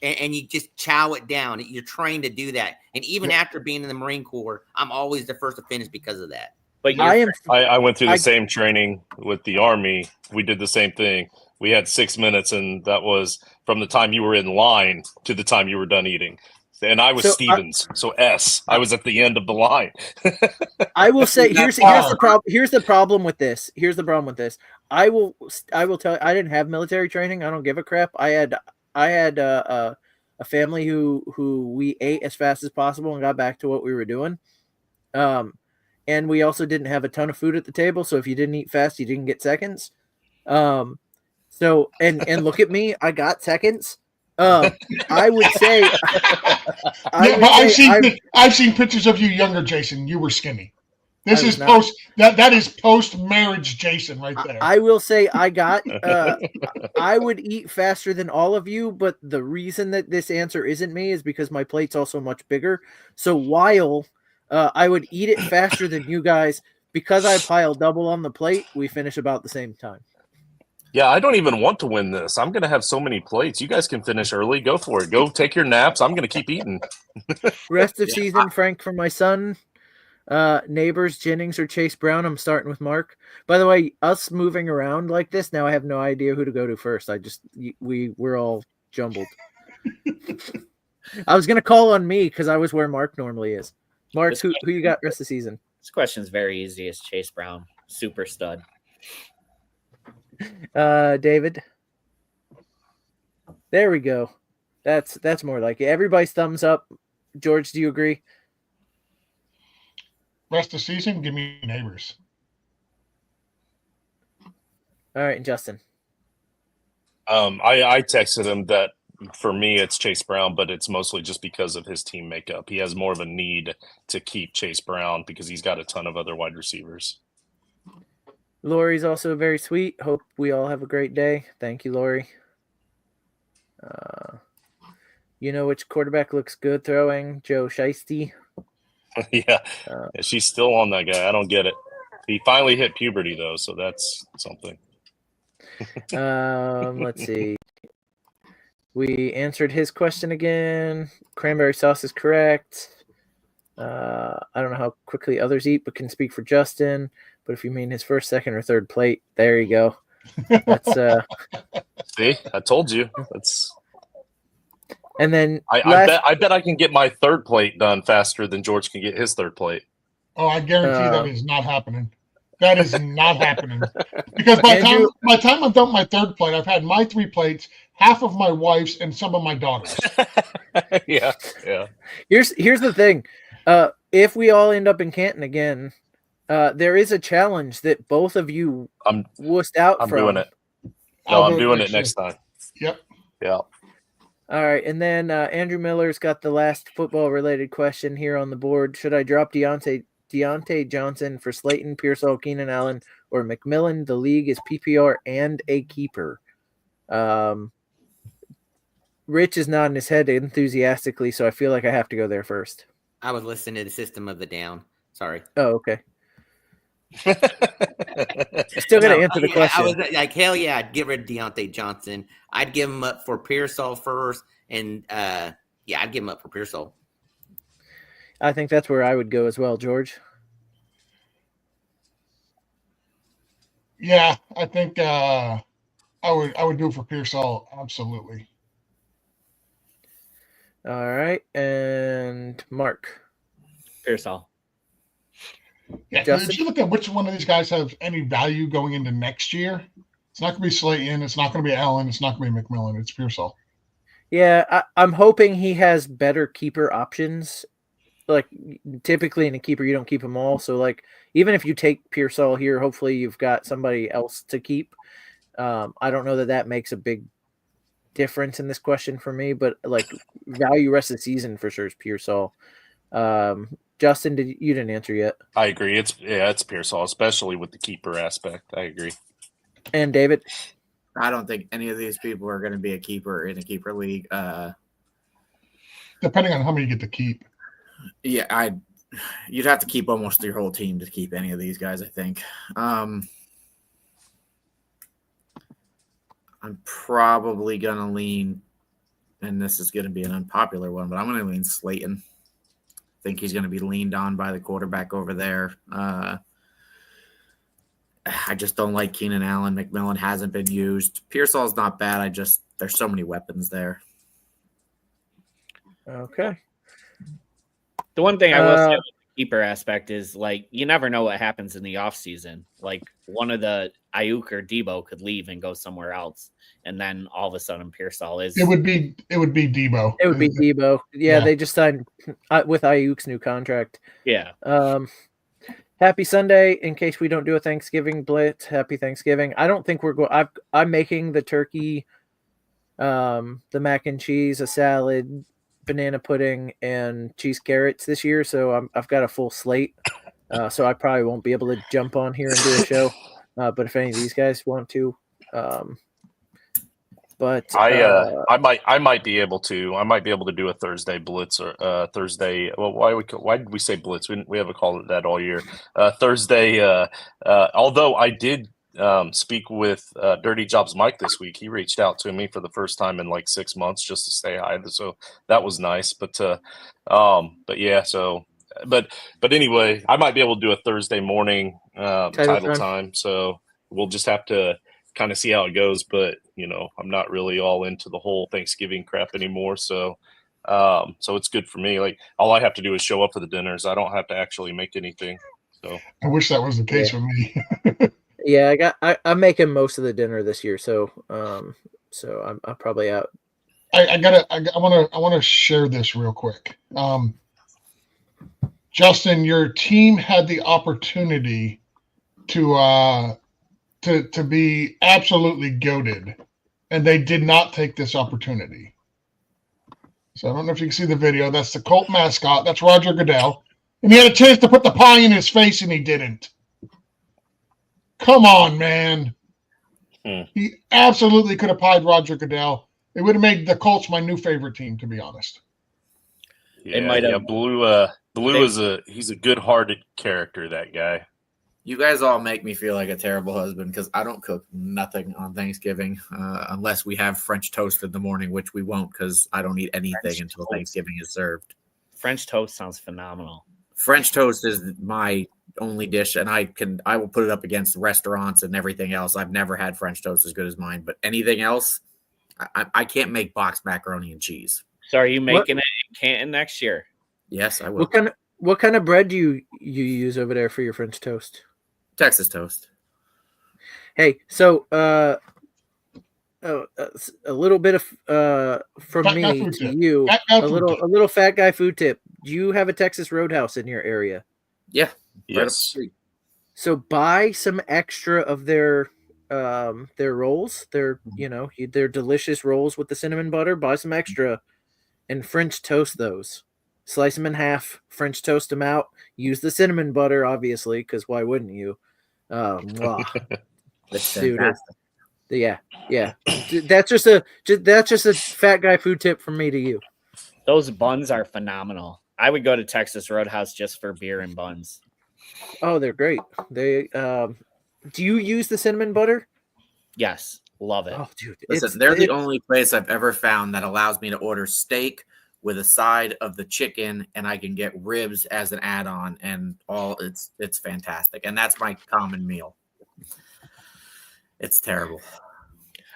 Speaker 5: and you just chow it down. You're trained to do that. And even after being in the Marine Corps, I'm always the first to finish because of that.
Speaker 2: But
Speaker 6: I went through the same training with the Army. We did the same thing. We had 6 minutes, and that was from the time you were in line to the time you were done eating. And I was Stevens, so S. I was at the end of the line.
Speaker 1: I will say here's the problem. Here's the problem with this. I will tell you, I didn't have military training. I don't give a crap. I had a family who we ate as fast as possible and got back to what we were doing. And we also didn't have a ton of food at the table, so if you didn't eat fast, you didn't get seconds. So and look at me, I got seconds. I would say
Speaker 4: I've seen pictures of you younger, Jason. You were skinny. This is post that is post marriage Jason right there.
Speaker 1: I will say I got I would eat faster than all of you, but the reason that this answer isn't me is because my plate's also much bigger. So while I would eat it faster than you guys, because I pile double on the plate, we finish about the same time.
Speaker 6: Yeah, I don't even want to win this. I'm going to have so many plates. You guys can finish early. Go for it. Go take your naps. I'm going to keep eating.
Speaker 1: Rest of season, Frank for my son. Neighbors, Jennings, or Chase Brown. I'm starting with Mark. By the way, us moving around like this, now I have no idea who to go to first. We're all jumbled. I was going to call on me because I was where Mark normally is. Mark, who you got rest of the season?
Speaker 2: This question is very easy. It's Chase Brown. Super stud.
Speaker 1: David. There we go. That's more like it. Everybody's thumbs up. George, do you agree?
Speaker 4: Rest of season, give me Neighbors.
Speaker 1: All right, and Justin.
Speaker 6: I texted him that for me it's Chase Brown, but it's mostly just because of his team makeup. He has more of a need to keep Chase Brown because he's got a ton of other wide receivers.
Speaker 1: Lori's also very sweet. Hope we all have a great day. Thank you, Lori. You know which quarterback looks good throwing? Joe Shiesty.
Speaker 6: Yeah, she's still on that guy. I don't get it. He finally hit puberty, though, so that's something.
Speaker 1: Let's see. We answered his question again. Cranberry sauce is correct. I don't know how quickly others eat, but can speak for Justin. But if you mean his first, second, or third plate, there you go. That's
Speaker 6: See, I told you. That's.
Speaker 1: And then
Speaker 6: I bet I can get my third plate done faster than George can get his third plate.
Speaker 4: Oh, I guarantee that is not happening. That is not happening. Because by the time I'm done with my third plate, I've had my 3 plates, half of my wife's, and some of my daughters.
Speaker 6: Yeah.
Speaker 1: Here's the thing. If we all end up in Canton again, there is a challenge that both of you wussed out from.
Speaker 6: I'm doing it. No, I'm doing it next time.
Speaker 4: Yep.
Speaker 6: Yeah.
Speaker 1: All right, and then Andrew Miller's got the last football-related question here on the board. Should I drop Deontay Deontay Johnson for Slayton, Pearsall, Keenan Allen, or McMillan. The league is PPR and a keeper. Rich is nodding his head enthusiastically, so I feel like I have to go there first.
Speaker 5: I was listening to the System of the Down. Sorry.
Speaker 1: Oh, okay. Still got to answer the question.
Speaker 5: I was like, hell yeah, I'd get rid of Deontay Johnson. I'd give him up for Pearsall first, and I'd give him up for Pearsall.
Speaker 1: I think that's where I would go as well, George.
Speaker 4: Yeah, I think I would do it for Pearsall, absolutely.
Speaker 1: All right, and Mark.
Speaker 2: Pearsall.
Speaker 4: Yeah,
Speaker 1: Justin?
Speaker 4: if you look at which one of these guys has any value going into next year, it's not going to be Slayton, it's not going to be Allen, it's not going to be McMillan, it's Pearsall.
Speaker 1: Yeah, I'm hoping he has better keeper options. Like, typically in a keeper, you don't keep them all. So, like, even if you take Pearsall here, hopefully you've got somebody else to keep. I don't know that makes a big difference in this question for me, but, like, value rest of the season for sure is Pearsall. Justin, you didn't answer yet.
Speaker 6: I agree. It's Pearsall, especially with the keeper aspect. I agree.
Speaker 1: And David?
Speaker 3: I don't think any of these people are going to be a keeper in a keeper league.
Speaker 4: Depending on how many you get to keep.
Speaker 3: Yeah, you'd have to keep almost your whole team to keep any of these guys, I think. I'm probably going to lean, and this is going to be an unpopular one, but I'm going to lean Slayton. I think he's going to be leaned on by the quarterback over there. I just don't like Keenan Allen. McMillan hasn't been used. Pearsall's not bad. There's so many weapons there.
Speaker 1: Okay.
Speaker 2: The one thing I will say with the keeper aspect is, like, you never know what happens in the offseason. Like, one of the Ayuk or Debo could leave and go somewhere else, and then all of a sudden Pearsall is.
Speaker 4: It would be Debo.
Speaker 1: It would be Debo. Yeah, they just signed with Ayuk's new contract.
Speaker 2: Yeah.
Speaker 1: Happy Sunday. In case we don't do a Thanksgiving blitz, happy Thanksgiving. I don't think we're going. I'm making the turkey, the mac and cheese, a salad, banana pudding, and cheese carrots this year. So I've got a full slate. So I probably won't be able to jump on here and do a show. But if any of these guys want to, but
Speaker 6: I might be able to. I might be able to do a Thursday blitz or Thursday. Well, why did we say blitz? We haven't called it that all year. Thursday. Although I did speak with Dirty Jobs Mike this week. He reached out to me for the first time in like 6 months just to say hi. So that was nice. But yeah. So but anyway, I might be able to do a Thursday morning title time. So we'll just have to kind of see how it goes, but I'm not really all into the whole Thanksgiving crap anymore. So it's good for me. Like, all I have to do is show up for the dinners. I don't have to actually make anything. So
Speaker 4: I wish that was the case for me.
Speaker 1: Yeah, I'm making most of the dinner this year, so I'm probably out.
Speaker 4: I want to share this real quick. Justin, your team had the opportunity to be absolutely goated, and they did not take this opportunity. So I don't know if you can see the video. That's the Colt mascot. That's Roger Goodell. And he had a chance to put the pie in his face, and he didn't. Come on, man. He absolutely could have pied Roger Goodell. It would have made the Colts my new favorite team, to be honest.
Speaker 6: Yeah, Blue he's a good-hearted character, that guy.
Speaker 3: You guys all make me feel like a terrible husband because I don't cook nothing on Thanksgiving unless we have French toast in the morning, which we won't because I don't eat anything until Thanksgiving is served.
Speaker 2: French toast sounds phenomenal. French
Speaker 3: toast is my only dish, and I will put it up against restaurants and everything else. I've never had French toast as good as mine, but anything else, I can't make boxed macaroni and cheese.
Speaker 2: So are you making it in Canton next year?
Speaker 3: Yes, I will.
Speaker 1: What kind of bread do you use over there for your French toast?
Speaker 3: Texas toast.
Speaker 1: Hey, so a little bit of from
Speaker 4: Fat guy
Speaker 1: me
Speaker 4: food
Speaker 1: to
Speaker 4: tip.
Speaker 1: you,
Speaker 4: Fat guy
Speaker 1: a
Speaker 4: food
Speaker 1: little
Speaker 4: tip.
Speaker 1: a little fat guy food tip. Do you have a Texas Roadhouse in your area?
Speaker 3: Yeah.
Speaker 6: Yes.
Speaker 3: Right up the street.
Speaker 1: So buy some extra of their rolls. Their delicious rolls with the cinnamon butter. Buy some extra and French toast those. slice them in half, French toast them out, use the cinnamon butter, obviously, because why wouldn't you? Mwah.
Speaker 3: That's
Speaker 1: Dude,
Speaker 3: fantastic.
Speaker 1: yeah. That's just a fat guy food tip from me to you.
Speaker 2: Those buns are phenomenal. I would go to Texas Roadhouse just for beer and buns.
Speaker 1: Oh, they're great. They do you use the cinnamon butter?
Speaker 2: Yes, love it.
Speaker 1: Oh, dude,
Speaker 3: Listen, they're the only place I've ever found that allows me to order steak with a side of the chicken, and I can get ribs as an add-on, and all it's fantastic. And that's my common meal. It's terrible.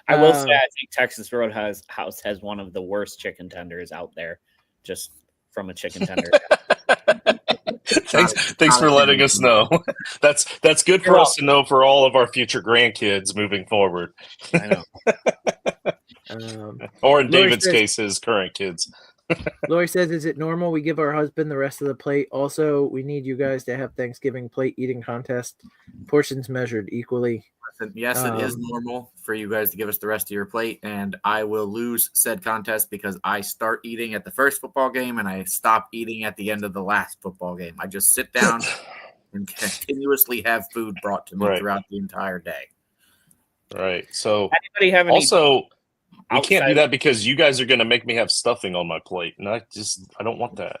Speaker 2: I will say, I think Texas Roadhouse has one of the worst chicken tenders out there, just from a chicken tender.
Speaker 6: Thanks for letting us know. That's good for us to know for all of our future grandkids moving forward.
Speaker 2: I
Speaker 6: know. Or in David's case, his current kids.
Speaker 1: Lori says, is it normal we give our husband the rest of the plate? Also, we need you guys to have Thanksgiving plate eating contest, portions measured equally.
Speaker 3: Yes, it is normal for you guys to give us the rest of your plate, and I will lose said contest because I start eating at the first football game and I stop eating at the end of the last football game. I just sit down and continuously have food brought to me throughout the entire day.
Speaker 6: Right. So
Speaker 2: anybody have any
Speaker 6: also we can't do that because you guys are going to make me have stuffing on my plate, and I don't want that.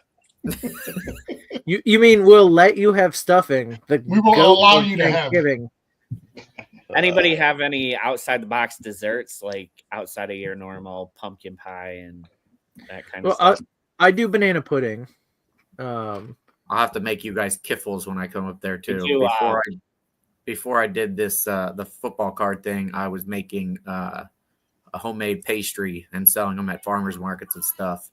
Speaker 1: You mean we'll let you have stuffing?
Speaker 4: We will allow you to have.
Speaker 2: Anybody have any outside the box desserts, like outside of your normal pumpkin pie and that kind of stuff?
Speaker 1: I do banana pudding.
Speaker 3: I'll have to make you guys kiffles when I come up there too. Before I did this the football card thing, I was making a homemade pastry and selling them at farmers markets and stuff.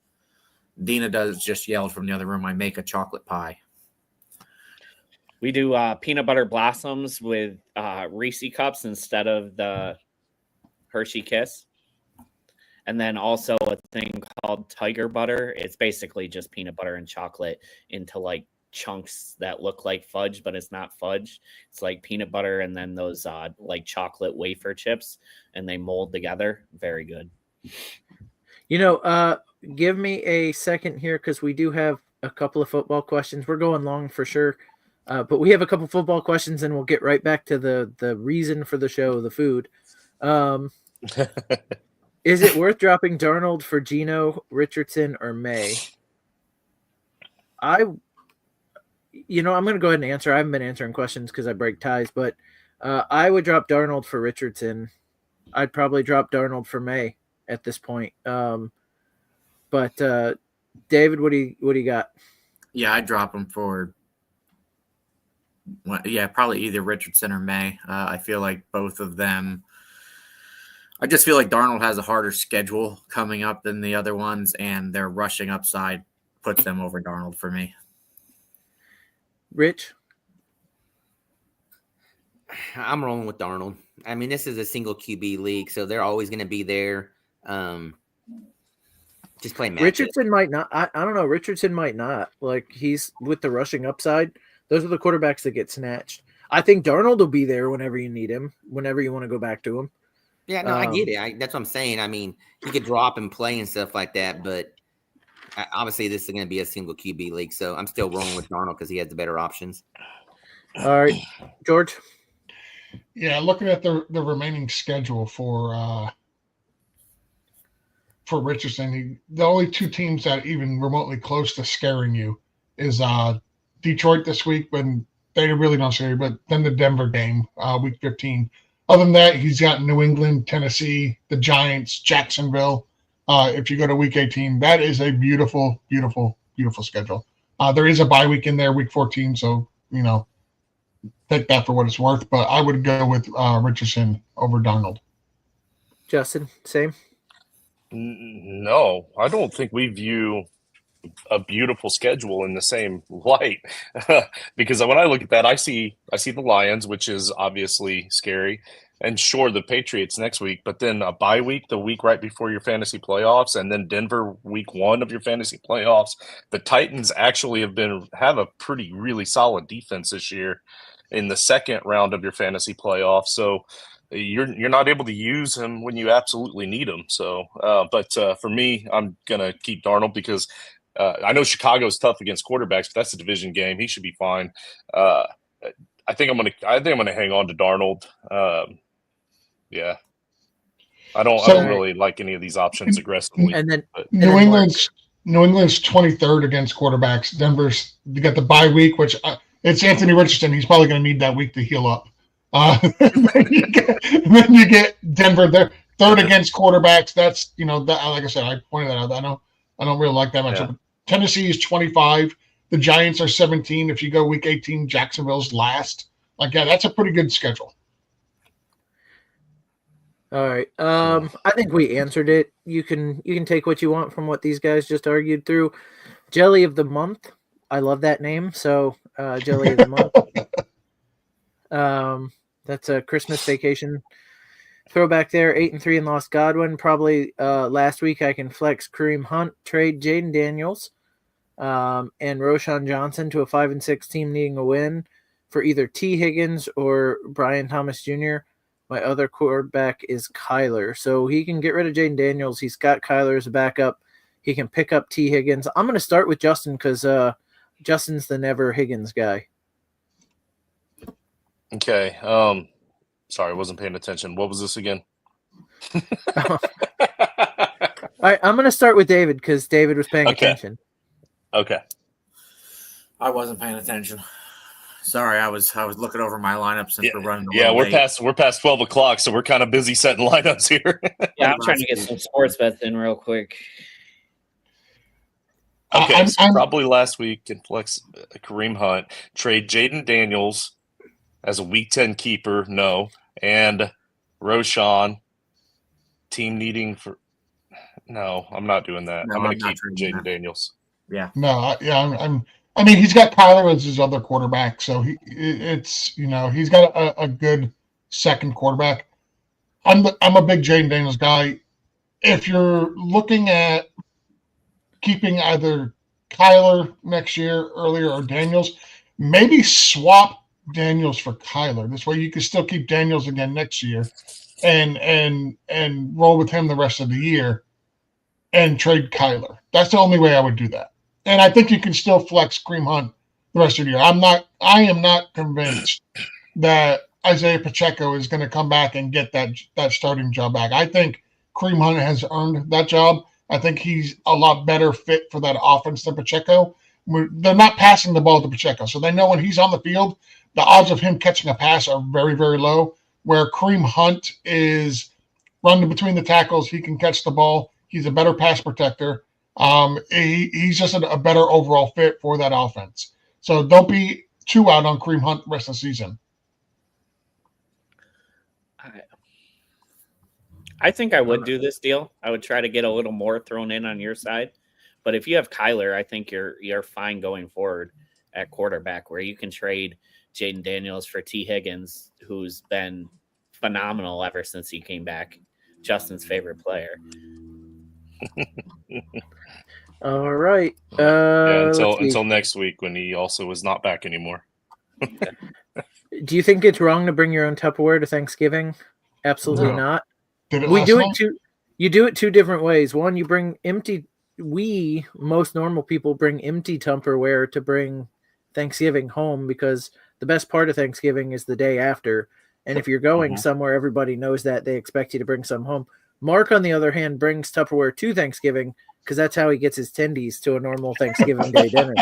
Speaker 3: Dina just yelled from the other room, I make a chocolate pie.
Speaker 2: We do peanut butter blossoms with Reese cups instead of the Hershey Kiss. And then also a thing called tiger butter. It's basically just peanut butter and chocolate into like chunks that look like fudge, but it's not fudge. It's like peanut butter and then those like chocolate wafer chips, and they mold together. Very good.
Speaker 1: Give me a second here because we do have a couple of football questions. We're going long for sure. But we have a couple football questions, and we'll get right back to the reason for the show, the food. Is it worth dropping Darnold for Geno, Richardson, or May? I'm going to go ahead and answer. I haven't been answering questions because I break ties, but I would drop Darnold for Richardson. I'd probably drop Darnold for May at this point. But David, what do you got?
Speaker 3: Yeah, I'd drop him for. Well, yeah, probably either Richardson or May. I feel like both of them. I just feel like Darnold has a harder schedule coming up than the other ones, and their rushing upside puts them over Darnold for me.
Speaker 1: Rich?
Speaker 5: I'm rolling with Darnold. I mean, this is a single QB league, so they're always going to be there. Just play matchup.
Speaker 1: Richardson might not. I don't know. Richardson might not. Like, he's with the rushing upside. Those are the quarterbacks that get snatched. I think Darnold will be there whenever you need him, whenever you want to go back to him.
Speaker 5: Yeah, no, I get it. That's what I'm saying. I mean, he could drop and play and stuff like that, but obviously this is going to be a single QB league, so I'm still rolling with Darnold because he has the better options.
Speaker 1: All right, George?
Speaker 4: Yeah, looking at the remaining schedule for Richardson, the only two teams that even remotely close to scaring you is Detroit this week, when they really don't scare you, but then the Denver game, week 15. Other than that, he's got New England, Tennessee, the Giants, Jacksonville. If you go to week 18, that is a beautiful, beautiful, beautiful schedule. There is a bye week in there, week 14, so, take that for what it's worth. But I would go with Richardson over Darnold.
Speaker 1: Justin, same?
Speaker 6: No, I don't think we view a beautiful schedule in the same light because when I look at that, I see the Lions, which is obviously scary, and sure, the Patriots next week, but then a bye week the week right before your fantasy playoffs, and then Denver week 1 of your fantasy playoffs. The Titans actually have a really solid defense this year in the second round of your fantasy playoffs. So you're not able to use him when you absolutely need him. So, but for me, I'm gonna keep Darnold because I know Chicago's tough against quarterbacks, but that's a division game. He should be fine. I think I'm gonna hang on to Darnold. Yeah, I don't really like any of these options aggressively.
Speaker 1: And then
Speaker 4: New England's 23rd against quarterbacks. Denver's, you got the bye week, which it's Anthony Richardson. He's probably going to need that week to heal up. Then you get Denver. They're third against quarterbacks. That's like I said, I pointed that out. I don't really like that matchup. Yeah. Tennessee is 25. The Giants are 17. If you go week 18, Jacksonville's last. That's a pretty good schedule.
Speaker 1: All right. I think we answered it. You can take what you want from what these guys just argued through. Jelly of the month. I love that name. So Jelly of the month. That's a Christmas Vacation throwback there. 8-3 and lost Godwin. Probably last week I can flex Kareem Hunt, trade Jaden Daniels, and Roshan Johnson to a 5-6 team needing a win for either T. Higgins or Brian Thomas Jr. My other quarterback is Kyler. So he can get rid of Jaden Daniels. He's got Kyler as a backup. He can pick up T. Higgins. I'm going to start with Justin because Justin's the never Higgins guy.
Speaker 6: Okay. Sorry, I wasn't paying attention. What was this again?
Speaker 1: All right, I'm going to start with David because David was paying attention.
Speaker 6: Okay.
Speaker 3: I wasn't paying attention. Sorry, I was looking over my lineup since we're running.
Speaker 6: We're past 12 o'clock, so we're kind of busy setting lineups here.
Speaker 2: Yeah, I'm trying to get some sports bets in real quick.
Speaker 6: Okay, probably last week in flex Kareem Hunt, trade Jaden Daniels as a week 10 keeper, no, and Roshan team needing for no, I'm not doing that. No, I'm going to keep Jaden Daniels.
Speaker 3: Yeah.
Speaker 4: No, I mean, he's got Kyler as his other quarterback, so he's got a good second quarterback. I'm a big Jaden Daniels guy. If you're looking at keeping either Kyler next year earlier or Daniels, maybe swap Daniels for Kyler. This way you can still keep Daniels again next year and roll with him the rest of the year and trade Kyler. That's the only way I would do that. And I think you can still flex Kareem Hunt the rest of the year. I am not convinced that Isaiah Pacheco is going to come back and get that starting job back. I think Kareem Hunt has earned that job. I think he's a lot better fit for that offense than Pacheco. They're not passing the ball to Pacheco, so they know when he's on the field, the odds of him catching a pass are very, very low, where Kareem Hunt is running between the tackles. He can catch the ball. He's a better pass protector. He's just a better overall fit for that offense. So don't be too out on Kareem Hunt the rest of the season.
Speaker 2: I think I would do this deal. I would try to get a little more thrown in on your side. But if you have Kyler, I think you're fine going forward at quarterback, where you can trade Jaden Daniels for T. Higgins, who's been phenomenal ever since he came back. Justin's favorite player.
Speaker 1: All right.
Speaker 6: Until next week when he also is not back anymore.
Speaker 1: Do you think it's wrong to bring your own Tupperware to Thanksgiving? Absolutely not. We do it two. You do it two different ways. One, you bring empty. Most normal people bring empty Tupperware to bring Thanksgiving home, because the best part of Thanksgiving is the day after. And if you're going somewhere, everybody knows that they expect you to bring some home. Mark, on the other hand, brings Tupperware to Thanksgiving because that's how he gets his tendies to a normal Thanksgiving Day dinner.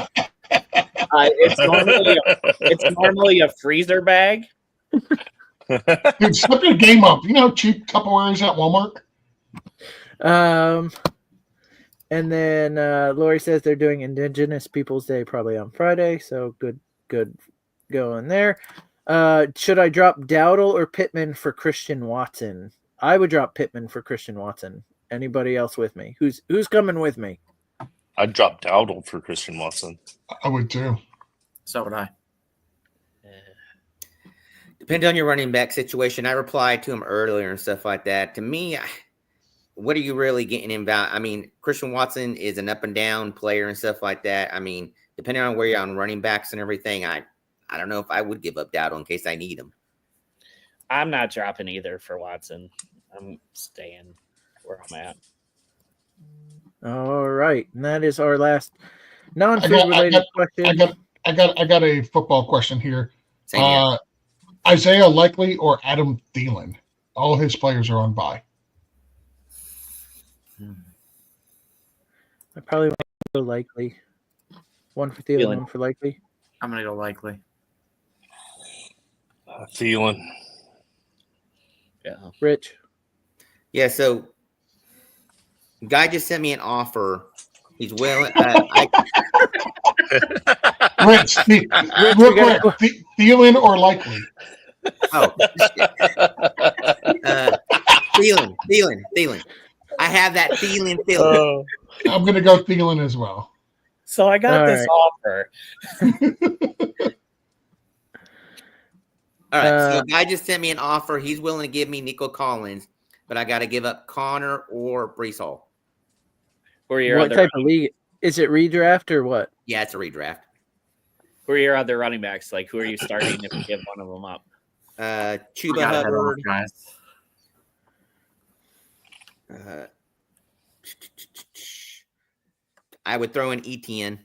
Speaker 2: It's normally a freezer bag.
Speaker 4: Dude, step your game up. You know, cheap Tupperwares at Walmart.
Speaker 1: And then Lori says they're doing Indigenous Peoples Day probably on Friday, so good going there. Should I drop Dowdle or Pittman for Christian Watson? I would drop Pittman for Christian Watson. Anybody else with me? Who's coming with me?
Speaker 6: I'd drop Dowdle for Christian Watson.
Speaker 4: I would too.
Speaker 3: So would I.
Speaker 5: Depends on your running back situation. I replied to him earlier and stuff like that. To me, what are you really getting in value? I mean, Christian Watson is an up and down player and stuff like that. I mean, depending on where you're on running backs and everything, I don't know if I would give up Dowdle in case I need him.
Speaker 2: I'm not dropping either for Watson. I'm staying where I'm at.
Speaker 1: All right, and that is our last
Speaker 4: I
Speaker 1: non-food
Speaker 4: got, I
Speaker 1: related
Speaker 4: got,
Speaker 1: question.
Speaker 4: I got a football question here.
Speaker 5: Same here.
Speaker 4: Isaiah Likely or Adam Thielen? All his players are on bye.
Speaker 1: I probably want to go Likely. One for Thielen,
Speaker 2: Thielen.
Speaker 1: one for Likely.
Speaker 3: I'm gonna go Likely.
Speaker 6: Thielen.
Speaker 2: Yeah.
Speaker 1: Rich.
Speaker 5: Yeah, so guy just sent me an offer. He's willing.
Speaker 4: Rich, real quick, Thielen or Likely?
Speaker 5: Thielen. I have that Thielen feeling.
Speaker 4: I'm going to go Thielen as well.
Speaker 2: So I got this offer.
Speaker 5: All right. So a guy just sent me an offer. He's willing to give me Nico Collins, but I got to give up Connor or Brees Hall.
Speaker 1: What type of league? Is it redraft or what?
Speaker 5: Yeah, it's a redraft.
Speaker 2: Who are your other running backs? Like, who are you starting if you give one of them up?
Speaker 5: Chuba Hubbard. I would throw in ETN.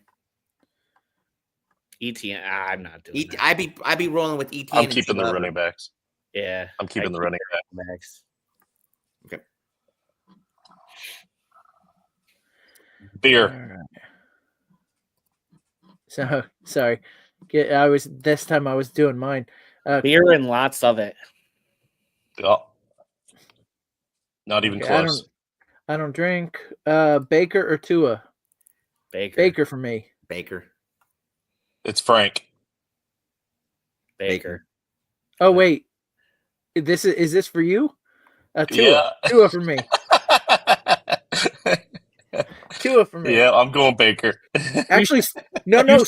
Speaker 2: ETN. I'm not doing that.
Speaker 5: I'd be rolling with ETN.
Speaker 6: I'm keeping the running backs.
Speaker 2: Yeah,
Speaker 6: I'm keeping the running
Speaker 2: backs.
Speaker 5: Okay.
Speaker 6: Beer.
Speaker 1: Right. So sorry. I was doing mine.
Speaker 2: Beer and lots of it.
Speaker 6: Oh. Not even close.
Speaker 1: I don't drink. Baker or Tua? Baker for me.
Speaker 5: Baker.
Speaker 6: It's Frank.
Speaker 2: Baker.
Speaker 1: Oh wait. Is this for you? Tua.
Speaker 6: Yeah.
Speaker 1: Tua for me. Tua for me.
Speaker 6: Yeah, I'm going Baker.
Speaker 1: Actually, no.
Speaker 2: You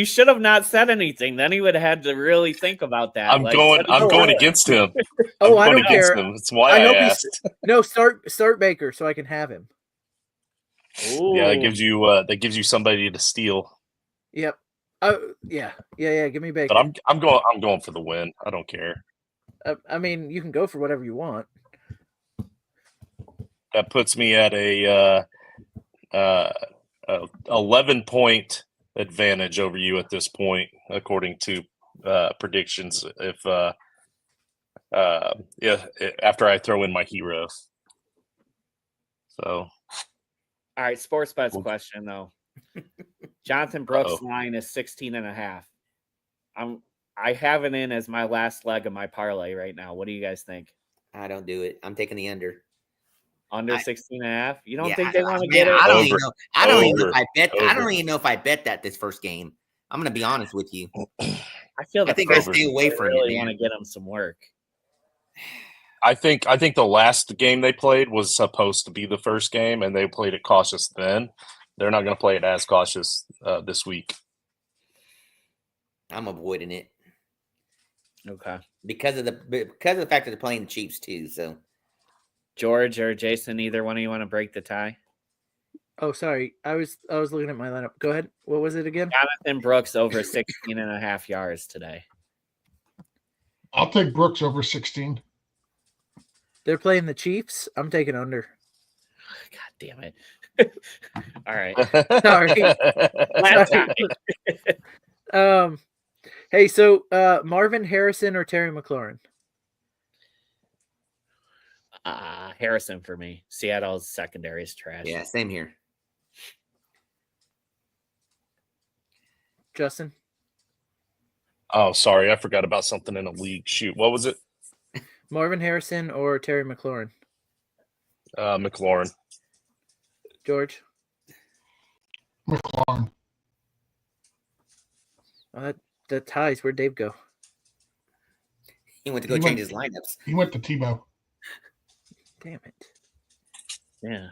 Speaker 2: should have not said anything. Then he would have had to really think about that.
Speaker 6: I'm going against him.
Speaker 1: Oh, I don't care.
Speaker 6: That's why I asked.
Speaker 1: No, start Baker so I can have him.
Speaker 2: Ooh.
Speaker 6: Yeah, that gives you somebody to steal.
Speaker 1: Yep. Yeah. Give me Baker.
Speaker 6: But I'm going for the win. I don't care.
Speaker 1: I mean, you can go for whatever you want.
Speaker 6: That puts me at a 11-point advantage over you at this point, according to predictions. If after I throw in my hero. So.
Speaker 2: All right, sports bets question though. Jonathan Brooks' line is 16.5. I have it in as my last leg of my parlay right now. What do you guys think?
Speaker 5: I don't do it. I'm taking the under.
Speaker 2: Under 16.5? You don't think they want to get it?
Speaker 5: I don't even know. I don't even know if I bet. I don't even know if I bet that this first game. I'm going to be honest with you.
Speaker 2: I think
Speaker 5: I stay away from it.
Speaker 2: Really want to get him some work.
Speaker 6: I think the last game they played was supposed to be the first game, and they played it cautious then. They're not going to play it as cautious this week.
Speaker 5: I'm avoiding it.
Speaker 2: Okay.
Speaker 5: Because of the fact that they're playing the Chiefs too. So,
Speaker 2: George or Jason, either one of you want to break the tie?
Speaker 1: Oh, sorry. I was looking at my lineup. Go ahead. What was it again?
Speaker 2: Jonathan Brooks over 16.5 yards today.
Speaker 4: I'll take Brooks over 16.
Speaker 1: They're playing the Chiefs. I'm taking under.
Speaker 2: God damn it. All right.
Speaker 1: Sorry. Hey, so Marvin Harrison or Terry McLaurin?
Speaker 2: Harrison for me. Seattle's secondary is trash.
Speaker 5: Yeah, same here.
Speaker 1: Justin?
Speaker 6: Oh, sorry. I forgot about something in a league. Shoot. What was it?
Speaker 1: Marvin Harrison or Terry McLaurin?
Speaker 6: McLaurin.
Speaker 1: George?
Speaker 4: McLaurin.
Speaker 1: Oh, that ties. Where'd Dave go?
Speaker 5: He went to go change his lineups.
Speaker 4: He went to Tebow.
Speaker 1: Damn it.
Speaker 2: Yeah.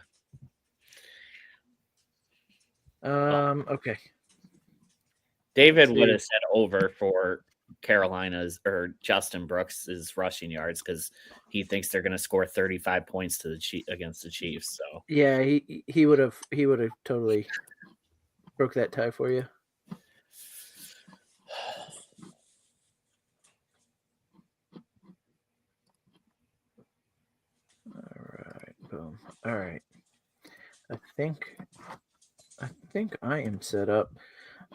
Speaker 1: Okay.
Speaker 2: David would have said over for Carolina's or Justin Brooks' rushing yards because he thinks they're going to score 35 points to against the Chiefs. So
Speaker 1: yeah, he would have totally broke that tie for you. All right, boom. All right. I think I am set up.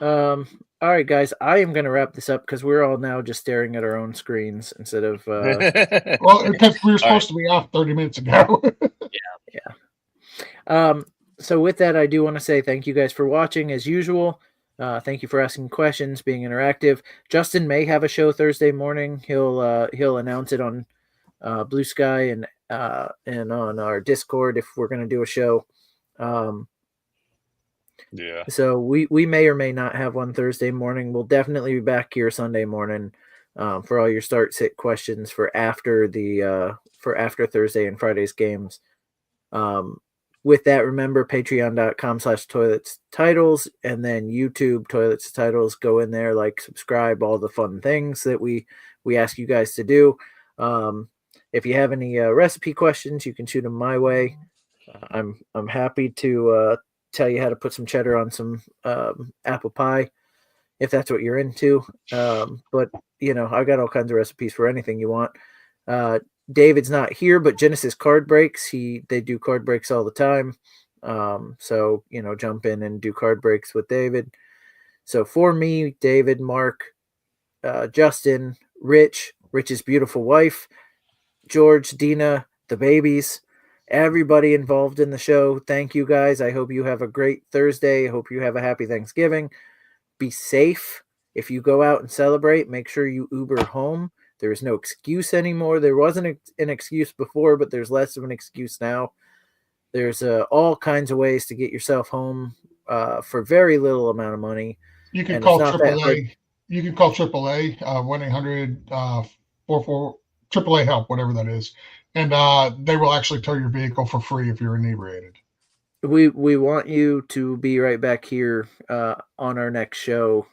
Speaker 1: All right, guys, I am going to wrap this up because we're all now just staring at our own screens instead of.
Speaker 4: Well, because we were supposed to be off 30 minutes ago.
Speaker 1: So with that, I do want to say thank you guys for watching as usual. Thank you for asking questions, being interactive. Justin may have a show Thursday morning. He'll announce it on Blue Sky and on our Discord if we're going to do a show.
Speaker 6: Yeah.
Speaker 1: So we may or may not have one Thursday morning. We'll definitely be back here Sunday morning for all your start sit questions for after Thursday and Friday's games. With that, remember patreon.com/toilets-titles and then YouTube Toilets Titles. Go in there, like, subscribe, all the fun things that we ask you guys to do. If you have any recipe questions, you can shoot them my way. I'm happy to tell you how to put some cheddar on some apple pie if that's what you're into. But I've got all kinds of recipes for anything you want. David's not here, but Genesis Card Breaks, they do card breaks all the time. So jump in and do card breaks with David. So for me, David, Mark, Justin, Rich's beautiful wife, George, Dina, the babies, everybody involved in the show, thank you guys. I hope you have a great Thursday. I hope you have a happy Thanksgiving. Be safe. If you go out and celebrate, make sure you Uber home. There is no excuse anymore. There wasn't an excuse before, but there's less of an excuse now. There's all kinds of ways to get yourself home for very little amount of money.
Speaker 4: You can call AAA. You can call AAA 1-800-44 AAA help, whatever that is, and they will actually tow your vehicle for free if you're inebriated.
Speaker 1: We want you to be right back here on our next show.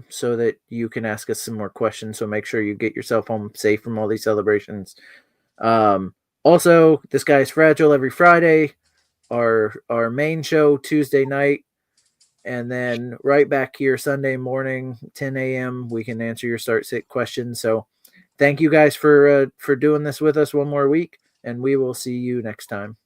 Speaker 1: So that you can ask us some more questions. So make sure you get yourself home safe from all these celebrations. Also, This Guy's Fragile every Friday, our main show Tuesday night, and then right back here Sunday morning, 10 a.m. We can answer your start sit questions. So thank you guys for doing this with us one more week, and we will see you next time.